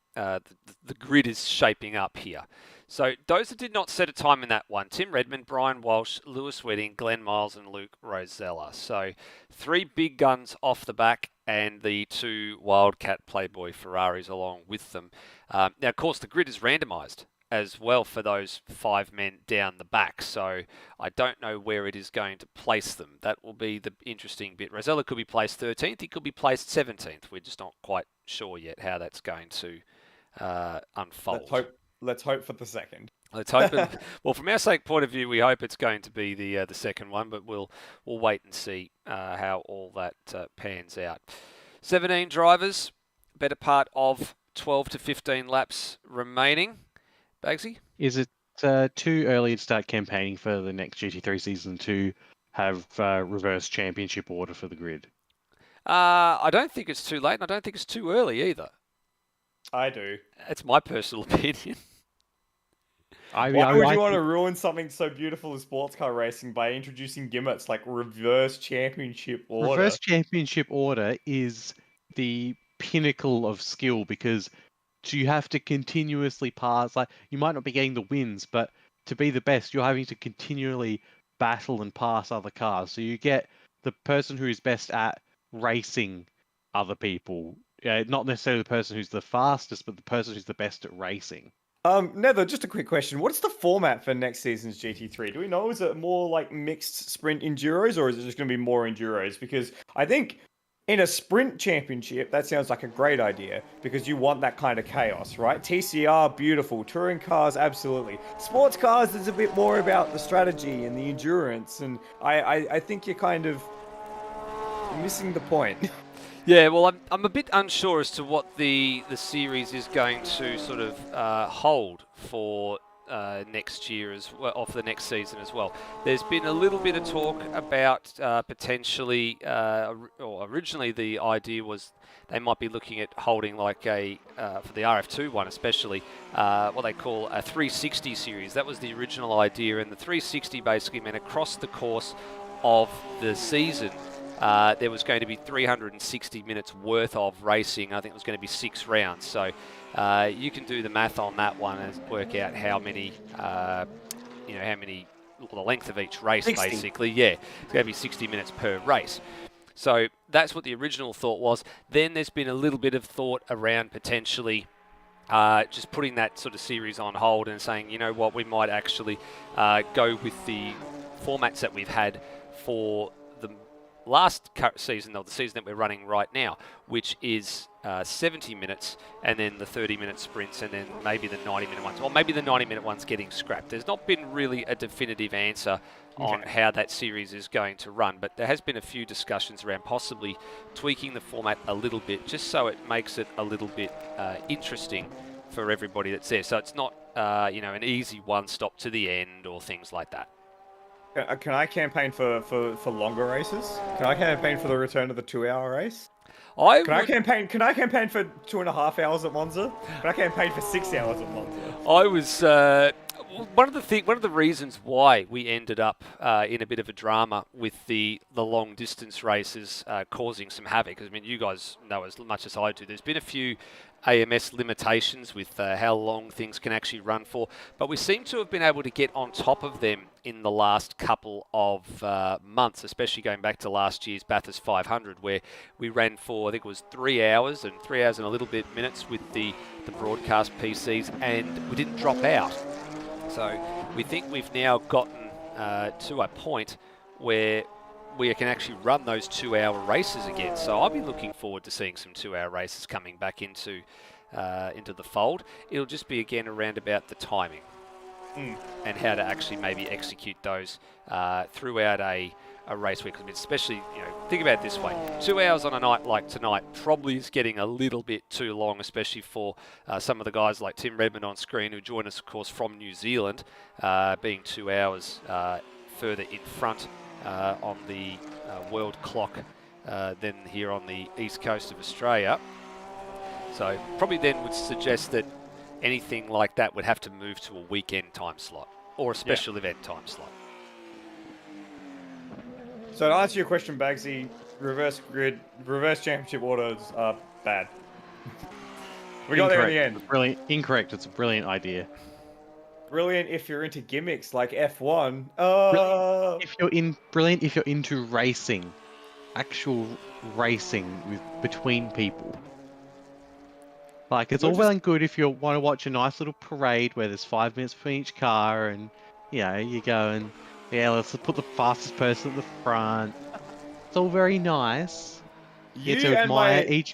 grid is shaping up here. So Dozer did not set a time in that one. Tim Redmond, Brian Walsh, Lewis Wedding, Glenn Miles and Luke Rosella. So 3 big guns off the back and the 2 Wildcat Playboy Ferraris along with them. Now, of course, the grid is randomised as well for those 5 men down the back. So I don't know where it is going to place them. That will be the interesting bit. Rosella could be placed 13th. He could be placed 17th. We're just not quite sure yet how that's going to unfold. Let's hope for the second. Let's hope. Well, from our sake point of view, we hope it's going to be the second one, but we'll wait and see how all that pans out. 17 drivers, better part of 12 to 15 laps remaining. Bagsy? Is it too early to start campaigning for the next GT3 season to have reverse championship order for the grid? I don't think it's too late, and I don't think it's too early either. I do. That's my personal opinion. Why would you want to ruin something so beautiful as sports car racing by introducing gimmicks like reverse championship order? Reverse championship order is the pinnacle of skill because you have to continuously pass. Like, you might not be getting the wins, but to be the best, you're having to continually battle and pass other cars. So you get the person who is best at racing other people. Not necessarily the person who's the fastest, but the person who's the best at racing. Nether, just a quick question. What's the format for next season's GT3? Do we know? Is it more like mixed sprint enduros, or is it just going to be more enduros? Because I think in a sprint championship, that sounds like a great idea because you want that kind of chaos, right? TCR, beautiful. Touring cars, absolutely. Sports cars is a bit more about the strategy and the endurance, and I think you're kind of missing the point. Yeah, well, I'm a bit unsure as to what the series is going to sort of hold for next year as well, or for the next season as well. There's been a little bit of talk about potentially, or originally the idea was they might be looking at holding like a, for the RF2 one especially, what they call a 360 series. That was the original idea, and the 360 basically meant across the course of the season, there was going to be 360 minutes worth of racing. I think it was going to be 6 rounds. So you can do the math on that one and work out how many, the length of each race, 60. basically. Yeah, it's going to be 60 minutes per race. So that's what the original thought was. Then there's been a little bit of thought around potentially just putting that sort of series on hold and saying, you know what, we might actually go with the formats that we've had for last season, or the season that we're running right now, which is 70 minutes, and then the 30-minute sprints, and then maybe the 90-minute ones, or maybe the 90-minute ones getting scrapped. There's not been really a definitive answer on how that series is going to run, but there has been a few discussions around possibly tweaking the format a little bit, just so it makes it a little bit interesting for everybody that's there. So it's not, an easy one-stop to the end or things like that. Can I campaign for longer races? Can I campaign for the return of the 2-hour race? Can I campaign for 2.5 hours at Monza? Can I campaign for 6 hours at Monza? I was one of the reasons why we ended up in a bit of a drama with the long distance races causing some havoc. I mean, you guys know as much as I do. There's been a few AMS limitations with how long things can actually run for, but we seem to have been able to get on top of them in the last couple of months, especially going back to last year's Bathurst 500, where we ran for, I think it was 3 hours and a little bit minutes with the broadcast PCs, and we didn't drop out. So we think we've now gotten to a point where we can actually run those 2-hour races again. So I'll be looking forward to seeing some 2-hour races coming back into the fold. It'll just be again around about the timing and how to actually maybe execute those throughout a race week. I mean, especially, think about it this way: 2 hours on a night like tonight probably is getting a little bit too long, especially for some of the guys like Tim Redmond on screen, who join us, of course, from New Zealand, being 2 hours further in front on the world clock than here on the east coast of Australia. So probably then would suggest that anything like that would have to move to a weekend time slot or a special event time slot. So to answer your question, Bagsy, reverse championship orders are bad. We got there in the end. It's brilliant. Incorrect. It's a brilliant idea. Brilliant if you're into gimmicks like F1. Brilliant if you're into racing, actual racing between people. Like, it's all well and good if you want to watch a nice little parade where there's 5 minutes between each car, and you go and let's put the fastest person at the front. It's all very nice. You get to admire each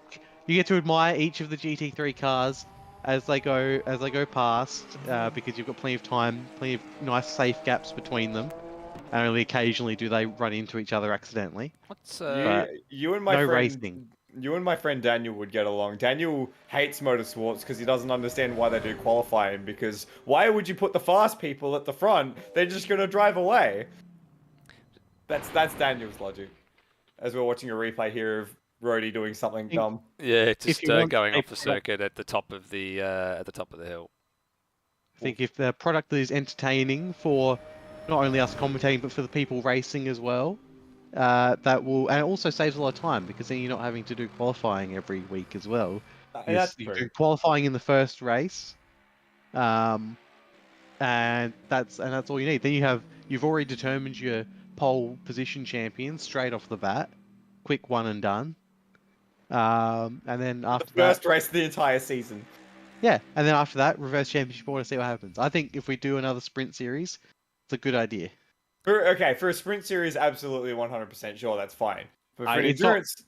of the GT3 cars as they go past, because you've got plenty of time, plenty of nice safe gaps between them, and only occasionally do they run into each other accidentally. You and my friend Daniel would get along. Daniel hates motorsports because he doesn't understand why they do qualifying, because why would you put the fast people at the front? They're just going to drive away. That's Daniel's logic. As we're watching a replay here of Rody doing something dumb. Yeah, just going off the circuit at the top of the hill. I think if the product is entertaining for not only us commentating but for the people racing as well, that will, and it also saves a lot of time, because then you're not having to do qualifying every week as well. You do qualifying in the first race, and that's all you need. Then you've already determined your pole position champion straight off the bat, quick one and done. And then after the first race of the entire season. Yeah, and then after that, reverse championship order, see what happens. I think if we do another sprint series, it's a good idea. For a sprint series, absolutely 100% sure, that's fine. But for an endurance...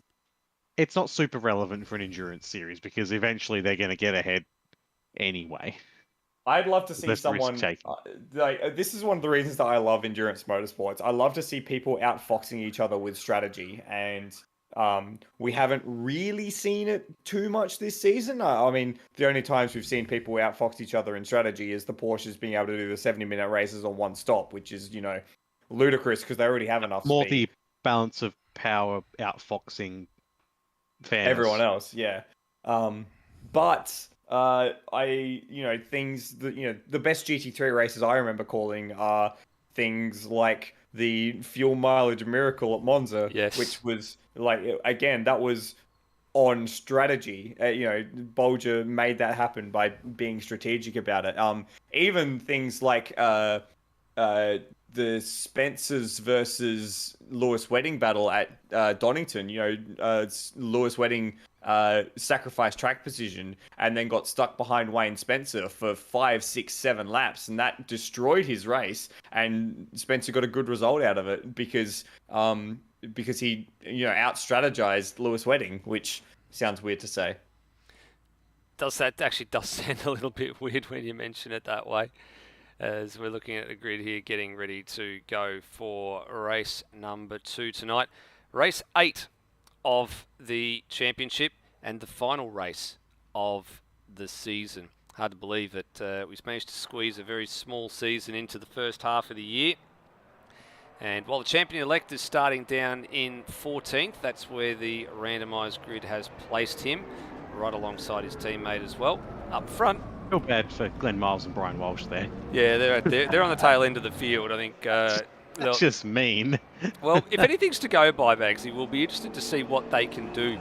It's not super relevant for an endurance series, because eventually they're going to get ahead anyway. I'd love to see someone... this is one of the reasons that I love endurance motorsports. I love to see people outfoxing each other with strategy, and we haven't really seen it too much this season. I mean, the only times we've seen people outfox each other in strategy is the Porsches being able to do the 70-minute races on one stop, which is, ludicrous because they already have enough more speed. The balance of power outfoxing fairness. Everyone else, yeah. But things that, the best GT3 races I remember calling are things like the fuel mileage miracle at Monza, which was again, that was on strategy. Bolger made that happen by being strategic about it. Even things like the Spencers versus Lewis Wedding battle at Donington. Lewis Wedding sacrificed track position and then got stuck behind Wayne Spencer for 5, 6, 7 laps, and that destroyed his race. And Spencer got a good result out of it because because he out strategized Lewis Wedding, which sounds weird to say. That actually does sound a little bit weird when you mention it that way. As we're looking at the grid here, getting ready to go for race number 2 tonight. Race 8 of the championship and the final race of the season. Hard to believe that we've managed to squeeze a very small season into the first half of the year. And while the champion-elect is starting down in 14th, that's where the randomised grid has placed him, right alongside his teammate as well. Up front, Feel bad for Glenn Miles and Brian Walsh there. yeah, they're on the tail end of the field. I think That's just mean. well, if anything's to go by, Bagsy, we'll be interested to see what they can do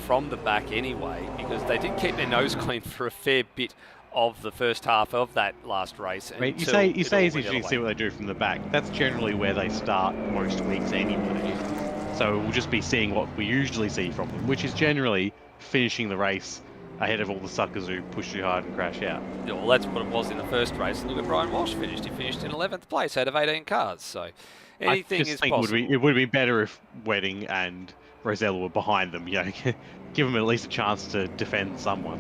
from the back anyway, because they did keep their nose clean for a fair bit of the first half of that last race. Right, you say it's easy to see what they do from the back. That's generally where they start most weeks anyway. So we'll just be seeing what we usually see from them, which is generally finishing the race ahead of all the suckers who push too hard and crash out. Yeah, well, that's what it was in the first race. Look at Brian Walsh finished. He finished in 11th place out of 18 cars. So anything is possible. It would be better if Wedding and Rosella were behind them. Give them at least a chance to defend someone.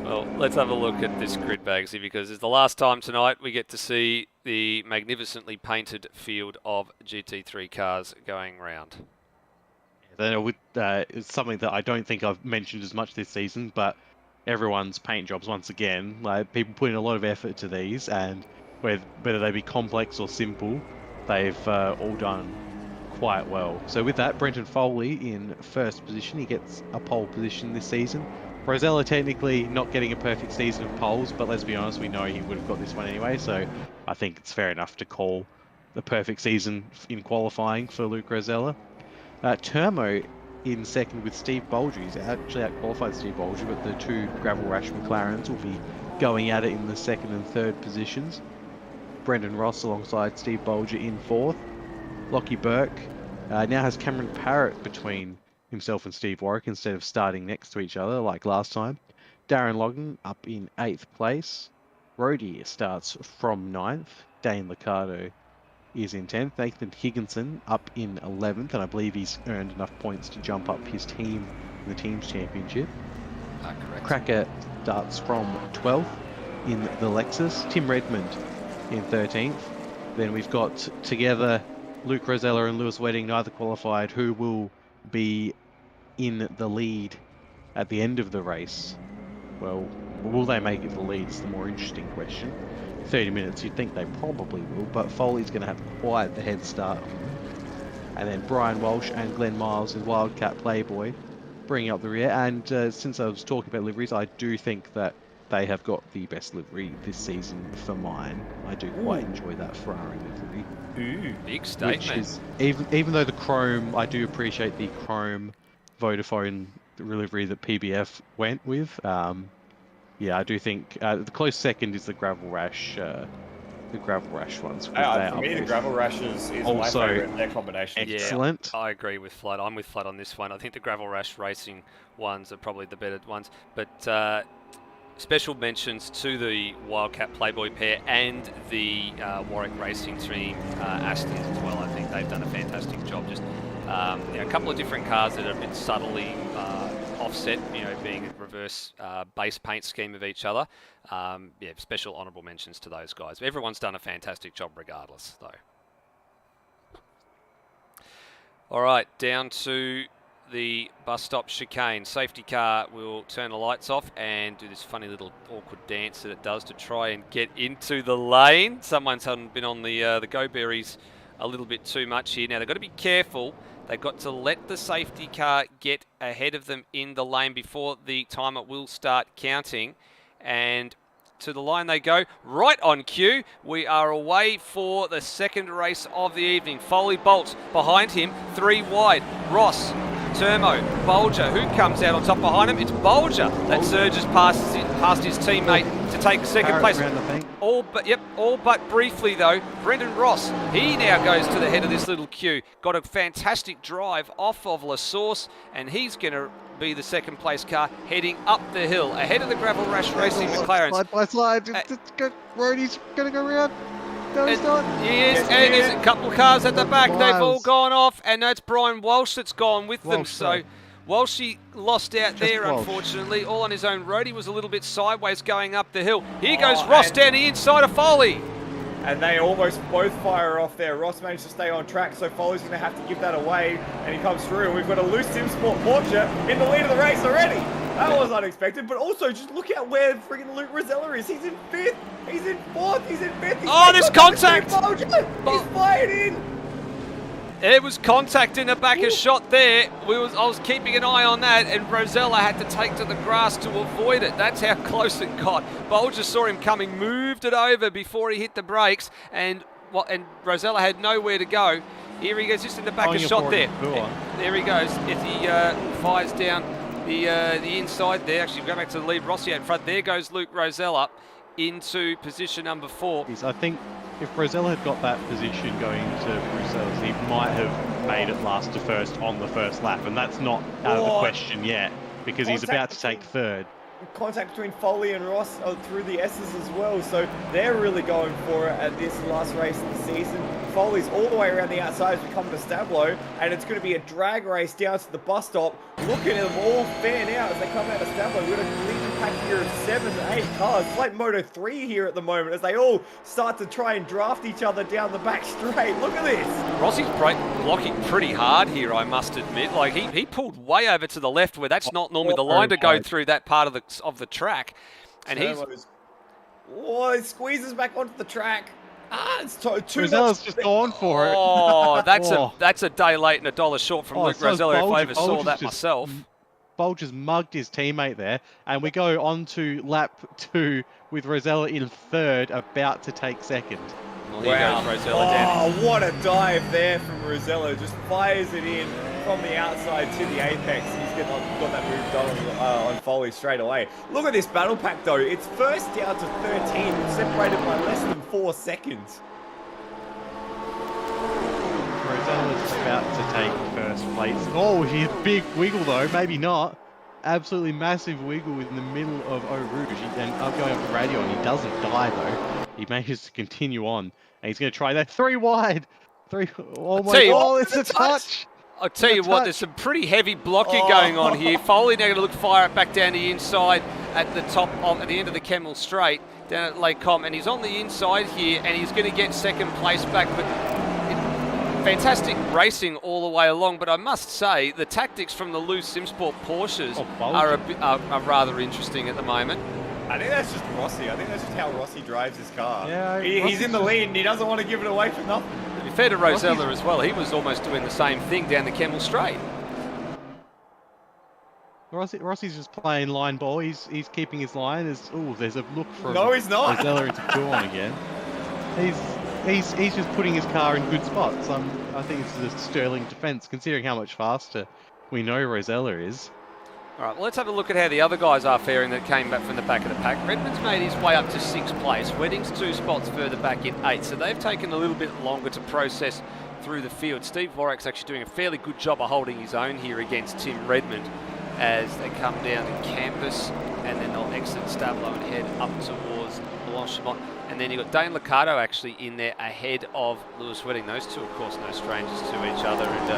Well, let's have a look at this grid, Bagsy, because it's the last time tonight we get to see the magnificently painted field of GT3 cars going round. It's something that I don't think I've mentioned as much this season, but everyone's paint jobs once again. Like, people put in a lot of effort to these, and whether they be complex or simple, they've all done quite well. So with that, Brenton Foley in first position. He gets a pole position this season. Rosella technically not getting a perfect season of poles, but let's be honest, we know he would have got this one anyway, so I think it's fair enough to call the perfect season in qualifying for Luke Rosella. Turmo in second with Steve Bolger. He's actually out-qualified Steve Bolger, but the two Gravel Rash McLarens will be going at it in the second and third positions. Brendan Ross alongside Steve Bolger in fourth. Lockie Burke now has Cameron Parrott between himself and Steve Warwick instead of starting next to each other like last time. Darren Logan up in 8th place. Rhodey starts from 9th. Dane Liccardo is in 10th. Nathan Higginson up in 11th, and I believe he's earned enough points to jump up his team in the team's championship. Correct. Cracker starts from 12th in the Lexus. Tim Redmond in 13th. Then we've got together Luke Rosella and Lewis Wedding, neither qualified, who will be in the lead at the end of the race. Well, will they make it the lead is the more interesting question. 30 minutes, you'd think they probably will, but Foley's going to have quite the head start. And then Brian Walsh and Glenn Miles in Wildcat Playboy bringing up the rear. And since I was talking about liveries, I do think that they have got the best livery this season for mine. I do quite enjoy that Ferrari livery. Ooh, big statement. Which is, even though the chrome, I do appreciate the chrome Vodafone livery that PBF went with. Yeah, I do think the close second is the Gravel Rash ones. For me, the Gravel Rash is my favourite. Their combination. Excellent. Yeah, I agree with Flood. I'm with Flood on this one. I think the Gravel Rash Racing ones are probably the better ones. But special mentions to the Wildcat Playboy pair and the Warwick Racing team, Astons as well. I think they've done a fantastic job. Just a couple of different cars that have been subtly offset, being a reverse base paint scheme of each other. Special honourable mentions to those guys. Everyone's done a fantastic job regardless, though. All right, down to the bus stop chicane. Safety car will turn the lights off and do this funny little awkward dance that it does to try and get into the lane. Someone's been on the go-berries a little bit too much here. Now, they've got to be careful. They've got to let the safety car get ahead of them in the lane before the timer will start counting. And to the line they go, right on cue. We are away for the second race of the evening. Foley bolts behind him, 3 wide. Ross, Turmo, Bolger, who comes out on top behind him? It's Bolger that surges past his teammate to take second place. All but briefly though. Brendan Ross, he now goes to the head of this little queue. Got a fantastic drive off of La Source, and he's going to be the second place car heading up the hill ahead of the Gravel Rash Racing McLarens. Slide by slide, Rhodey's going to go around. No, he's not. He is, Yes, and he there's is. a couple of cars at the back. They've all Miles. gone off, and that's Brian Walsh that's gone with them. Walsh, So sorry. Walshy lost out Just there, Walsh. unfortunately. All on his own road. He was a little bit sideways going up the hill. Here goes Oh, Ross and- down the inside of Foley. And they almost both fire off there. Ross managed to stay on track, so Foley's going to have to give that away. And he comes through. We've got a loose Spa-Francorchamps in the lead of the race already. That was unexpected. But also, just look at where friggin' Luke Rosella is. He's in 5th. He's in 4th. He's in 5th. He's Oh, there's contact. He's fired in. There was contact in the back, a shot there. I was keeping an eye on that, and Rosella had to take to the grass to avoid it. That's how close it got. Bolger saw him coming, moved it over before he hit the brakes, and Rosella had nowhere to go. Here he goes, just in the back, a shot there. There he goes. If he fires down the inside there, actually go back to the lead. Rossi out in front. There goes Luke Rosella into position number 4. I think if Rosella had got that position going to Bruxelles, he might have made it last to first on the first lap, and that's not out of the question yet because he's about to take third. Contact between Foley and Ross through the S's as well, so they're really going for it at this last race of the season. Foley's all the way around the outside as we come to Stablo, and it's going to be a drag race down to the bus stop. Looking at them all fan out as they come out of Stablo. We've got a leading pack here of 7 to 8 cars. It's like Moto 3 here at the moment as they all start to try and draft each other down the back straight. Look at this. Rossi's blocking pretty hard here, I must admit. Like he pulled way over to the left where that's not normally the line to go through that part of the track, and he squeezes back onto the track. It's too Rosella's much. just gone for it. Oh, that's a day late and a dollar short from Luke Rosella if I ever saw that myself. Bolger's mugged his teammate there, and we go on to lap 2 with Rosella in 3rd, about to take 2nd. Well, here goes Rosella down. Oh, what a dive there from Rosella. Just fires it in from the outside to the apex. He's got that move done on Foley straight away. Look at this battle pack, though. It's first down to 13, separated by less than 4 seconds. Rosella's about to take first place. Oh, he's a big wiggle, though. Maybe not. Absolutely massive wiggle in the middle of Eau Rouge. And I'm going off the radio, and he doesn't die, though. He manages to continue on, and he's going to try that 3 wide. Oh my God! It's a touch. I'll tell you what, there's some pretty heavy blocking going on here. Foley now going to look fire it back down the inside at the top at the end of the Kemmel Straight down at Lake Com, and he's on the inside here, and he's going to get 2nd place back. But fantastic racing all the way along. But I must say, the tactics from the loose Simsport Porsches are rather interesting at the moment. I think that's just Rossi. I think that's just how Rossi drives his car. Yeah, he's in the lead and he doesn't want to give it away for nothing. To be fair to Rosella as well, he was almost doing the same thing down the Kemmel Straight. Rossi's just playing line ball. He's keeping his line. There's a look from he's not. Rosella into Kuon again. He's just putting his car in good spots. I think it's a sterling defence considering how much faster we know Rosella is. All right, well, let's have a look at how the other guys are faring that came back from the back of the pack. Redmond's made his way up to 6th place. Wedding's 2 spots further back in 8th, so they've taken a little bit longer to process through the field. Steve Vorak's actually doing a fairly good job of holding his own here against Tim Redmond as they come down to campus, and then they'll exit Stablo and head up towards Blanchimont. And then you've got Dane Liccardo actually in there ahead of Lewis Wedding. Those two, of course, no strangers to each other and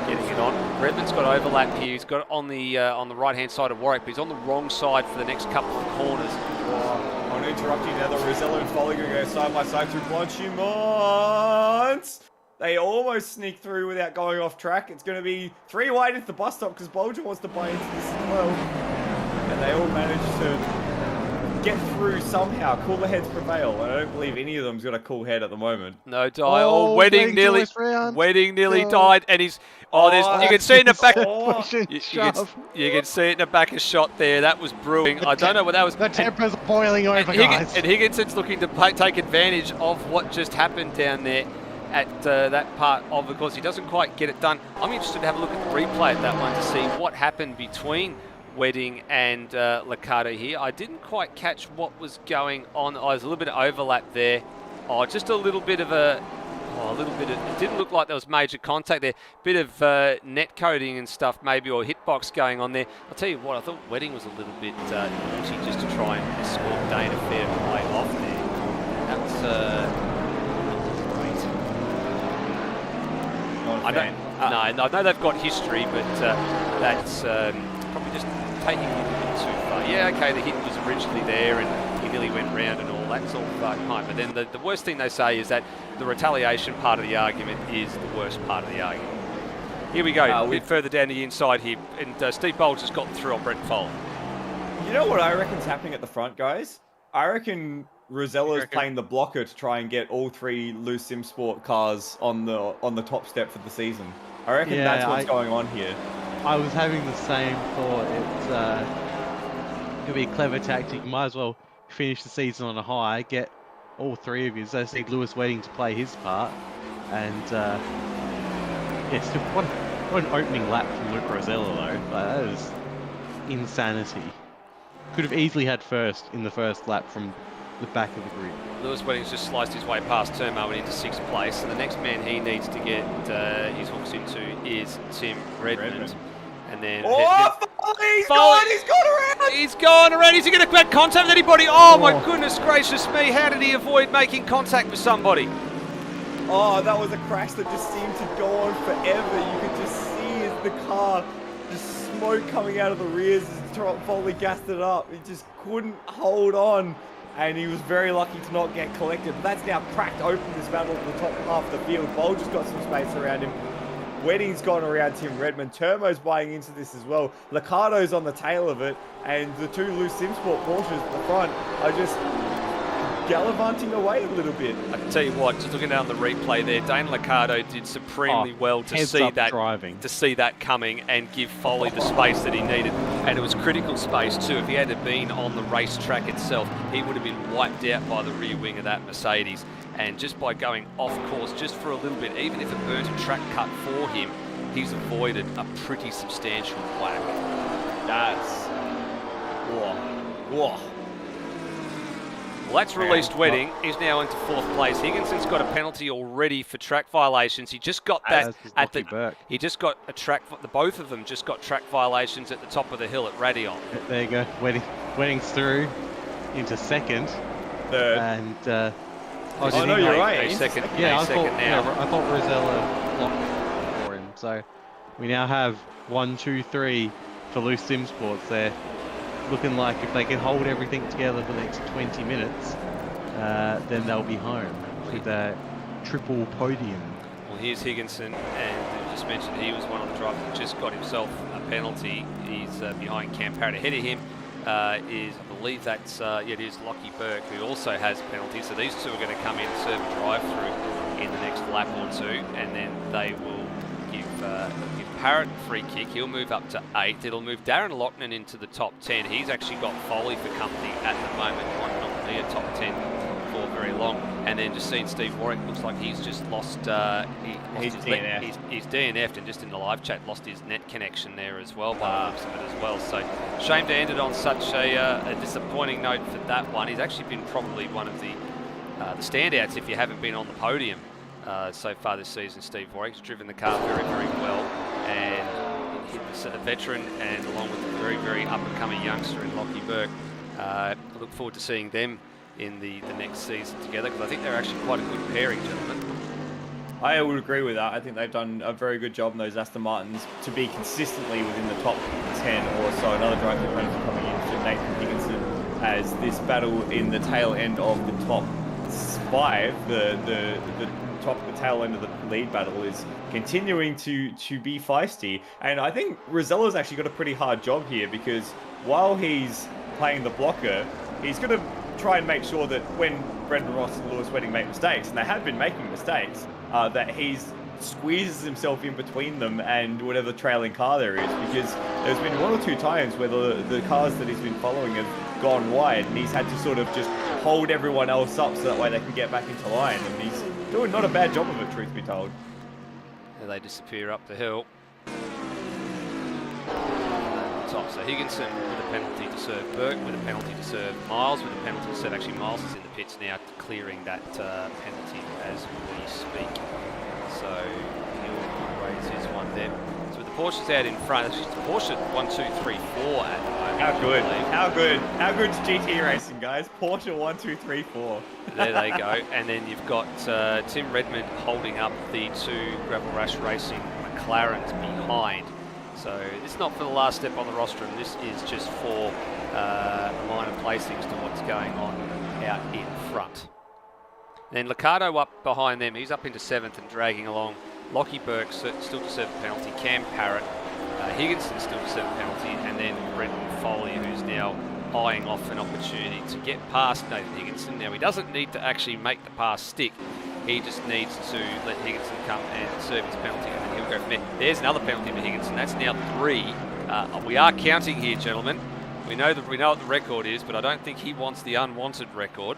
getting it on. Redmond's got overlap here. He's got it on the right-hand side of Warwick, but he's on the wrong side for the next couple of corners. I want to interrupt you now that Rosella and Foley are going to go side by side through Blanchimont. They almost sneak through without going off track. It's going to be 3 wide into the bus stop because Bolger wants to buy into this as well. And they all manage to get through somehow. Cooler heads prevail. And I don't believe any of them's got a cool head at the moment. No die. Wedding nearly died, and he's. You can see in the back. You can see it in the back of shot there. That was brewing. I don't know what that was. The temper's boiling over, guys. And Higginson's looking to take advantage of what just happened down there at that part of the course. He doesn't quite get it done. I'm interested to have a look at the replay at that one to see what happened between Wedding and Liccardo here. I didn't quite catch what was going on. There's a little bit of overlap there. Just a little bit of it didn't look like there was major contact there. Bit of net coding and stuff maybe, or hitbox going on there. I'll tell you what, I thought Wedding was a little bit naughty just to try and escort Dane a fair way off there. That was I man. I know they've got history, but that's probably just taking it a bit too far. Yeah, okay, the hit was originally there and he nearly went round and all, that's all fine. But then the worst thing they say is that the retaliation part of the argument is the worst part of the argument. Here we go, a bit further down the inside here, and Steve Bowles has gotten through on Brett Fold. You know what I reckon's happening at the front, guys? I reckon Rosella's playing the blocker to try and get all 3 loose sim sport cars on the top step for the season. I reckon that's what's going on here. I was having the same thought. It's could be a clever tactic. You might as well finish the season on a high, get all 3 of you. So I see Lewis Wedding to play his part, and yes, what an opening lap from Luke Rosella though. That is insanity. Could have easily had first in the first lap from the back of the grid. Lewis Wedding's just sliced his way past Turmo and into 6th place, and the next man he needs to get his hooks into is Tim Redmond. And then He's gone around! He's gone around, is he going to make contact with anybody? Oh my goodness gracious me, how did he avoid making contact with somebody? Oh, that was a crash that just seemed to go on forever. You could just see the car, just smoke coming out of the rears as Foley gassed it up. He just couldn't hold on, and he was very lucky to not get collected. But that's now cracked open this battle at the top half of the field. Bolt just got some space around him. Wedding's gone around Tim Redmond. Turmo's buying into this as well. Licardo's on the tail of it, and the 2 loose SimSport Porsches at the front are just gallivanting away a little bit. I can tell you what, just looking down the replay there, Dane Licardo did supremely well to see that coming and give Foley the space that he needed, and it was critical space too. If he had been on the racetrack itself, he would have been wiped out by the rear wing of that Mercedes. And just by going off course just for a little bit, even if it burnt a track cut for him, he's avoided a pretty substantial whack. That's... Whoa. Well, that's released Wedding. He's now into 4th place. Higginson's got a penalty already for track violations. He just got that at the... He just got a track... Both of them just got track violations at the top of the hill at Radion. There you go. Wedding's through into 2nd. 3rd. And... Oh, no, you're right. Second, yeah, I now. thought Rosella blocked for him. So we now have 1, 2, 3 for loose sim sports there. Looking like if they can hold everything together for the next 20 minutes, then they'll be home with a triple podium. Well, here's Higginson, and I just mentioned he was one of the drivers that just got himself a penalty. He's behind Cam Parrott. Ahead of him is, I believe that's, it is Lockie Burke, who also has a penalty. So these 2 are going to come in and serve a drive-through in the next lap or 2, and then they will give Parrott a free kick. He'll move up to 8th. It'll move Darren Loughnane into the top 10. He's actually got Foley for company at the moment. Might not be a top 10 for very long. And then just seeing Steve Warwick, looks like he's just lost, he's DNF'd. He's DNF'd, and just in the live chat lost his net connection there as well, by the looks of it as well. So shame to end it on such a disappointing note for that one. He's actually been probably one of the standouts if you haven't been on the podium so far this season. Steve Warwick's driven the car very, very well, and he's a veteran, and along with a very, very up-and-coming youngster in Lockie Burke. I look forward to seeing them in the next season together, because I think they're actually quite a good pairing, gentlemen. I would agree with that. I think they've done a very good job in those Aston Martins to be consistently within the top 10 or so. Another driver penalty coming in for Nathan Higginson, as this battle in the tail end of the top 5, the tail end of the lead battle is continuing to be feisty. And I think Rosella's actually got a pretty hard job here, because while he's playing the blocker, he's going to try and make sure that when Brendan Ross and Lewis Wedding make mistakes, and they have been making mistakes, that he squeezes himself in between them and whatever trailing car there is, because there's been 1 or 2 times where the cars that he's been following have gone wide, and he's had to sort of just hold everyone else up so that way they can get back into line, and he's doing not a bad job of it, truth be told. And they disappear up the hill. Top. So Higginson with a penalty to serve Burke, with a penalty to serve Miles, with a penalty to serve, actually Miles is in the pits now clearing that penalty as we speak. So he'll raise his one there. So with the Porsche's out in front. It's just Porsche 1, 2, 3, 4 at the moment. How good? I believe. How good? How good's GT racing, guys? Porsche 1, 2, 3, 4. There they go. And then you've got Tim Redmond holding up the 2 Gravel Rash Racing McLarens behind. So it's not for the last step on the rostrum. This is just for minor placings to what's going on out in front. Then Liccardo up behind them. He's up into 7th and dragging along. Lockie Burke still to serve a penalty. Cam Parrott. Higginson still to serve a penalty. And then Brendan Foley, who's now eyeing off an opportunity to get past Nathan Higginson. Now, he doesn't need to actually make the pass stick. He just needs to let Higginson come and serve his penalty, and then he'll go from there. There's another penalty for Higginson. That's now 3. We are counting here, gentlemen. We know what the record is, but I don't think he wants the unwanted record.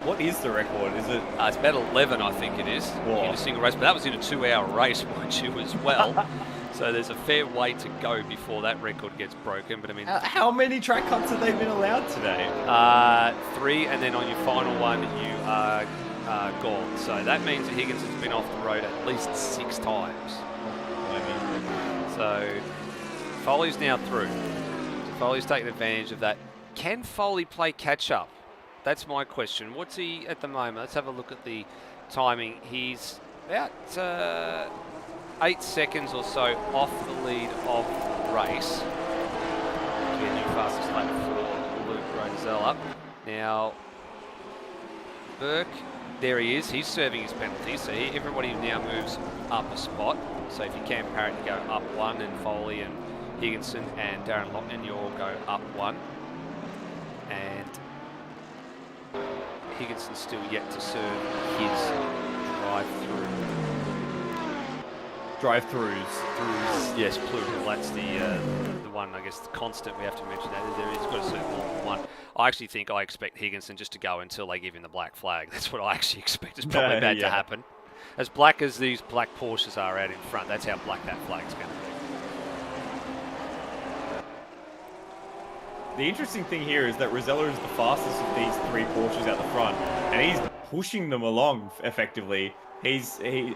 What is the record? Is it? It's about 11, I think it is, Whoa. in a single race. But that was in a 2-hour race, mind you, as well. So there's a fair way to go before that record gets broken. But I mean, How many track cuts have they been allowed today? 3, and then on your final one, you are gone. So that means that Higginson's been off the road at least 6 times. So Foley's now through. So Foley's taking advantage of that. Can Foley play catch up? That's my question. What's he at the moment? Let's have a look at the timing. He's about 8 seconds or so off the lead of the race. Get new fastest lap for Luke Rosella. Now, Burke, there he is. He's serving his penalty. So everybody now moves up a spot. So if you can, Parrott, you go up 1, and Foley and Higginson and Darren Loughnane, you all go up 1. And Higginson's still yet to serve his drive-throughs. Yes, plural. That's the one, I guess, the constant we have to mention that. He's got to serve more than 1. I expect Higginson just to go until they give him the black flag. That's what I actually expect is probably about to happen. As black as these black Porsches are out in front, that's how black that flag's going to be. The interesting thing here is that Rosella is the fastest of these 3 Porsches out the front, and he's pushing them along effectively. Is he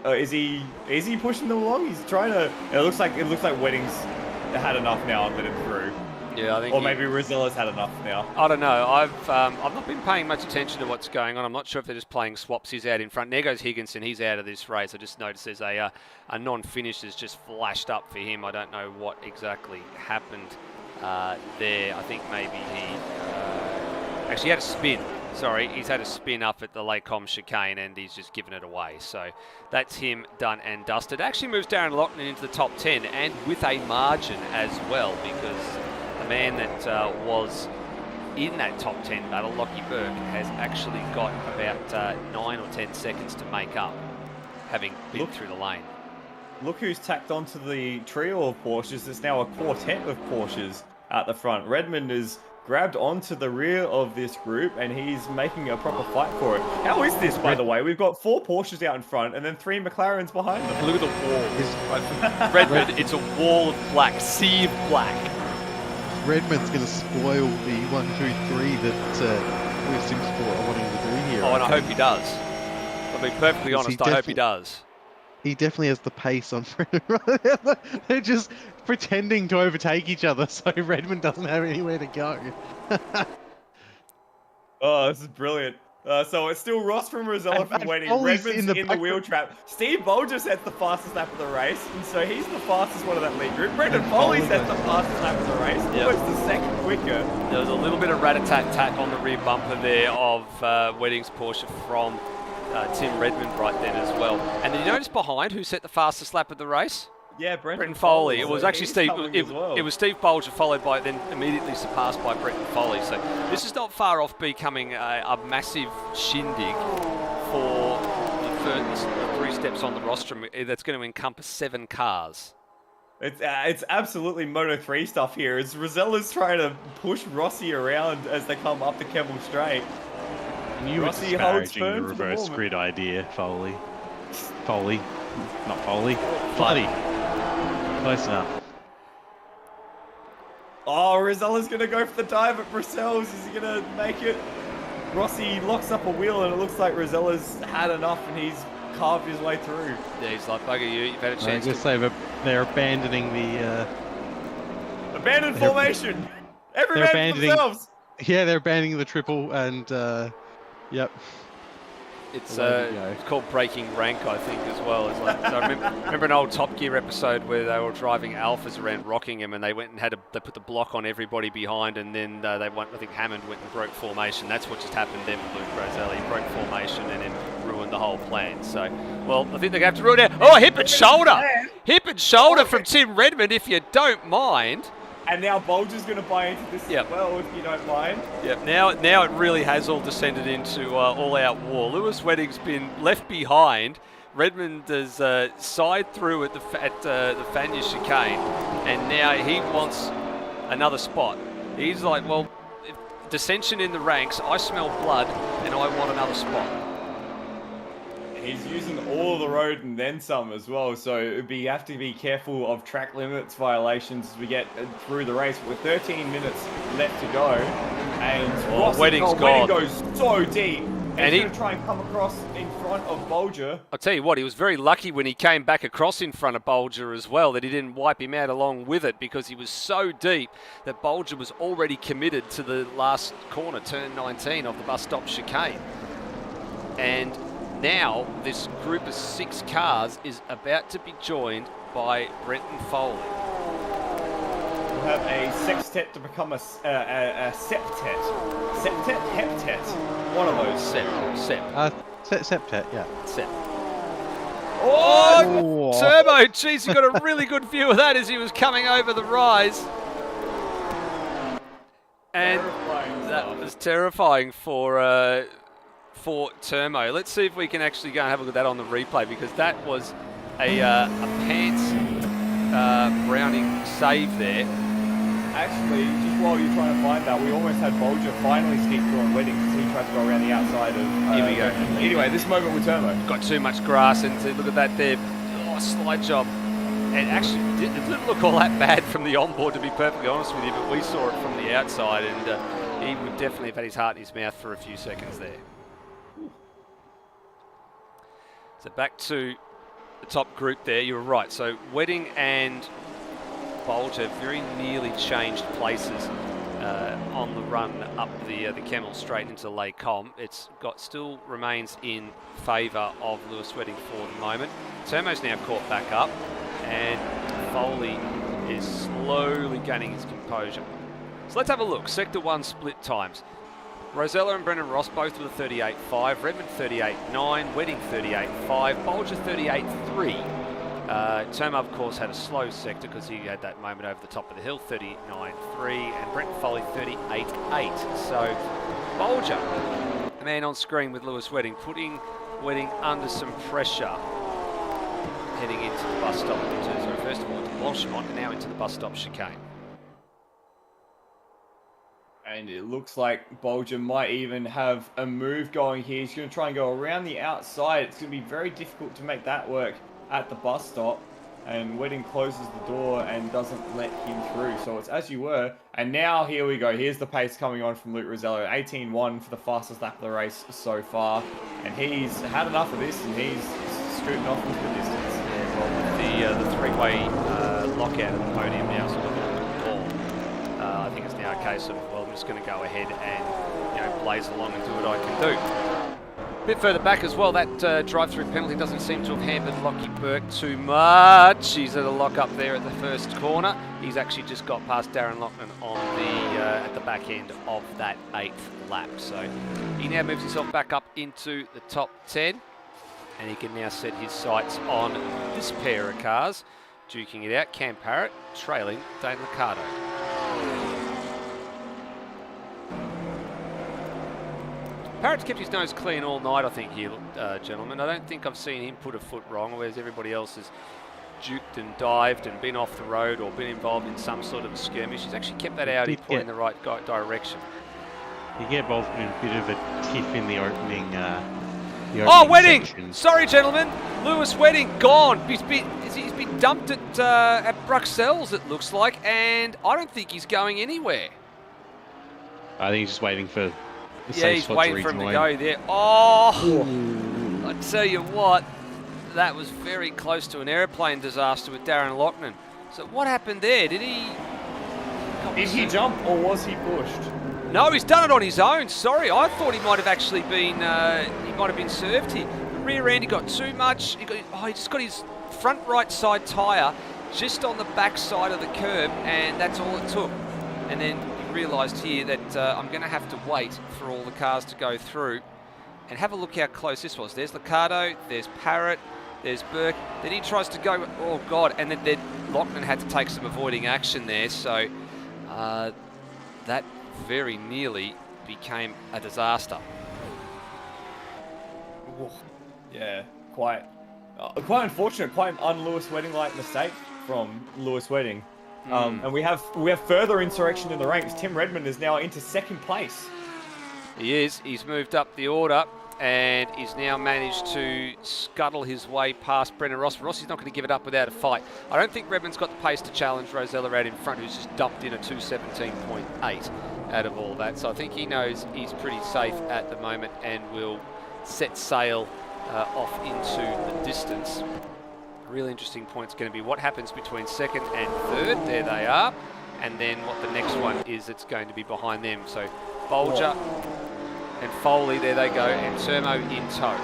pushing them along? He's trying to. It looks like Wedding's had enough now and let him through. Yeah, I think. Or maybe Rosella's had enough now. I don't know. I've not been paying much attention to what's going on. I'm not sure if they're just playing swaps. He's out in front. There goes Higginson. He's out of this race. I just noticed there's a non-finish has just flashed up for him. I don't know what exactly happened there. I think maybe he actually had a spin. Sorry, he's had a spin up at the Lacombe chicane and he's just given it away. So that's him done and dusted. Actually moves Darren Loughnane into the top 10 and with a margin as well, because the man that was in that top 10 battle, Lockie Burke, has actually got about 9 or 10 seconds to make up, having been through the lane. Look who's tacked onto the trio of Porsches. It's now a quartet of Porsches at the front. Redmond is grabbed onto the rear of this group and he's making a proper fight for it. How is this, by the way? We've got 4 Porsches out in front and then 3 McLarens behind them. Look at the wall. Redmond, it's a wall of black, sea of black. Redmond's going to spoil the 1, 2, 3 that we're SimSport are wanting to do here. Oh, and I hope he does. I'll be perfectly honest, I hope he does. He definitely has the pace on Redmond. They're just pretending to overtake each other so Redmond doesn't have anywhere to go. Oh, this is brilliant. So it's still Ross from Rosella from Wedding. Redmond's in the wheel trap. Steve Bolger sets the fastest lap of the race, and so he's the fastest one of that lead group. Brendan Foley sets the fastest lap of the race. Yep. Almost the second quicker. There was a little bit of rat-a-tat-tat on the rear bumper there of Wedding's Porsche from Tim Redmond right then as well. And did you notice behind who set the fastest lap of the race? Yeah, Brendan Foley. It was actually Steve. It It was Steve Bolger, followed by then immediately surpassed by Brendan Foley. So this is not far off becoming a massive shindig for the first 3 steps on the rostrum. That's going to encompass 7 cars. It's absolutely Moto3 stuff here. As Rosella's trying to push Rossi around as they come up the Kemmel Straight. And you were Rossi holds disparaging firm the for the reverse moment. grid idea, Foley. Not Foley. Floody. Close enough. Oh, Rosella's going to go for the dive at Brussels. Is he going to make it? Rossi locks up a wheel and it looks like Rosella's had enough and he's carve his way through. Yeah, he's like, bugger you, you've had a I chance guess to... they're abandoning the. Abandoned formation. Every They're man for abandoning. themselves. Yeah, they're abandoning the triple and. Yep. It's Away we go. it's called breaking rank, I think, as well. It's like, so I remember an old Top Gear episode where they were driving Alphas around Rockingham, and they went and they put the block on everybody behind, and then I think Hammond went and broke formation. That's what just happened then with Luke Rosell. He broke formation and then ruined the whole plan. So, well, I think they're going to have to ruin it. Oh, hip and shoulder! Hip and shoulder from Tim Redmond, if you don't mind. And now Bolger's going to buy into this as well, if you don't mind. Yep, now it really has all descended into all-out war. Lewis Wedding's been left behind. Redmond has side through at the Fania chicane, and now he wants another spot. He's like, well, dissension in the ranks, I smell blood, and I want another spot. He's using all of the road and then some as well, so you have to be careful of track limits violations as we get through the race. With 13 minutes left to go, and Wedding's Wedding gone. goes so deep, and he's he- going to try and come across in front of Bolger. I'll tell you what, he was very lucky when he came back across in front of Bolger as well, that he didn't wipe him out along with it, because he was so deep that Bolger was already committed to the last corner, turn 19 of the bus stop chicane. And now this group of 6 cars is about to be joined by Brenton Foley. We'll have a sextet to become a septet. Septet? Heptet. One of those. Septet, yeah. Sep. Oh! Oh. Turbo, jeez, he got a really good view of that as he was coming over the rise. And that was terrifying for Turmo. Let's see if we can actually go and have a look at that on the replay, because that was a pants Browning save there. Actually, just while you're trying to find that, we almost had Bolger finally sneak through on Wedding because he tried to go around the outside of... Here we go. Anyway, this moment with Turbo. Got too much grass, and look at that there. Oh, slide job. And actually, it didn't look all that bad from the onboard, to be perfectly honest with you, but we saw it from the outside, and he would definitely have had his heart in his mouth for a few seconds there. So back to the top group there, you were right. So Wedding and Bolger very nearly changed places on the run up the Camel straight into Lake Com. It's still remains in favour of Lewis Wedding for the moment. Termo's now caught back up, and Foley is slowly gaining his composure. So let's have a look. Sector 1 split times. Rosella and Brendan Ross both with a 38.5, Redmond 38.9, Wedding 38.5, Bolger 38.3. Termo, of course, had a slow sector because he had that moment over the top of the hill, 39.3, and Brent Foley 38.8. So Bolger, the man on screen with Lewis Wedding, putting Wedding under some pressure heading into the bus stop. So first of all into Blanchemont, and now into the bus stop chicane. And it looks like Bolger might even have a move going here. He's going to try and go around the outside. It's going to be very difficult to make that work at the bus stop. And Wedding closes the door and doesn't let him through. So it's as you were. And now here we go. Here's the pace coming on from Luke Rosello. 18.1 for the fastest lap of the race so far. And he's had enough of this, and he's scooting off into the distance. Yeah, well, with the three-way lockout at the podium now, so looking at the call. I think it's now a case of, well, I'm just going to go ahead and blaze along and do what I can do. A bit further back as well, that drive-through penalty doesn't seem to have hampered Lockie Burke too much. He's at a lock up there at the first corner. He's actually just got past Darren Lockman on at the back end of that 8th lap. So he now moves himself back up into the top 10, and he can now set his sights on this pair of cars, duking it out. Cam Parrott trailing Dane Liccardo. Parrott's kept his nose clean all night, I think, here, gentlemen. I don't think I've seen him put a foot wrong, whereas everybody else has juked and dived and been off the road or been involved in some sort of a skirmish. He's actually kept that Audi point in the right direction. You get involved in a bit of a tiff in the opening. Wedding! Section. Sorry, gentlemen. Lewis Wedding gone. He's been dumped at Bruxelles, it looks like, and I don't think he's going anywhere. I think he's just waiting for the Yeah, safe he's spot waiting to for him to rejoin. go there. Oh, I tell you what, that was very close to an aeroplane disaster with Darren Loughnane. So what happened there? Did he jump or was he pushed? No, he's done it on his own. Sorry, I thought he might have actually been served here. The rear end, he got too much. He just got his front right side tyre just on the back side of the curb, and that's all it took. And then he realised here that I'm going to have to wait for all the cars to go through. And have a look how close this was. There's Liccardo, there's Parrott, there's Burke. Then he tries to go, oh God, and then Loughnane had to take some avoiding action there. So that very nearly became a disaster. Yeah, quite unfortunate, quite an un-Lewis Wedding-like mistake from Lewis Wedding. And we have further insurrection in the ranks. Tim Redmond is now into second place. He is. He's moved up the order and he's now managed to scuttle his way past Brendan Ross. Rossi's not going to give it up without a fight. I don't think Redmond's got the pace to challenge Rosella out in front, who's just dumped in a 2:17.8 out of all that. So I think he knows he's pretty safe at the moment and will set sail off into the distance. A really interesting point's going to be what happens between second and third. There they are. And then what the next one is, it's going to be behind them. So Bolger and Foley, there they go, and Termo in tow.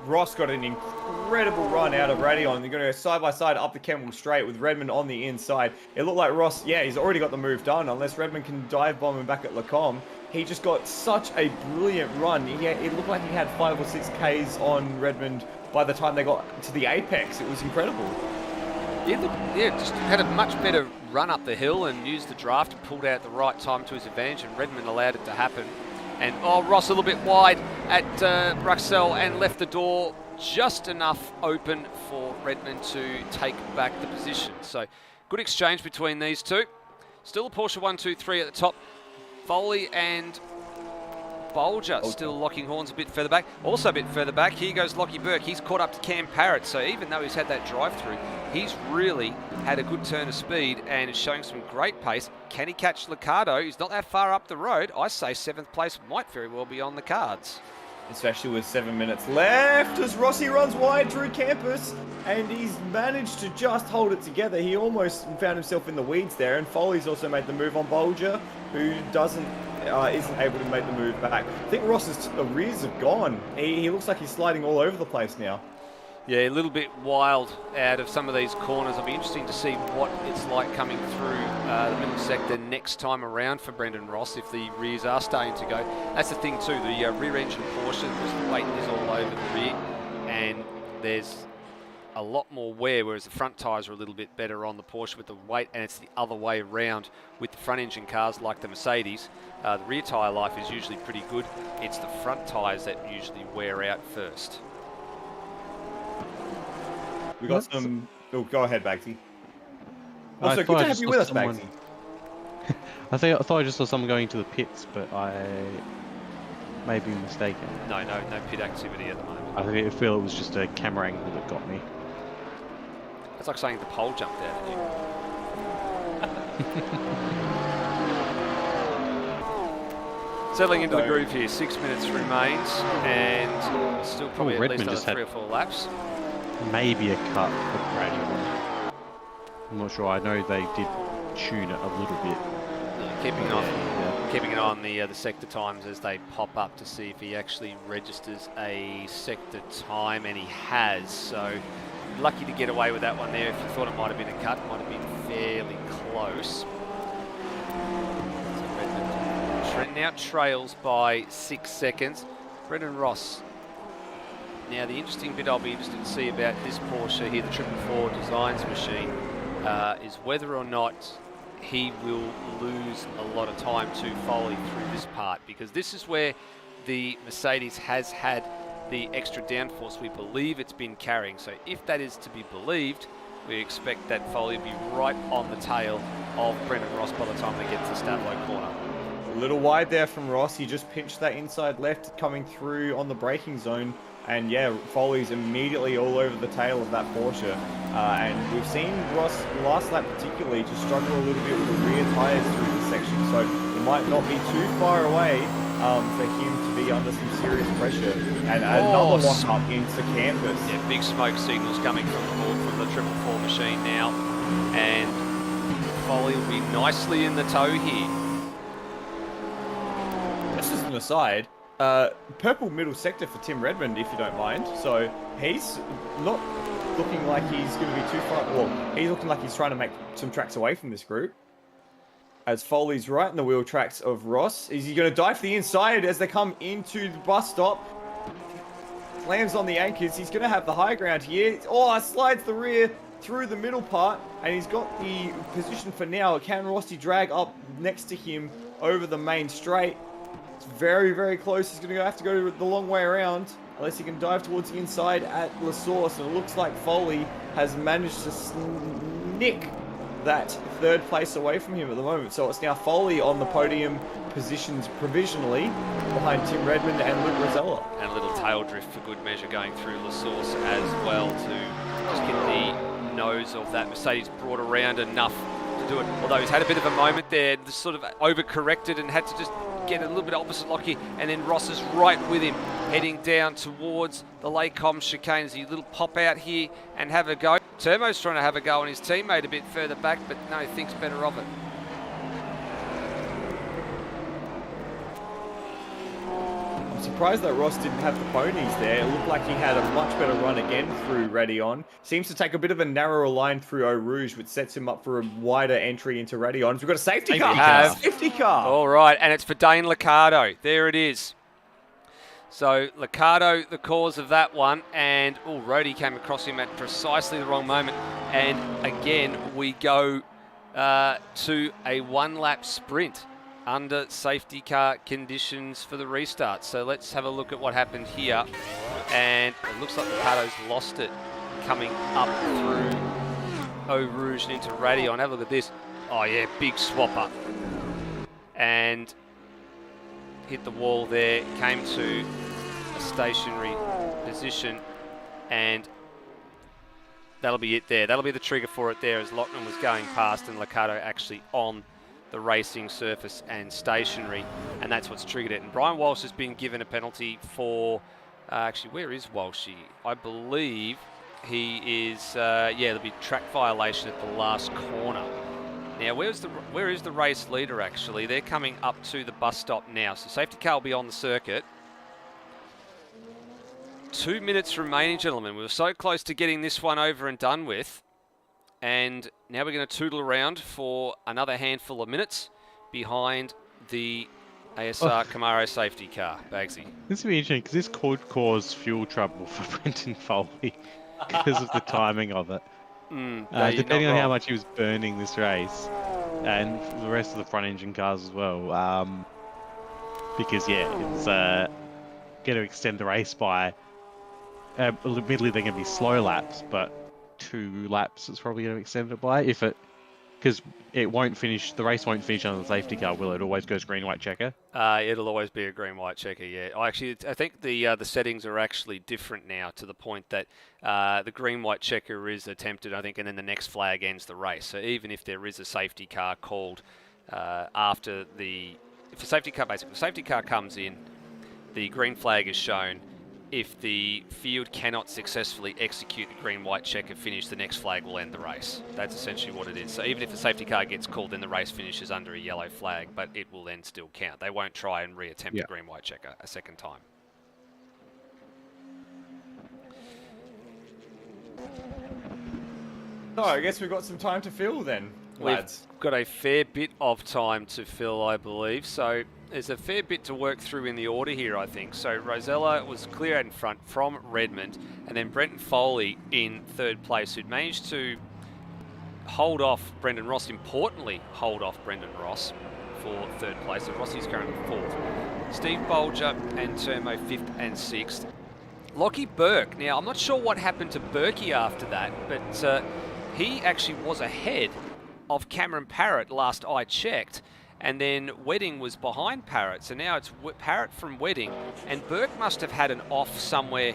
Ross got an incredible run out of Radion. They're going to go side by side up the Kemble Straight with Redmond on the inside. It looked like Ross, yeah, he's already got the move done. Unless Redmond can dive bomb him back at Lacombe. He just got such a brilliant run. It looked like he had 5 or 6 Ks on Redmond by the time they got to the apex. It was incredible. Yeah, just had a much better run up the hill and used the draft and pulled out at the right time to his advantage, and Redmond allowed it to happen. And Ross a little bit wide at Ruxell and left the door just enough open for Redmond to take back the position. So good exchange between these two. Still a Porsche 1-2-3 at the top. Foley and Bolger still locking horns a bit further back. Also a bit further back, here goes Lockie Burke. He's caught up to Cam Parrott, so even though he's had that drive-through, he's really had a good turn of speed and is showing some great pace. Can he catch Liccardo? He's not that far up the road. I say 7th place might very well be on the cards. Especially with 7 minutes left as Rossi runs wide through campus, and he's managed to just hold it together. He almost found himself in the weeds there, and Foley's also made the move on Bolger, who isn't able to make the move back. I think Ross's rears have gone. He looks like he's sliding all over the place now. Yeah, a little bit wild out of some of these corners. It'll be interesting to see what it's like coming through the middle sector next time around for Brendan Ross if the rears are starting to go. That's the thing too, the rear engine portion, the weight is all over the rear and there's a lot more wear, whereas the front tyres are a little bit better on the Porsche with the weight, and it's the other way around with the front engine cars like the Mercedes. The rear tyre life is usually pretty good. It's the front tyres that usually wear out first. We got some... Oh, go ahead, Bagsy. Also, good to have you with us, Bagsy. I thought I just saw someone going to the pits, but I may be mistaken. No pit activity at the moment. I feel it was just a camera angle that got me. It's like saying the pole jumped out at you. Settling into the groove here, 6 minutes remains, and still probably at least another 3 or 4 laps. Maybe a cut for Brady. I'm not sure. I know they did tune it a little bit. Yeah, keeping an eye on the sector times as they pop up to see if he actually registers a sector time, and he has. So lucky to get away with that one there. If you thought it might have been a cut, it might have been fairly close. So Trent now trails by 6 seconds. Brendan Ross. Now, the interesting bit I'll be interested to see about this Porsche here, the 444 Designs machine, is whether or not he will lose a lot of time to Foley through this part, because this is where the Mercedes has had the extra downforce we believe it's been carrying. So if that is to be believed, we expect that Foley to be right on the tail of Brendan Ross by the time they get to Stavlo corner. A little wide there from Ross. He just pinched that inside left coming through on the braking zone. And yeah, Foley's immediately all over the tail of that Porsche. And we've seen Ross last lap particularly just struggle a little bit with the rear tyres through this section. So it might not be too far away for him to be under some serious pressure. And another lock-up into canvas. Yeah, big smoke signals coming from the 444 machine now. And Foley will be nicely in the tow here. This is an aside. Purple middle sector for Tim Redmond, if you don't mind. So he's not looking like he's going to be too far. Well, he's looking like he's trying to make some tracks away from this group. As Foley's right in the wheel tracks of Ross. Is he going to dive for the inside as they come into the bus stop? Lands on the anchors. He's going to have the high ground here. Oh, slides the rear through the middle part. And he's got the position for now. Can Rossi drag up next to him over the main straight? It's very, very close. He's going to have to go the long way around. Unless he can dive towards the inside at La Source. And it looks like Foley has managed to snick that third place away from him at the moment. So it's now Foley on the podium, positions provisionally behind Tim Redmond and Luke Rosella. And a little tail drift for good measure going through La Source as well to just get the nose of that Mercedes brought around enough to do it. Although he's had a bit of a moment there, just sort of overcorrected and had to just get a little bit opposite lock here, and then Ross is right with him, heading down towards the Lacombe chicane. As he little pop out here and have a go. Turmo's trying to have a go on his teammate a bit further back, but no, he thinks better of it. I'm surprised that Ross didn't have the ponies there. It looked like he had a much better run again through Radion. Seems to take a bit of a narrower line through Eau Rouge, which sets him up for a wider entry into Radion. We've got a safety car. Safety car. All right, and it's for Dane Liccardo. There it is. So Liccardo, the cause of that one, and Rhodey came across him at precisely the wrong moment. And again, we go to a one-lap sprint under safety car conditions for the restart. So let's have a look at what happened here. And it looks like Liccardo's lost it coming up through Eau Rouge and into Radion. Have a look at this. Oh yeah, big swapper. And hit the wall there, came to a stationary position, and that'll be it there. That'll be the trigger for it there as Lochner was going past and Liccardo actually on the racing surface and stationary, and that's what's triggered it. And Brian Walsh has been given a penalty for, actually, where is Walshy? I believe he is, yeah, there'll be track violation at the last corner. Now, where is the race leader, actually? They're coming up to the bus stop now. So safety car will be on the circuit. 2 minutes remaining, gentlemen. We were so close to getting this one over and done with. And now we're going to tootle around for another handful of minutes behind the ASR Camaro safety car. Bagsy. This will be interesting because this could cause fuel trouble for Brenton Foley because of the timing of it. Depending on how much he was burning this race, and the rest of the front engine cars as well. Because yeah, it's going to extend the race by. Admittedly, they're going to be slow laps, but 2 laps it's probably going to extend it by. Because it won't finish. The race won't finish on the safety car, will it? Always goes green, white checker. It'll always be a green, white checker. Yeah. I think the settings are actually different now to the point that the green, white checker is attempted, I think, and then the next flag ends the race. So even if there is a safety car called after if a safety car comes in, the green flag is shown. If the field cannot successfully execute the green, white checker finish, the next flag will end the race. That's essentially what it is. So even if the safety car gets called, then the race finishes under a yellow flag, but it will then still count. They won't try and reattempt the green, white checker a second time. So I guess we've got some time to fill then, lads. We've got a fair bit of time to fill, I believe. So there's a fair bit to work through in the order here, I think. So Rosella was clear out in front from Redmond, and then Brenton Foley in third place, who'd managed to hold off Brendan Ross, importantly hold off Brendan Ross for third place. So Rossi's currently 4th. Steve Bolger and Turmo 5th and 6th. Lockie Burke. Now, I'm not sure what happened to Berkey after that, but he actually was ahead of Cameron Parrott last I checked. And then Wedding was behind Parrott. So now it's Parrott from Wedding. And Burke must have had an off somewhere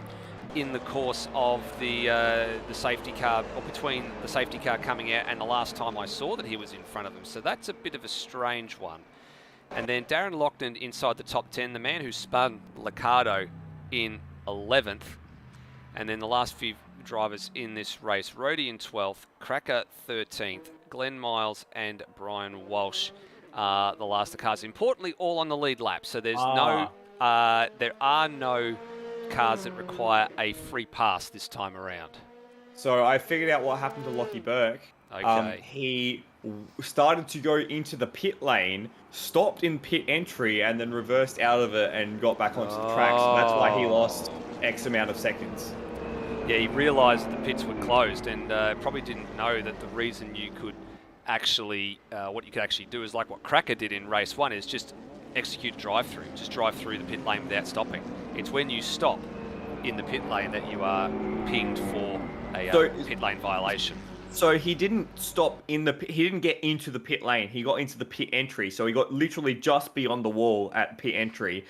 in the course of the safety car, or between the safety car coming out and the last time I saw that he was in front of him. So that's a bit of a strange one. And then Darren Loughnane inside the top 10, the man who spun Liccardo in 11th. And then the last few drivers in this race, Rhodey in 12th, Cracker 13th, Glenn Miles and Brian Walsh are the last of the cars. Importantly, all on the lead lap. So there's there are no cars that require a free pass this time around. So I figured out what happened to Lockie Burke. Okay. He started to go into the pit lane, stopped in pit entry, and then reversed out of it and got back onto the track. So that's why he lost X amount of seconds. Yeah, he realised the pits were closed and probably didn't know that the reason you could actually, what you could actually do is like what Cracker did in race 1 is just execute drive-through. Just drive through the pit lane without stopping. It's when you stop in the pit lane that you are pinged for a pit lane violation. So he didn't stop in the he didn't get into the pit lane. He got into the pit entry. So he got literally just beyond the wall at pit entry,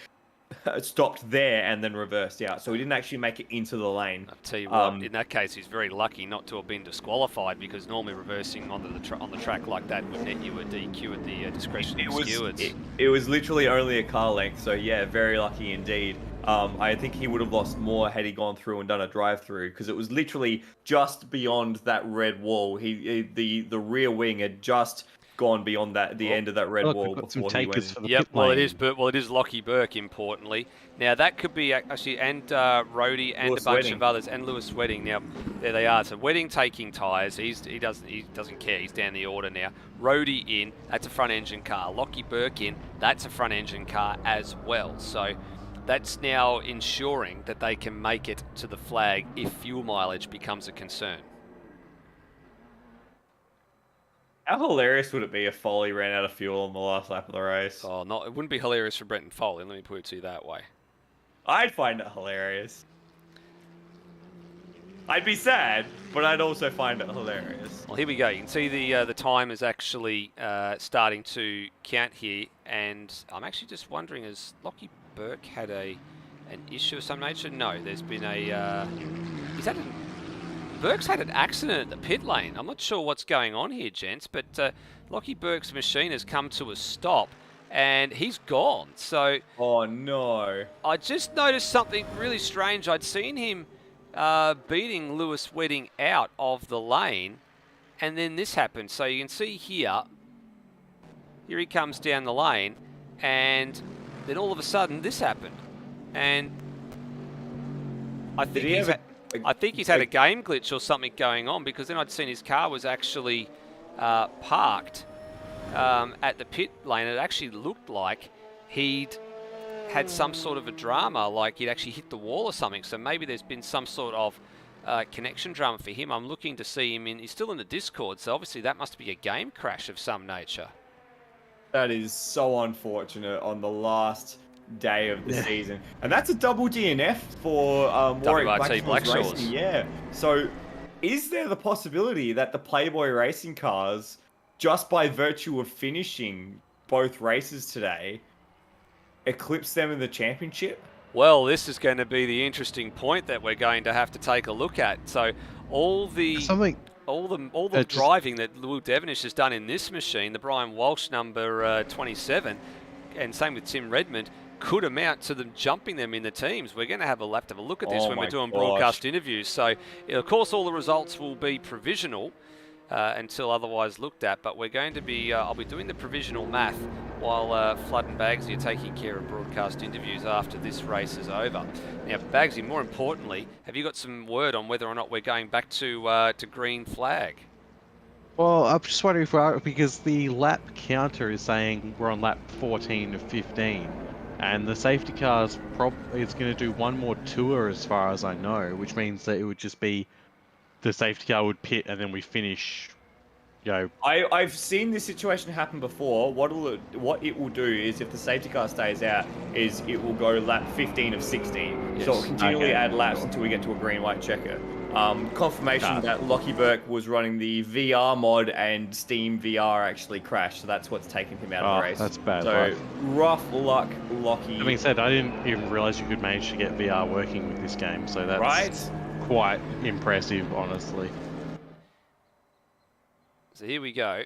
stopped there and then reversed out. So he didn't actually make it into the lane. I'll tell you what, in that case, he's very lucky not to have been disqualified because normally reversing onto on the track like that would net you a DQ at the discretion of the stewards. It was literally only a car length. So yeah, very lucky indeed. I think he would have lost more had he gone through and done a drive-through because it was literally just beyond that red wall. The rear wing had just gone beyond that end of that red wall before he went in. Yep, well it is Lockie Burke importantly. Now that could be actually and Rhodey and Lewis a bunch Wedding. of others and Lewis Wedding. Now there they are. So Wedding taking tyres. He doesn't care. He's down the order now. Rhodey in. That's a front engine car. Lockie Burke in. That's a front engine car as well. So that's now ensuring that they can make it to the flag if fuel mileage becomes a concern. How hilarious would it be if Foley ran out of fuel on the last lap of the race? Oh, no, it wouldn't be hilarious for Brenton Foley. Let me put it to you that way. I'd find it hilarious. I'd be sad, but I'd also find it hilarious. Well, here we go. You can see the time is actually starting to count here, and I'm actually just wondering, has Lockie Burke had an issue of some nature? No, there's been Burke's had an accident at the pit lane. I'm not sure what's going on here, gents, but Lockie Burke's machine has come to a stop, and he's gone. So, oh no! I just noticed something really strange. I'd seen him beating Lewis Wedding out of the lane, and then this happened. So you can see here he comes down the lane, and then all of a sudden this happened, and I think he's had a game glitch or something going on, because then I'd seen his car was actually parked at the pit lane. It actually looked like he'd had some sort of a drama, like he'd actually hit the wall or something. So maybe there's been some sort of connection drama for him. I'm looking to see him he's still in the Discord, so obviously that must be a game crash of some nature. That is so unfortunate on the last day of the season. And that's a double DNF for Warwick Blackshaws Racing. Yeah. So is there the possibility that the Playboy Racing cars, just by virtue of finishing both races today, eclipse them in the championship? Well, this is going to be the interesting point that we're going to have to take a look at. So all the driving that Will Devonish has done in this machine, the Brian Walsh number 27, and same with Tim Redmond, could amount to them jumping them in the teams. We're going to have a look at this when we're doing broadcast interviews. So, of course, all the results will be provisional until otherwise looked at, but we're going to be, I'll be doing the provisional math while Flood and Bagsy are taking care of broadcast interviews after this race is over. Now, Bagsy, more importantly, have you got some word on whether or not we're going back to green flag? Well, I'm just wondering if we are, because the lap counter is saying we're on lap 14 of 15. And the safety car's it's going to do one more tour as far as I know, which means that it would just be the safety car would pit and then we finish, I've seen this situation happen before. What it will do is, if the safety car stays out, is it will go lap 15 of 16. Yes. So it'll continually add laps until we get to a green-white checker. Confirmation that Lockie Burke was running the VR mod and Steam VR actually crashed, so that's what's taken him out of the race. That's bad. So rough luck, Lockie. That being said, I didn't even realize you could manage to get VR working with this game, so that's quite impressive, honestly. So here we go.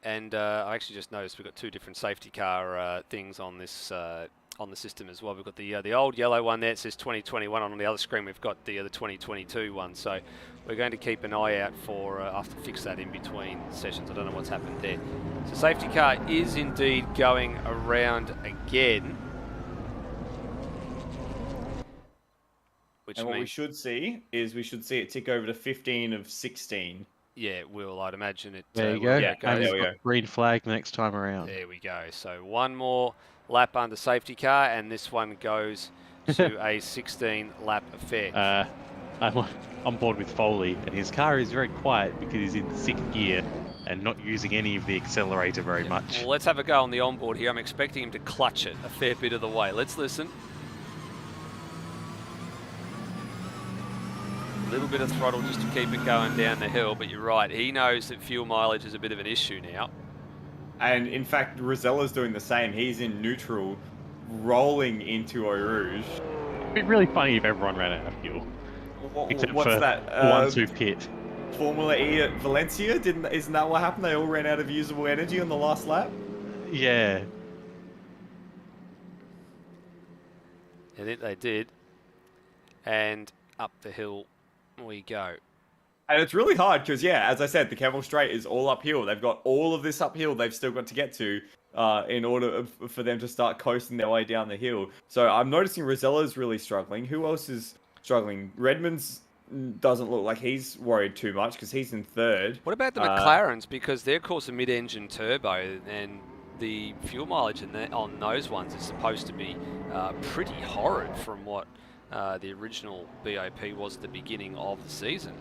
And I actually just noticed we've got 2 different safety car things on this on the system as well. We've got the old yellow one there. It says 2021. On the other screen, we've got the 2022 one. So we're going to keep an eye out for. I have to fix that in between sessions. I don't know what's happened there. So safety car is indeed going around again. And what we should see is it tick over to 15 of 16. Yeah, it will. I'd imagine it. There you go. Yeah, And there we we've go. got green flag next time around. There we go. So one more lap under safety car, and this one goes to a 16-lap affair. I'm on board with Foley, and his car is very quiet because he's in 6th gear and not using any of the accelerator very much. Well, let's have a go on the onboard here. I'm expecting him to clutch it a fair bit of the way. Let's listen. A little bit of throttle just to keep it going down the hill, but you're right. He knows that fuel mileage is a bit of an issue now. And in fact, Rosella's doing the same. He's in neutral, rolling into Eau Rouge. It'd be really funny if everyone ran out of fuel. Except What's for that? the ones who pit. Formula E at Valencia? Isn't that what happened? They all ran out of usable energy on the last lap? Yeah. I think they did. And up the hill we go. And it's really hard because, yeah, as I said, the Camel Straight is all uphill. They've got all of this uphill they've still got to get to in order for them to start coasting their way down the hill. So I'm noticing Rosella's really struggling. Who else is struggling? Redmond's doesn't look like he's worried too much because he's in 3rd. What about the McLarens? Because they're, of course, a mid-engine turbo, and the fuel mileage on those ones is supposed to be pretty horrid from what the original BOP was at the beginning of the season.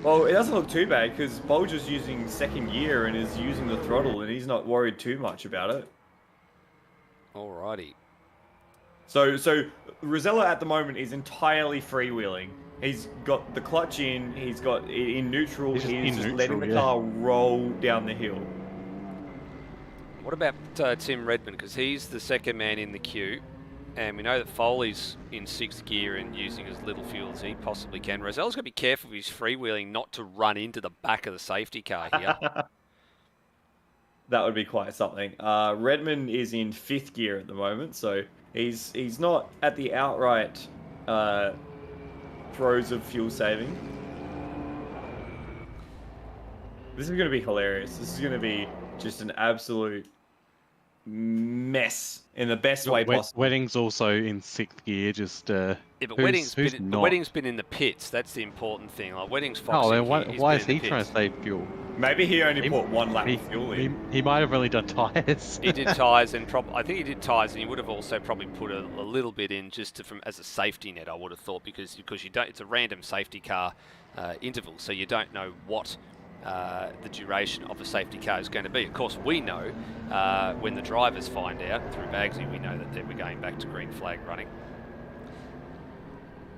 Well, it doesn't look too bad because Bolger's using 2nd gear and is using the throttle, and he's not worried too much about it. Alrighty. So Rosella at the moment is entirely freewheeling. He's got the clutch in, he's got it in neutral, he's just letting the car roll down the hill. What about Tim Redmond? Because he's the 2nd man in the queue. And we know that Foley's in 6th gear and using as little fuel as he possibly can. Rosella's got to be careful if he's freewheeling not to run into the back of the safety car here. That would be quite something. Redmond is in 5th gear at the moment, so he's not at the outright throes of fuel saving. This is going to be hilarious. This is going to be just an absolute mess in the best way possible. Wedding's also in 6th gear, just Yeah, but Wedding's been in the pits. That's the important thing. Like Wedding's foxing. Oh, then why is he pits. trying to save fuel? Maybe he only put 1 lap of fuel in. He might have only done tyres. He did tyres, and I think he did tyres, and he would have also probably put a little bit in just to, as a safety net. I would have thought because you don't. It's a random safety car interval, so you don't know what the duration of a safety car is going to be. Of course, we know when the drivers find out through Bagsy, we know that we're going back to green flag running.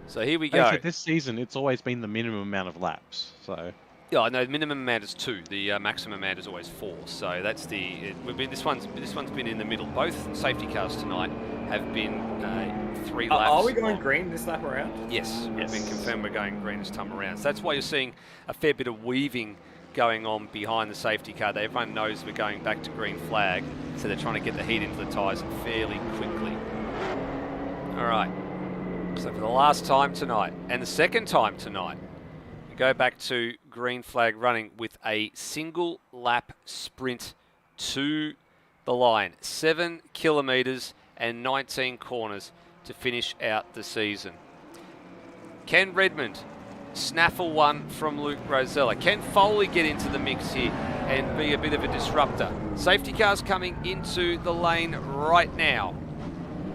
So here we go. Actually, this season, it's always been the minimum amount of laps. So yeah, I know the minimum amount is 2. The maximum amount is always 4. So that's this one's been in the middle. Both safety cars tonight have been 3 laps. Are we going green this lap around? Yes, we've been confirmed we're going green this time around. So that's why you're seeing a fair bit of weaving going on behind the safety car. Everyone knows we're going back to green flag, so they're trying to get the heat into the tyres fairly quickly. All right. So for the last time tonight, and the 2nd time tonight, we go back to green flag running with a single lap sprint to the line. 7 kilometres and 19 corners to finish out the season. Can Redmond snaffle one from Luke Rosella? Can Foley get into the mix here and be a bit of a disruptor? Safety cars coming into the lane right now.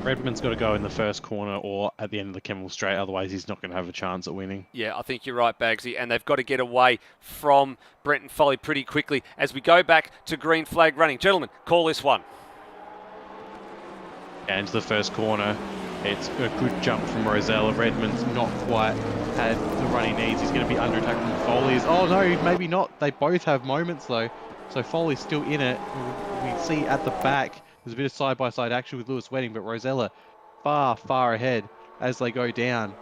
Redmond's got to go in the first corner or at the end of the Camel Straight, otherwise he's not going to have a chance at winning. Yeah, I think you're right, Bagsy, and they've got to get away from Brenton Foley pretty quickly as we go back to green flag running. Gentlemen, call this one. And to the first corner, it's a good jump from Rosella. Redmond's not quite had the run he needs. He's going to be under attack from Foley. Oh no, maybe not. They both have moments though. So Foley's still in it. We see at the back, there's a bit of side-by-side action with Lewis Wedding, but Rosella far, far ahead as they go down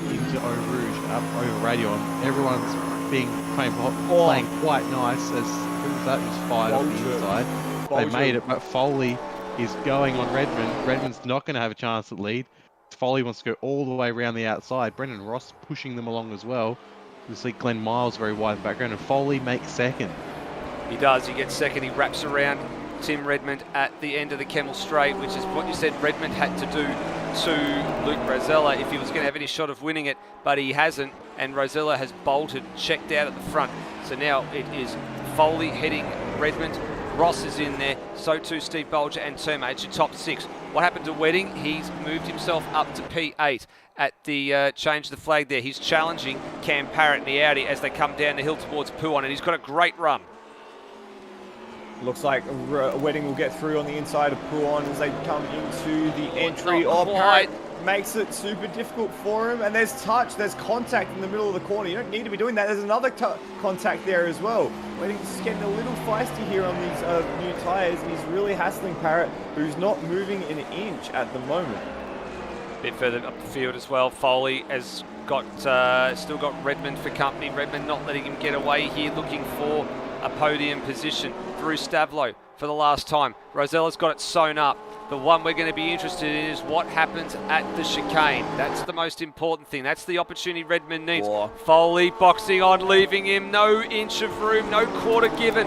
into Eau Rouge, up over Radio. Everyone's playing quite nice as who was that was fired off the inside. They made it, but Foley is going on Redmond. Redmond's not going to have a chance at lead. Foley wants to go all the way around the outside. Brendan Ross pushing them along as well. You see Glenn Miles very wide in the background, and Foley makes second. He does. He gets second. He wraps around Tim Redmond at the end of the Kemmel Straight, which is what you said Redmond had to do to Luke Rosella if he was going to have any shot of winning it, but he hasn't, and Rosella has bolted, checked out at the front. So now it is Foley heading Redmond. Ross is in there, so too Steve Bolger and Terma. It's your top 6. What happened to Wedding? He's moved himself up to P8 at the change of the flag there. He's challenging Cam Parrott and the Audi as they come down the hill towards Puon, and he's got a great run. Looks like Wedding will get through on the inside of Puon as they come into the entry. Parrott makes it super difficult for him, and there's touch, there's contact in the middle of the corner. You don't need to be doing that. There's another contact there as well. Wedding's just getting a little feisty here on these new tyres, and he's really hassling Parrott, who's not moving an inch at the moment. A bit further up the field as well, Foley has got still got Redmond for company. Redmond not letting him get away here, looking for a podium position. Through Stavlo for the last time. Rosella's got it sewn up. The one we're going to be interested in is what happens at the chicane. That's the most important thing. That's the opportunity Redmond needs. Foley boxing on, leaving him no inch of room, no quarter given.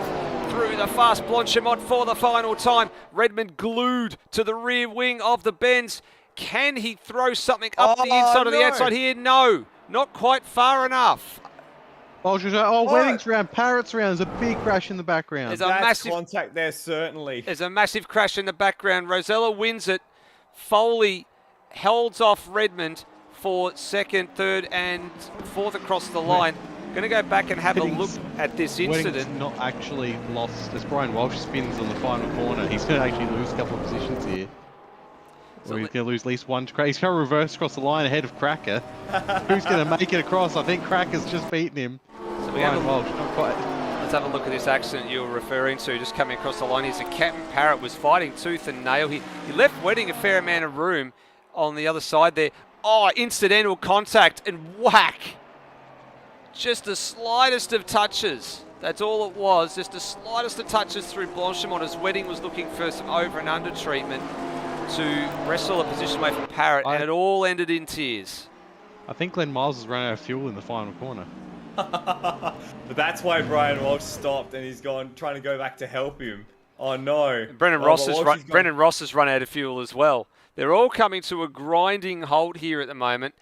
Through the fast Blanchamont for the final time. Redmond glued to the rear wing of the Benz. Can he throw something up the inside or the outside here? No, not quite far enough. Wedding's round, Parrott's round. There's a big crash in the background. There's a massive contact there, certainly. There's a massive crash in the background. Rosella wins it. Foley holds off Redmond for second, third, and fourth across the line. Going to go back and have a look at this incident. Wedding's not actually lost. As Brian Walsh spins on the final corner, he's going to actually lose a couple of positions here. So he's going to lose at least one. He's going to reverse across the line ahead of Cracker. Who's going to make it across? I think Cracker's just beaten him. So Brian Walsh, not quite. Let's have a look at this accident you were referring to, just coming across the line. Here's a Captain Parrott was fighting tooth and nail. He left Wedding a fair amount of room on the other side there. Oh, incidental contact and whack. Just the slightest of touches. That's all it was. Just the slightest of touches through Blanchamont as Wedding was looking for some over and under treatment to wrestle a position away from Parrott, and it all ended in tears. I think Glenn Miles has run out of fuel in the final corner. But that's why Brian Walsh stopped, and he's trying to go back to help him. Oh no! Brendan Ross has run out of fuel as well. They're all coming to a grinding halt here at the moment.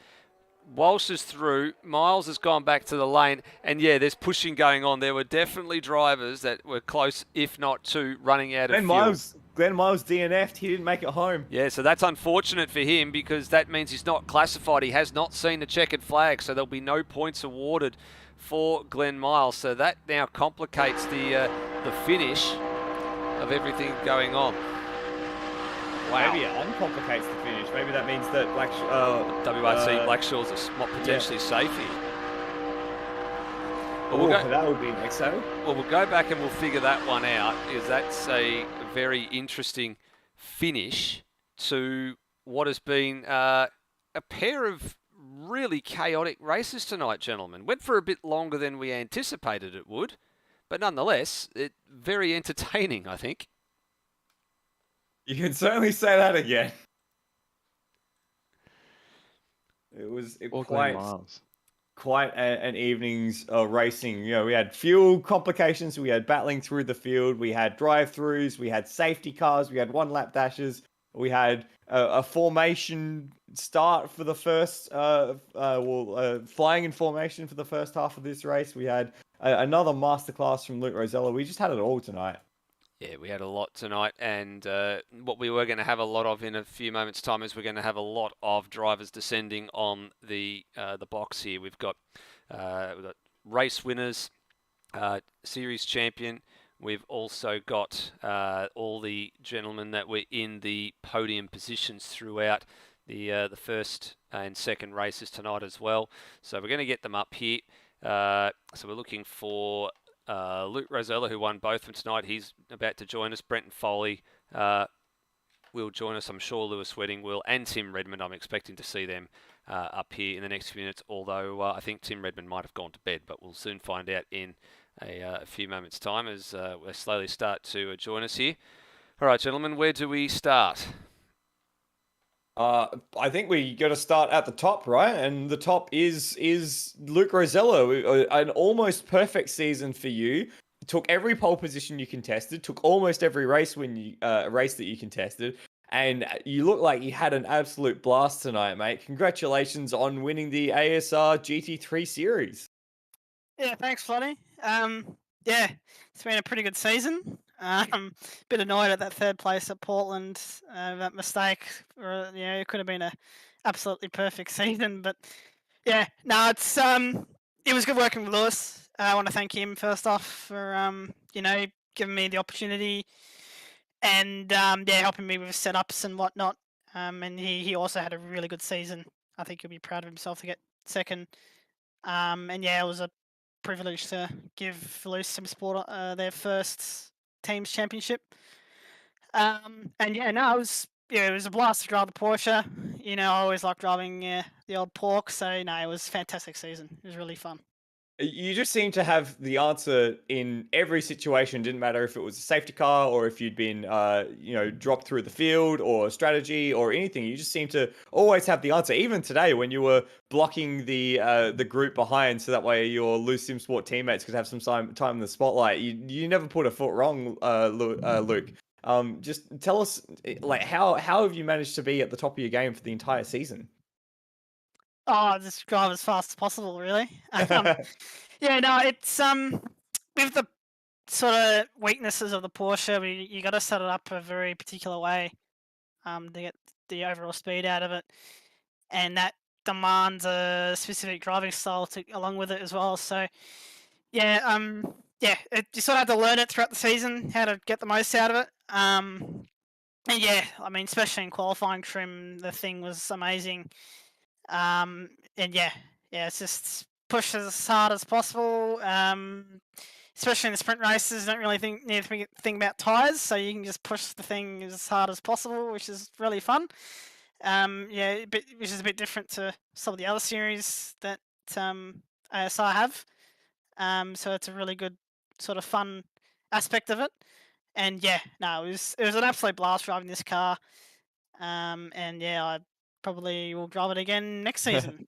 Walsh is through. Miles has gone back to the lane, and yeah, there's pushing going on. There were definitely drivers that were close, if not to, running out of fuel. Glenn Miles DNF'd. He didn't make it home. Yeah, so that's unfortunate for him because that means he's not classified. He has not seen the checkered flag, so there'll be no points awarded for Glenn Miles. So that now complicates the finish of everything going on. Wow. Maybe it uncomplicates the finish. Maybe that means that WRC Blackshaw's are potentially safe here. Well, that would be exciting. Well, we'll go back and we'll figure that one out because that's a very interesting finish to what has been a pair of really chaotic races tonight, gentlemen. Went for a bit longer than we anticipated it would, but nonetheless, very entertaining, I think. You can certainly say that again. It was quite an evening's racing. You know, we had fuel complications, we had battling through the field, we had drive-throughs, we had safety cars, we had one-lap dashes, we had a formation start for the first, flying in formation for the first half of this race. We had another masterclass from Luke Rosella. We just had it all tonight. Yeah, we had a lot tonight, and what we were going to have a lot of in a few moments' time is we're going to have a lot of drivers descending on the box here. We've got race winners, series champion. We've also got all the gentlemen that were in the podium positions throughout the first and second races tonight as well. So we're going to get them up here. So we're looking for Luke Rosella, who won both of them tonight. He's about to join us. Brenton Foley will join us. I'm sure Lewis Wedding will, and Tim Redmond. I'm expecting to see them up here in the next few minutes, although I think Tim Redmond might have gone to bed, but we'll soon find out in a few moments' time as we slowly start to join us here. All right, gentlemen, where do we start? I think we got to start at the top, right? And the top is Luke Rosella. An almost perfect season for you. Took every pole position you contested. Took almost every race race that you contested. And you look like you had an absolute blast tonight, mate. Congratulations on winning the ASR GT3 series. Yeah, thanks, Flonny. Yeah, it's been a pretty good season. Bit annoyed at that third place at Portland. That mistake, it could have been a absolutely perfect season. But yeah, no, it was good working with Lewis. I want to thank him first off for giving me the opportunity and helping me with setups and whatnot. And he also had a really good season. I think he'll be proud of himself to get second. And yeah, it was a privilege to give Loose Sim Sport their first teams championship. And yeah, no, it was a blast to drive the Porsche. I always like driving the old Pork, so no, it was a fantastic season. It was really fun. You just seem to have the answer in every situation. Didn't matter if it was a safety car or if you'd been, dropped through the field or strategy or anything. You just seem to always have the answer. Even today, when you were blocking the group behind, so that way your Loose Sim Sport teammates could have some time in the spotlight. You never put a foot wrong, Luke. Just tell us, like, how have you managed to be at the top of your game for the entire season? Oh, just drive as fast as possible, really. Yeah, no, it's with the sort of weaknesses of the Porsche, you got to set it up a very particular way to get the overall speed out of it, and that demands a specific driving style along with it as well. So, yeah, you sort of have to learn it throughout the season how to get the most out of it. And yeah, I mean, especially in qualifying trim, the thing was amazing. And yeah, it's just push as hard as possible. Especially in the sprint races, don't really need to think about tires, so you can just push the thing as hard as possible, which is really fun. Which is a bit different to some of the other series that ASR have. So it's a really good sort of fun aspect of it. And yeah, no, it was an absolute blast driving this car. And yeah, I probably will drive it again next season.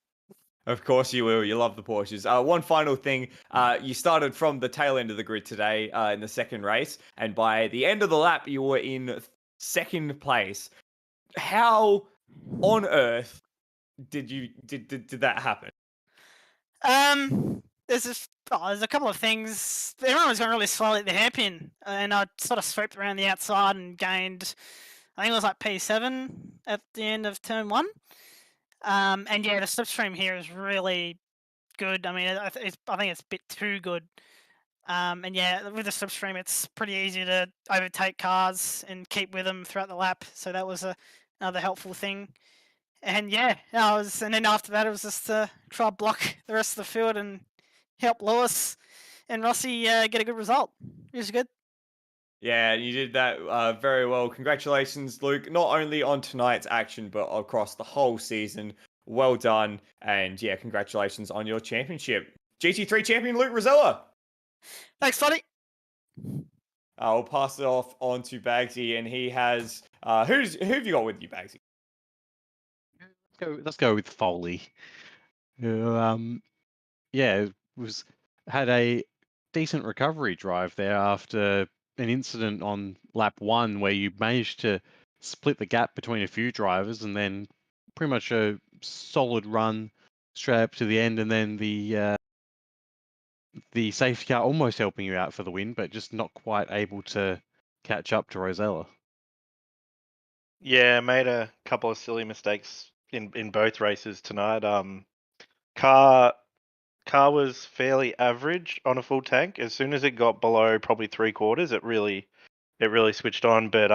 Of course you will. You love the Porsches. One final thing. You started from the tail end of the grid today in the second race, and by the end of the lap, you were in second place. How on earth did that happen? There's a couple of things. Everyone was going really slowly at the hairpin, and I sort of swooped around the outside and gained, I think it was like P7 at the end of turn 1. And yeah, the slipstream here is really good. I mean, I think it's a bit too good. And yeah, with the slipstream, it's pretty easy to overtake cars and keep with them throughout the lap. So that was another helpful thing. And yeah, and then after that, it was just to try to block the rest of the field and help Lewis and Rossi get a good result. It was good. Yeah, you did that very well. Congratulations, Luke, not only on tonight's action, but across the whole season. Well done. And yeah, congratulations on your championship. GT3 champion, Luke Rosella. Thanks, buddy. I'll pass it off on to Bagsy, and he has... who have you got with you, Bagsy? Let's go with Foley. Had a decent recovery drive there after an incident on lap 1 where you managed to split the gap between a few drivers, and then pretty much a solid run straight up to the end, and then the safety car almost helping you out for the win, but just not quite able to catch up to Rosella. Yeah, made a couple of silly mistakes in both races tonight. Car was fairly average on a full tank. As soon as it got below probably 3/4, it really switched on. But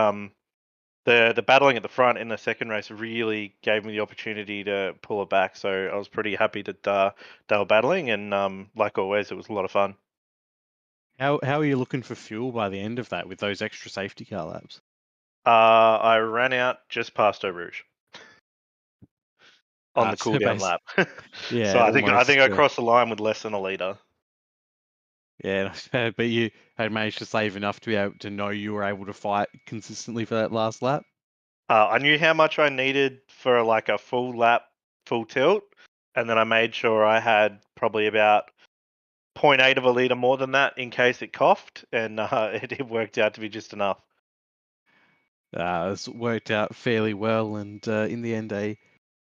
the battling at the front in the second race really gave me the opportunity to pull it back. So I was pretty happy that they were battling, and like always, it was a lot of fun. How are you looking for fuel by the end of that with those extra safety car laps? I ran out just past Eau Rouge on the So cooldown lap. yeah, So I think almost, I crossed the line with less than a liter. yeah, not bad, but you had managed to save enough to be able to know you were able to fight consistently for that last lap. I knew how much I needed for like a full lap, full tilt, and then I made sure I had probably about 0.8 of a liter more than that in case it coughed, and it worked out to be just enough. It's worked out fairly well, and in the end, a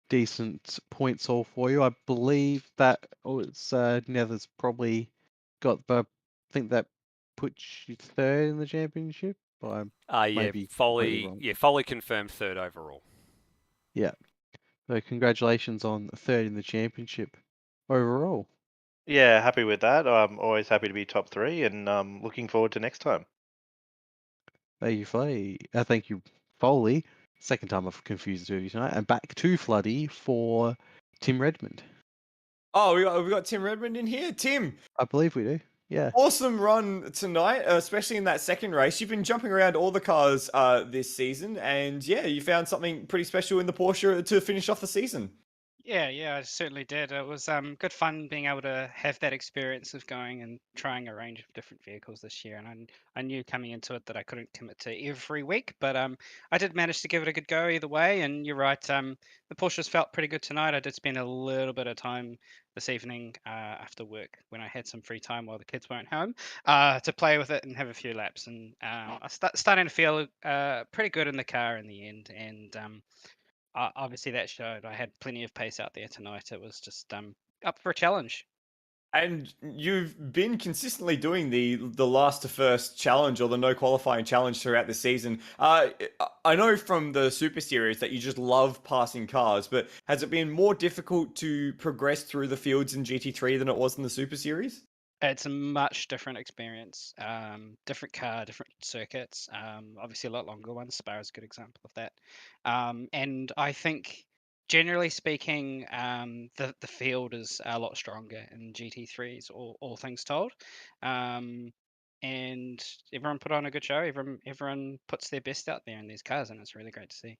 decent points haul for you. I believe that it's Nether's probably got the. I think that puts you third in the championship. I Yeah, may be completely Foley. wrong. Yeah, Foley confirmed third overall. Yeah. So congratulations on third in the championship overall. Yeah, happy with that. I'm always happy to be top 3, and looking forward to next time. Thank you, Foley. Thank you, Foley. Second time I've confused the two of you tonight. And back to Floody for Tim Redmond. Oh, we got Tim Redmond in here. Tim, I believe we do. Yeah. awesome run tonight, especially in that second race. You've been jumping around all the cars this season, and yeah, you found something pretty special in the Porsche to finish off the season. Yeah, I certainly did. It was good fun being able to have that experience of going and trying a range of different vehicles this year. And I knew coming into it that I couldn't commit to every week, but I did manage to give it a good go either way. And you're right, the Porsches felt pretty good tonight. I did spend a little bit of time this evening after work when I had some free time while the kids weren't home to play with it and have a few laps. And I starting to feel pretty good in the car in the end. And obviously that showed. I had plenty of pace out there tonight. It was just up for a challenge. And you've been consistently doing the last to first challenge or the no qualifying challenge throughout the season. I know from the Super Series that you just love passing cars, but has it been more difficult to progress through the fields in GT3 than it was in the Super Series? It's a much different experience. Different car, different circuits. Obviously a lot longer ones. Spa is a good example of that. And I think generally speaking, the field is a lot stronger in GT3s, all things told. And everyone put on a good show. Everyone puts their best out there in these cars, and it's really great to see.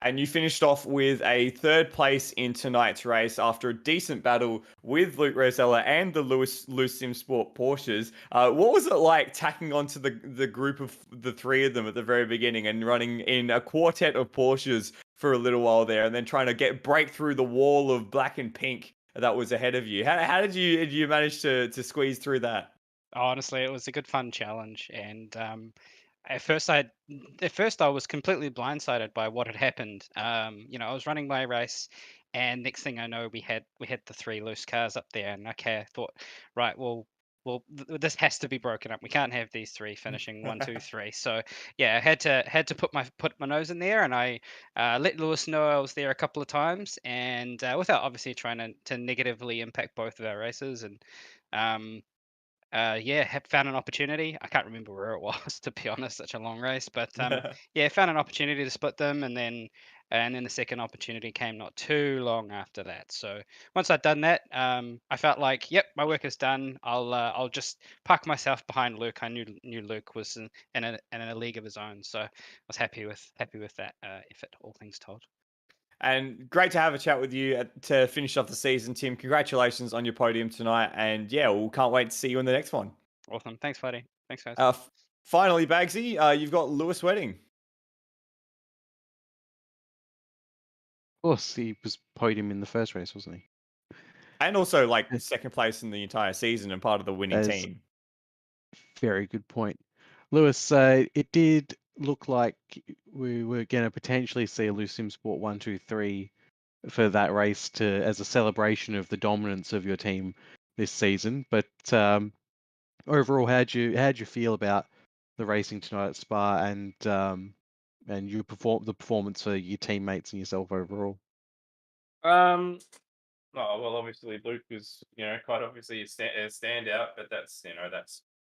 And you finished off with a third place in tonight's race after a decent battle with Luke Rosella and the Lewis Sim Sport Porsches. What was it like tacking onto the group of the three of them at the very beginning and running in a quartet of Porsches for a little while there, and then trying to break through the wall of black and pink that was ahead of you? How did you manage to squeeze through that? Honestly, it was a good fun challenge, and at first I was completely blindsided by what had happened. I was running my race, and next thing I know, we had the three loose cars up there, and okay, I thought, right, this has to be broken up. We can't have these three finishing 1, 2, 3. So yeah, I had to put my nose in there, and I let Lewis know I was there a couple of times, and without obviously trying to negatively impact both of our races, and um, yeah, have found an opportunity. I can't remember where it was, to be honest. Such a long race, but yeah, found an opportunity to split them, and then the second opportunity came not too long after that. So once I'd done that, I felt like, yep, my work is done. I'll just park myself behind Luke. I knew Luke was in a league of his own, so I was happy with that effort. All things told. And great to have a chat with you to finish off the season, Tim. Congratulations on your podium tonight. And yeah, we can't wait to see you in the next one. Awesome. Thanks, buddy. Thanks, guys. Finally, Bagsy, you've got Lewis Wedding. Of course, he was podium in the first race, wasn't he? And also, like, second place in the entire season and part of the winning That is team. Very good point. Lewis, it did look like we were going to potentially see a Loose Sim Sport 1, 2, 3 for that race as a celebration of the dominance of your team this season. But overall, how'd you feel about the racing tonight at Spa and the performance for your teammates and yourself overall? Oh, well, obviously Luke is, quite obviously a standout, but that's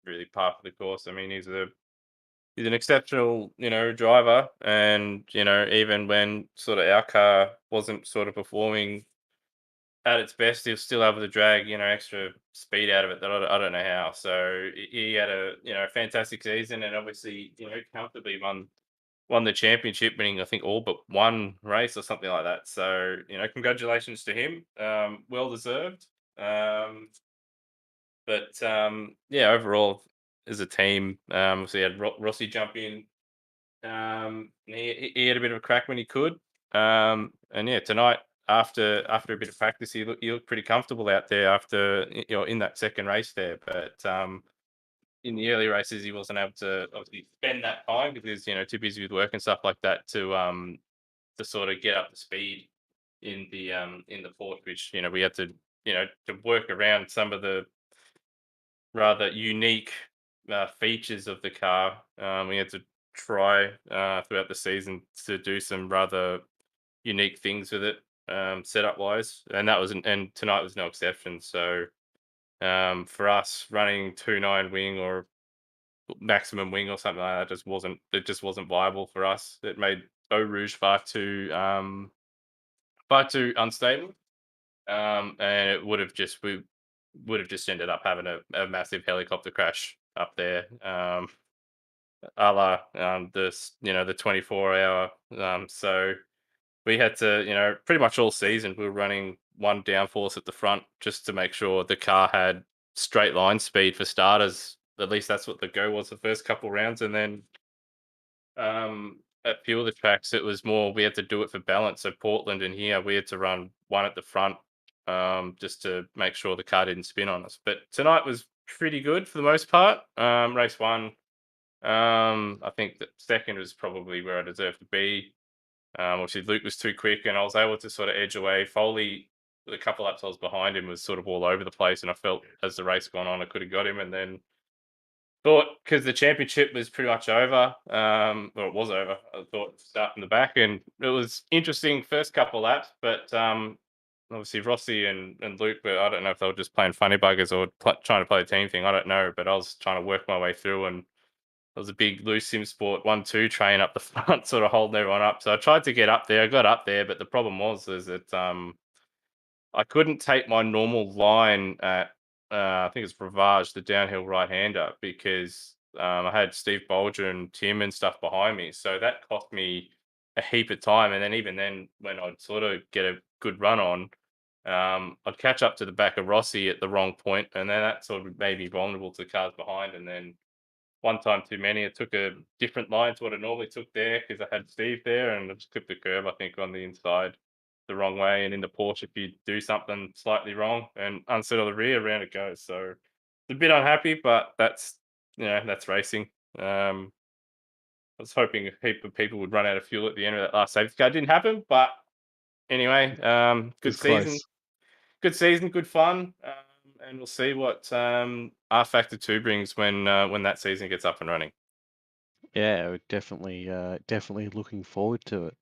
really par for the course. I mean, he's an exceptional, driver, and even when sort of our car wasn't sort of performing at its best, he was still able to drag, extra speed out of it. That I don't know how. So he had a fantastic season, and obviously, comfortably won won the championship, winning I think all but one race or something like that. So congratulations to him. Well deserved. Yeah, overall as a team, so he had Rossi jump in. He had a bit of a crack when he could. And yeah, tonight after a bit of practice, he looked pretty comfortable out there after in that second race there. But in the early races, he wasn't able to obviously spend that time because too busy with work and stuff like that to sort of get up to speed in the port, which we had to to work around some of the rather unique features of the car. We had to try throughout the season to do some rather unique things with it, setup wise, and and tonight was no exception. So for us, running 2.9 wing or maximum wing or something like that just wasn't viable for us. It made Eau Rouge far too unstable, and it we would have just ended up having a massive helicopter crash up there, a la the 24-hour. So we had to pretty much all season we were running one downforce at the front just to make sure the car had straight line speed for starters. At least that's what the go was the first couple rounds, and then at few of the tracks, it was more we had to do it for balance. So Portland and here, we had to run one at the front, just to make sure the car didn't spin on us. But tonight was pretty good for the most part. Race one, I think that second was probably where I deserved to be. Obviously, Luke was too quick, and I was able to sort of edge away. Foley, with a couple laps I was behind him, was sort of all over the place, and I felt as the race gone on, I could have got him, and then thought because the championship was pretty much over, or it was over. I thought start from the back, and it was interesting first couple of laps, but obviously Rossi and Luke, but I don't know if they were just playing funny buggers or trying to play a team thing. I don't know, but I was trying to work my way through, and there was a big loose sim sport 1-2 train up the front, sort of holding everyone up. So I tried to get up there. I got up there, but the problem is that I couldn't take my normal line at, I think it's Bravage, the downhill right-hander, because I had Steve Bolger and Tim and stuff behind me. So that cost me a heap of time. And then even then, when I'd sort of get a good run on, I'd catch up to the back of Rossi at the wrong point, and then that sort of made me vulnerable to the cars behind. And then one time too many, it took a different line to what it normally took there because I had Steve there, and I just clipped the curb, I think, on the inside the wrong way. And in the Porsche, if you do something slightly wrong and unsettle the rear, around it goes. So it's a bit unhappy, but that's racing. I was hoping a heap of people would run out of fuel at the end of that last safety car. It didn't happen, but anyway, good was close. season. Good season, good fun. And we'll see what R Factor 2 brings when that season gets up and running. Yeah, we're definitely looking forward to it.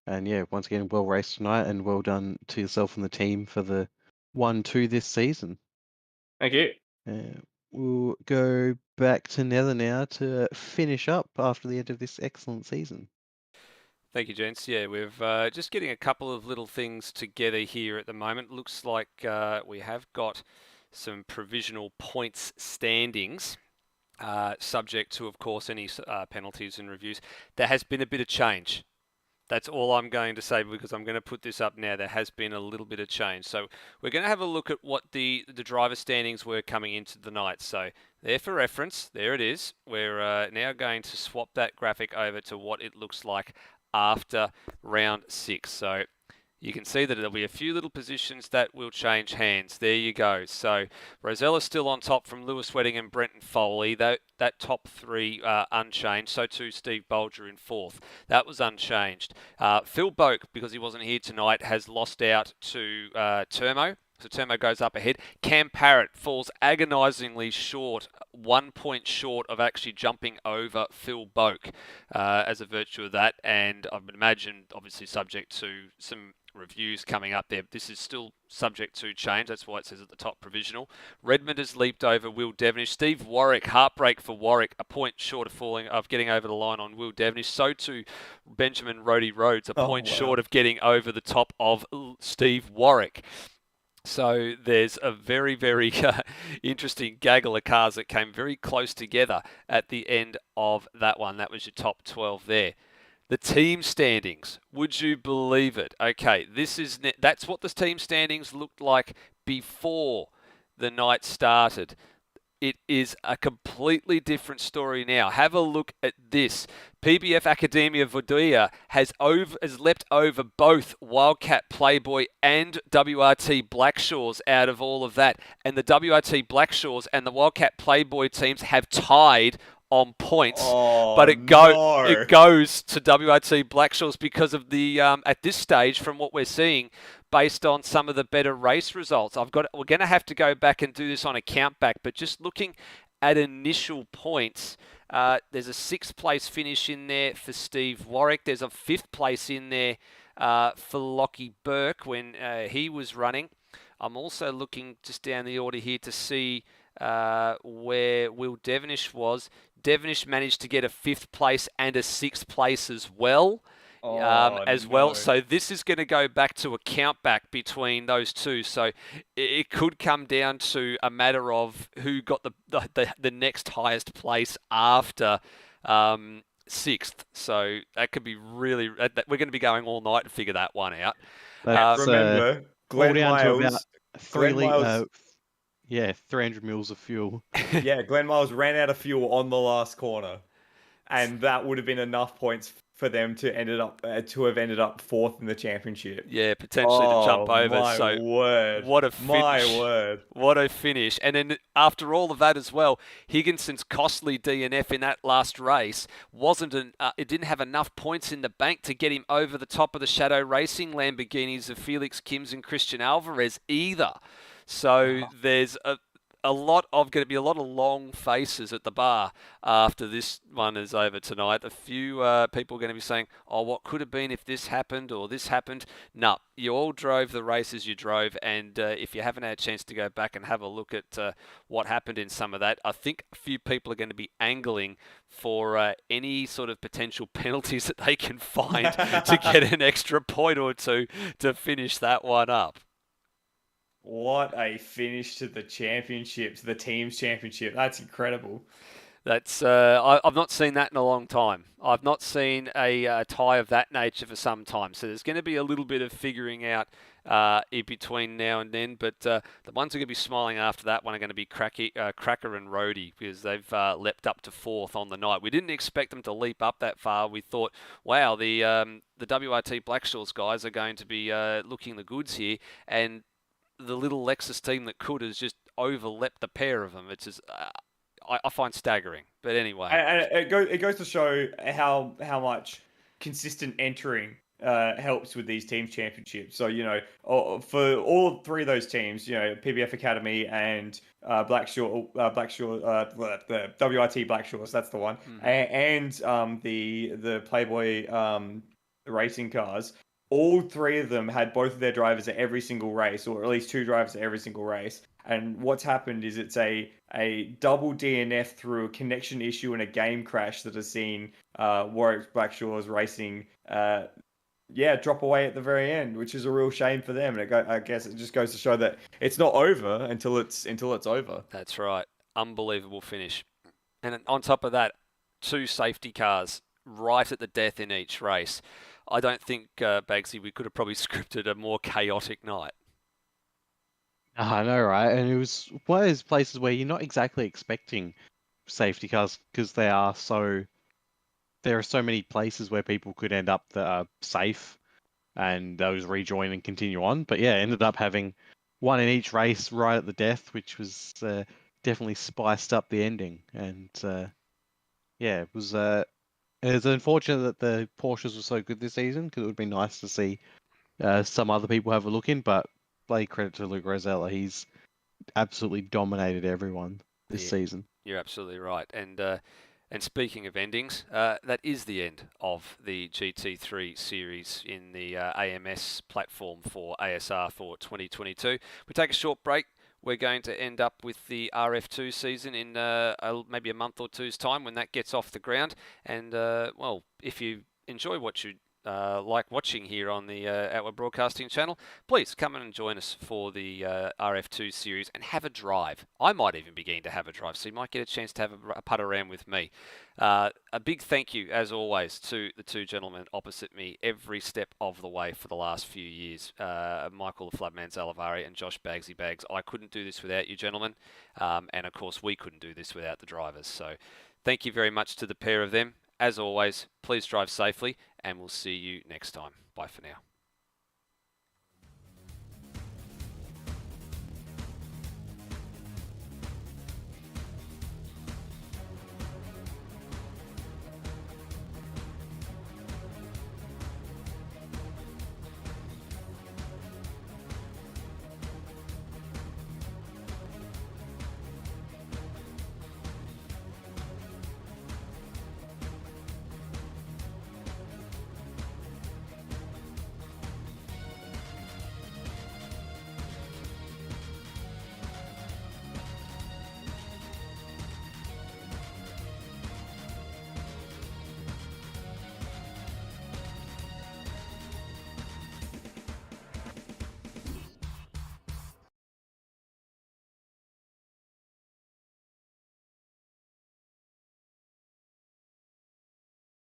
And yeah, once again, well raced tonight, and well done to yourself and the team for the 1-2 this season. Thank you. We'll go back to Nether now to finish up after the end of this excellent season. Thank you, gents. Yeah, we're just getting a couple of little things together here at the moment. Looks like we have got some provisional points standings, subject to, of course, any penalties and reviews. There has been a bit of change. That's all I'm going to say, because I'm going to put this up now. There has been a little bit of change. So we're going to have a look at what the driver standings were coming into the night. So there for reference, there it is. We're now going to swap that graphic over to what it looks like after round 6. So you can see that there'll be a few little positions that will change hands. There you go. So Rosella's still on top from Lewis Wedding and Brenton Foley. That top three unchanged. So too Steve Bolger in 4th. That was unchanged. Phil Boak, because he wasn't here tonight, has lost out to Termo. So Termo goes up ahead. Cam Parrott falls agonisingly short, 1 point short of actually jumping over Phil Boak as a virtue of that. And I would imagine, obviously, subject to some reviews coming up there. This is still subject to change. That's why it says at the top provisional. Redmond has leaped over Will Devenish. Steve Warwick, heartbreak for Warwick, a point short of getting over the line on Will Devenish. So too Benjamin Rhodey Rhodes, a point short of getting over the top of Steve Warwick. So there's a very, very interesting gaggle of cars that came very close together at the end of that one. That was your top 12 there. The team standings. Would you believe it? Okay, that's what the team standings looked like before the night started. It is a completely different story now. Have a look at this. PBF Academia Vodia has leapt over both Wildcat Playboy and WRT Blackshaws out of all of that. And the WRT Blackshaws and the Wildcat Playboy teams have tied on points, but it goes to WRT Blackshaws because of the at this stage, from what we're seeing, based on some of the better race results. We're going to have to go back and do this on a count back, but just looking at initial points, there's a 6th place finish in there for Steve Warwick. There's a 5th place in there for Lockie Burke when he was running. I'm also looking just down the order here to see where Will Devonish was. Devonish managed to get a 5th place and a 6th place as well. Well. So this is going to go back to a count back between those two. So it could come down to a matter of who got the next highest place after 6th. So that could be really. We're going to be going all night to figure that one out. Remember, Glenn Miles. 300 mils of fuel. Yeah, Glenn Miles ran out of fuel on the last corner, and that would have been enough points for them to have ended up 4th in the championship. Yeah, potentially to jump over. My word! What a finish! My word! What a finish! And then after all of that as well, Higginson's costly DNF in that last race it didn't have enough points in the bank to get him over the top of the Shadow Racing Lamborghinis of Felix Kims and Christian Alvarez either. So there's going to be a lot of long faces at the bar after this one is over tonight. A few people are going to be saying, oh, what could have been if this happened or this happened? No, you all drove the races you drove, and if you haven't had a chance to go back and have a look at what happened in some of that, I think a few people are going to be angling for any sort of potential penalties that they can find to get an extra point or two to finish that one up. What a finish to the championship, to the team's championship. That's incredible. That's I've not seen that in a long time. I've not seen a tie of that nature for some time. So there's going to be a little bit of figuring out in between now and then. But the ones who are going to be smiling after that one are going to be Cracker and Rhodey, because they've leapt up to 4th on the night. We didn't expect them to leap up that far. We thought, wow, the WRT Blackshaws guys are going to be looking the goods here, and the little Lexus team that could has just overleapt the pair of them. It's just, I find staggering. But anyway, and it goes to show how much consistent entering helps with these team championships. So for all 3 of those teams, PBF Academy and the WRT Blackshaws, that's the one, and the Playboy racing cars. All 3 of them had both of their drivers at every single race, or at least 2 drivers at every single race. And what's happened is it's a double DNF through a connection issue and a game crash that has seen Warwick Blackshaws Racing drop away at the very end, which is a real shame for them. And I guess it just goes to show that it's not over until it's over. That's right. Unbelievable finish. And on top of that, 2 safety cars right at the death in each race. I don't think, Bagsy, we could have probably scripted a more chaotic night. I know, right? And it was one of those places where you're not exactly expecting safety cars, because there are so many places where people could end up that are safe and those rejoin and continue on. But yeah, ended up having one in each race right at the death, which was definitely spiced up the ending. And it was unfortunate that the Porsches were so good this season, because it would be nice to see some other people have a look in. But play credit to Luke Rosella, he's absolutely dominated everyone this season. You're absolutely right. And speaking of endings, that is the end of the GT3 series in the AMS platform for ASR for 2022. We take a short break. We're going to end up with the RF2 season in maybe a month or two's time when that gets off the ground. And, if you enjoy what you like watching here on the Outward Broadcasting channel, please come and join us for the RF2 series and have a drive. I might even begin to have a drive, so you might get a chance to have a putt around with me. A big thank you, as always, to the two gentlemen opposite me every step of the way for the last few years. Michael the Floodman Zalavari and Josh Bagsy Bags. I couldn't do this without you, gentlemen. And of course, we couldn't do this without the drivers. So thank you very much to the pair of them. As always, please drive safely, and we'll see you next time. Bye for now.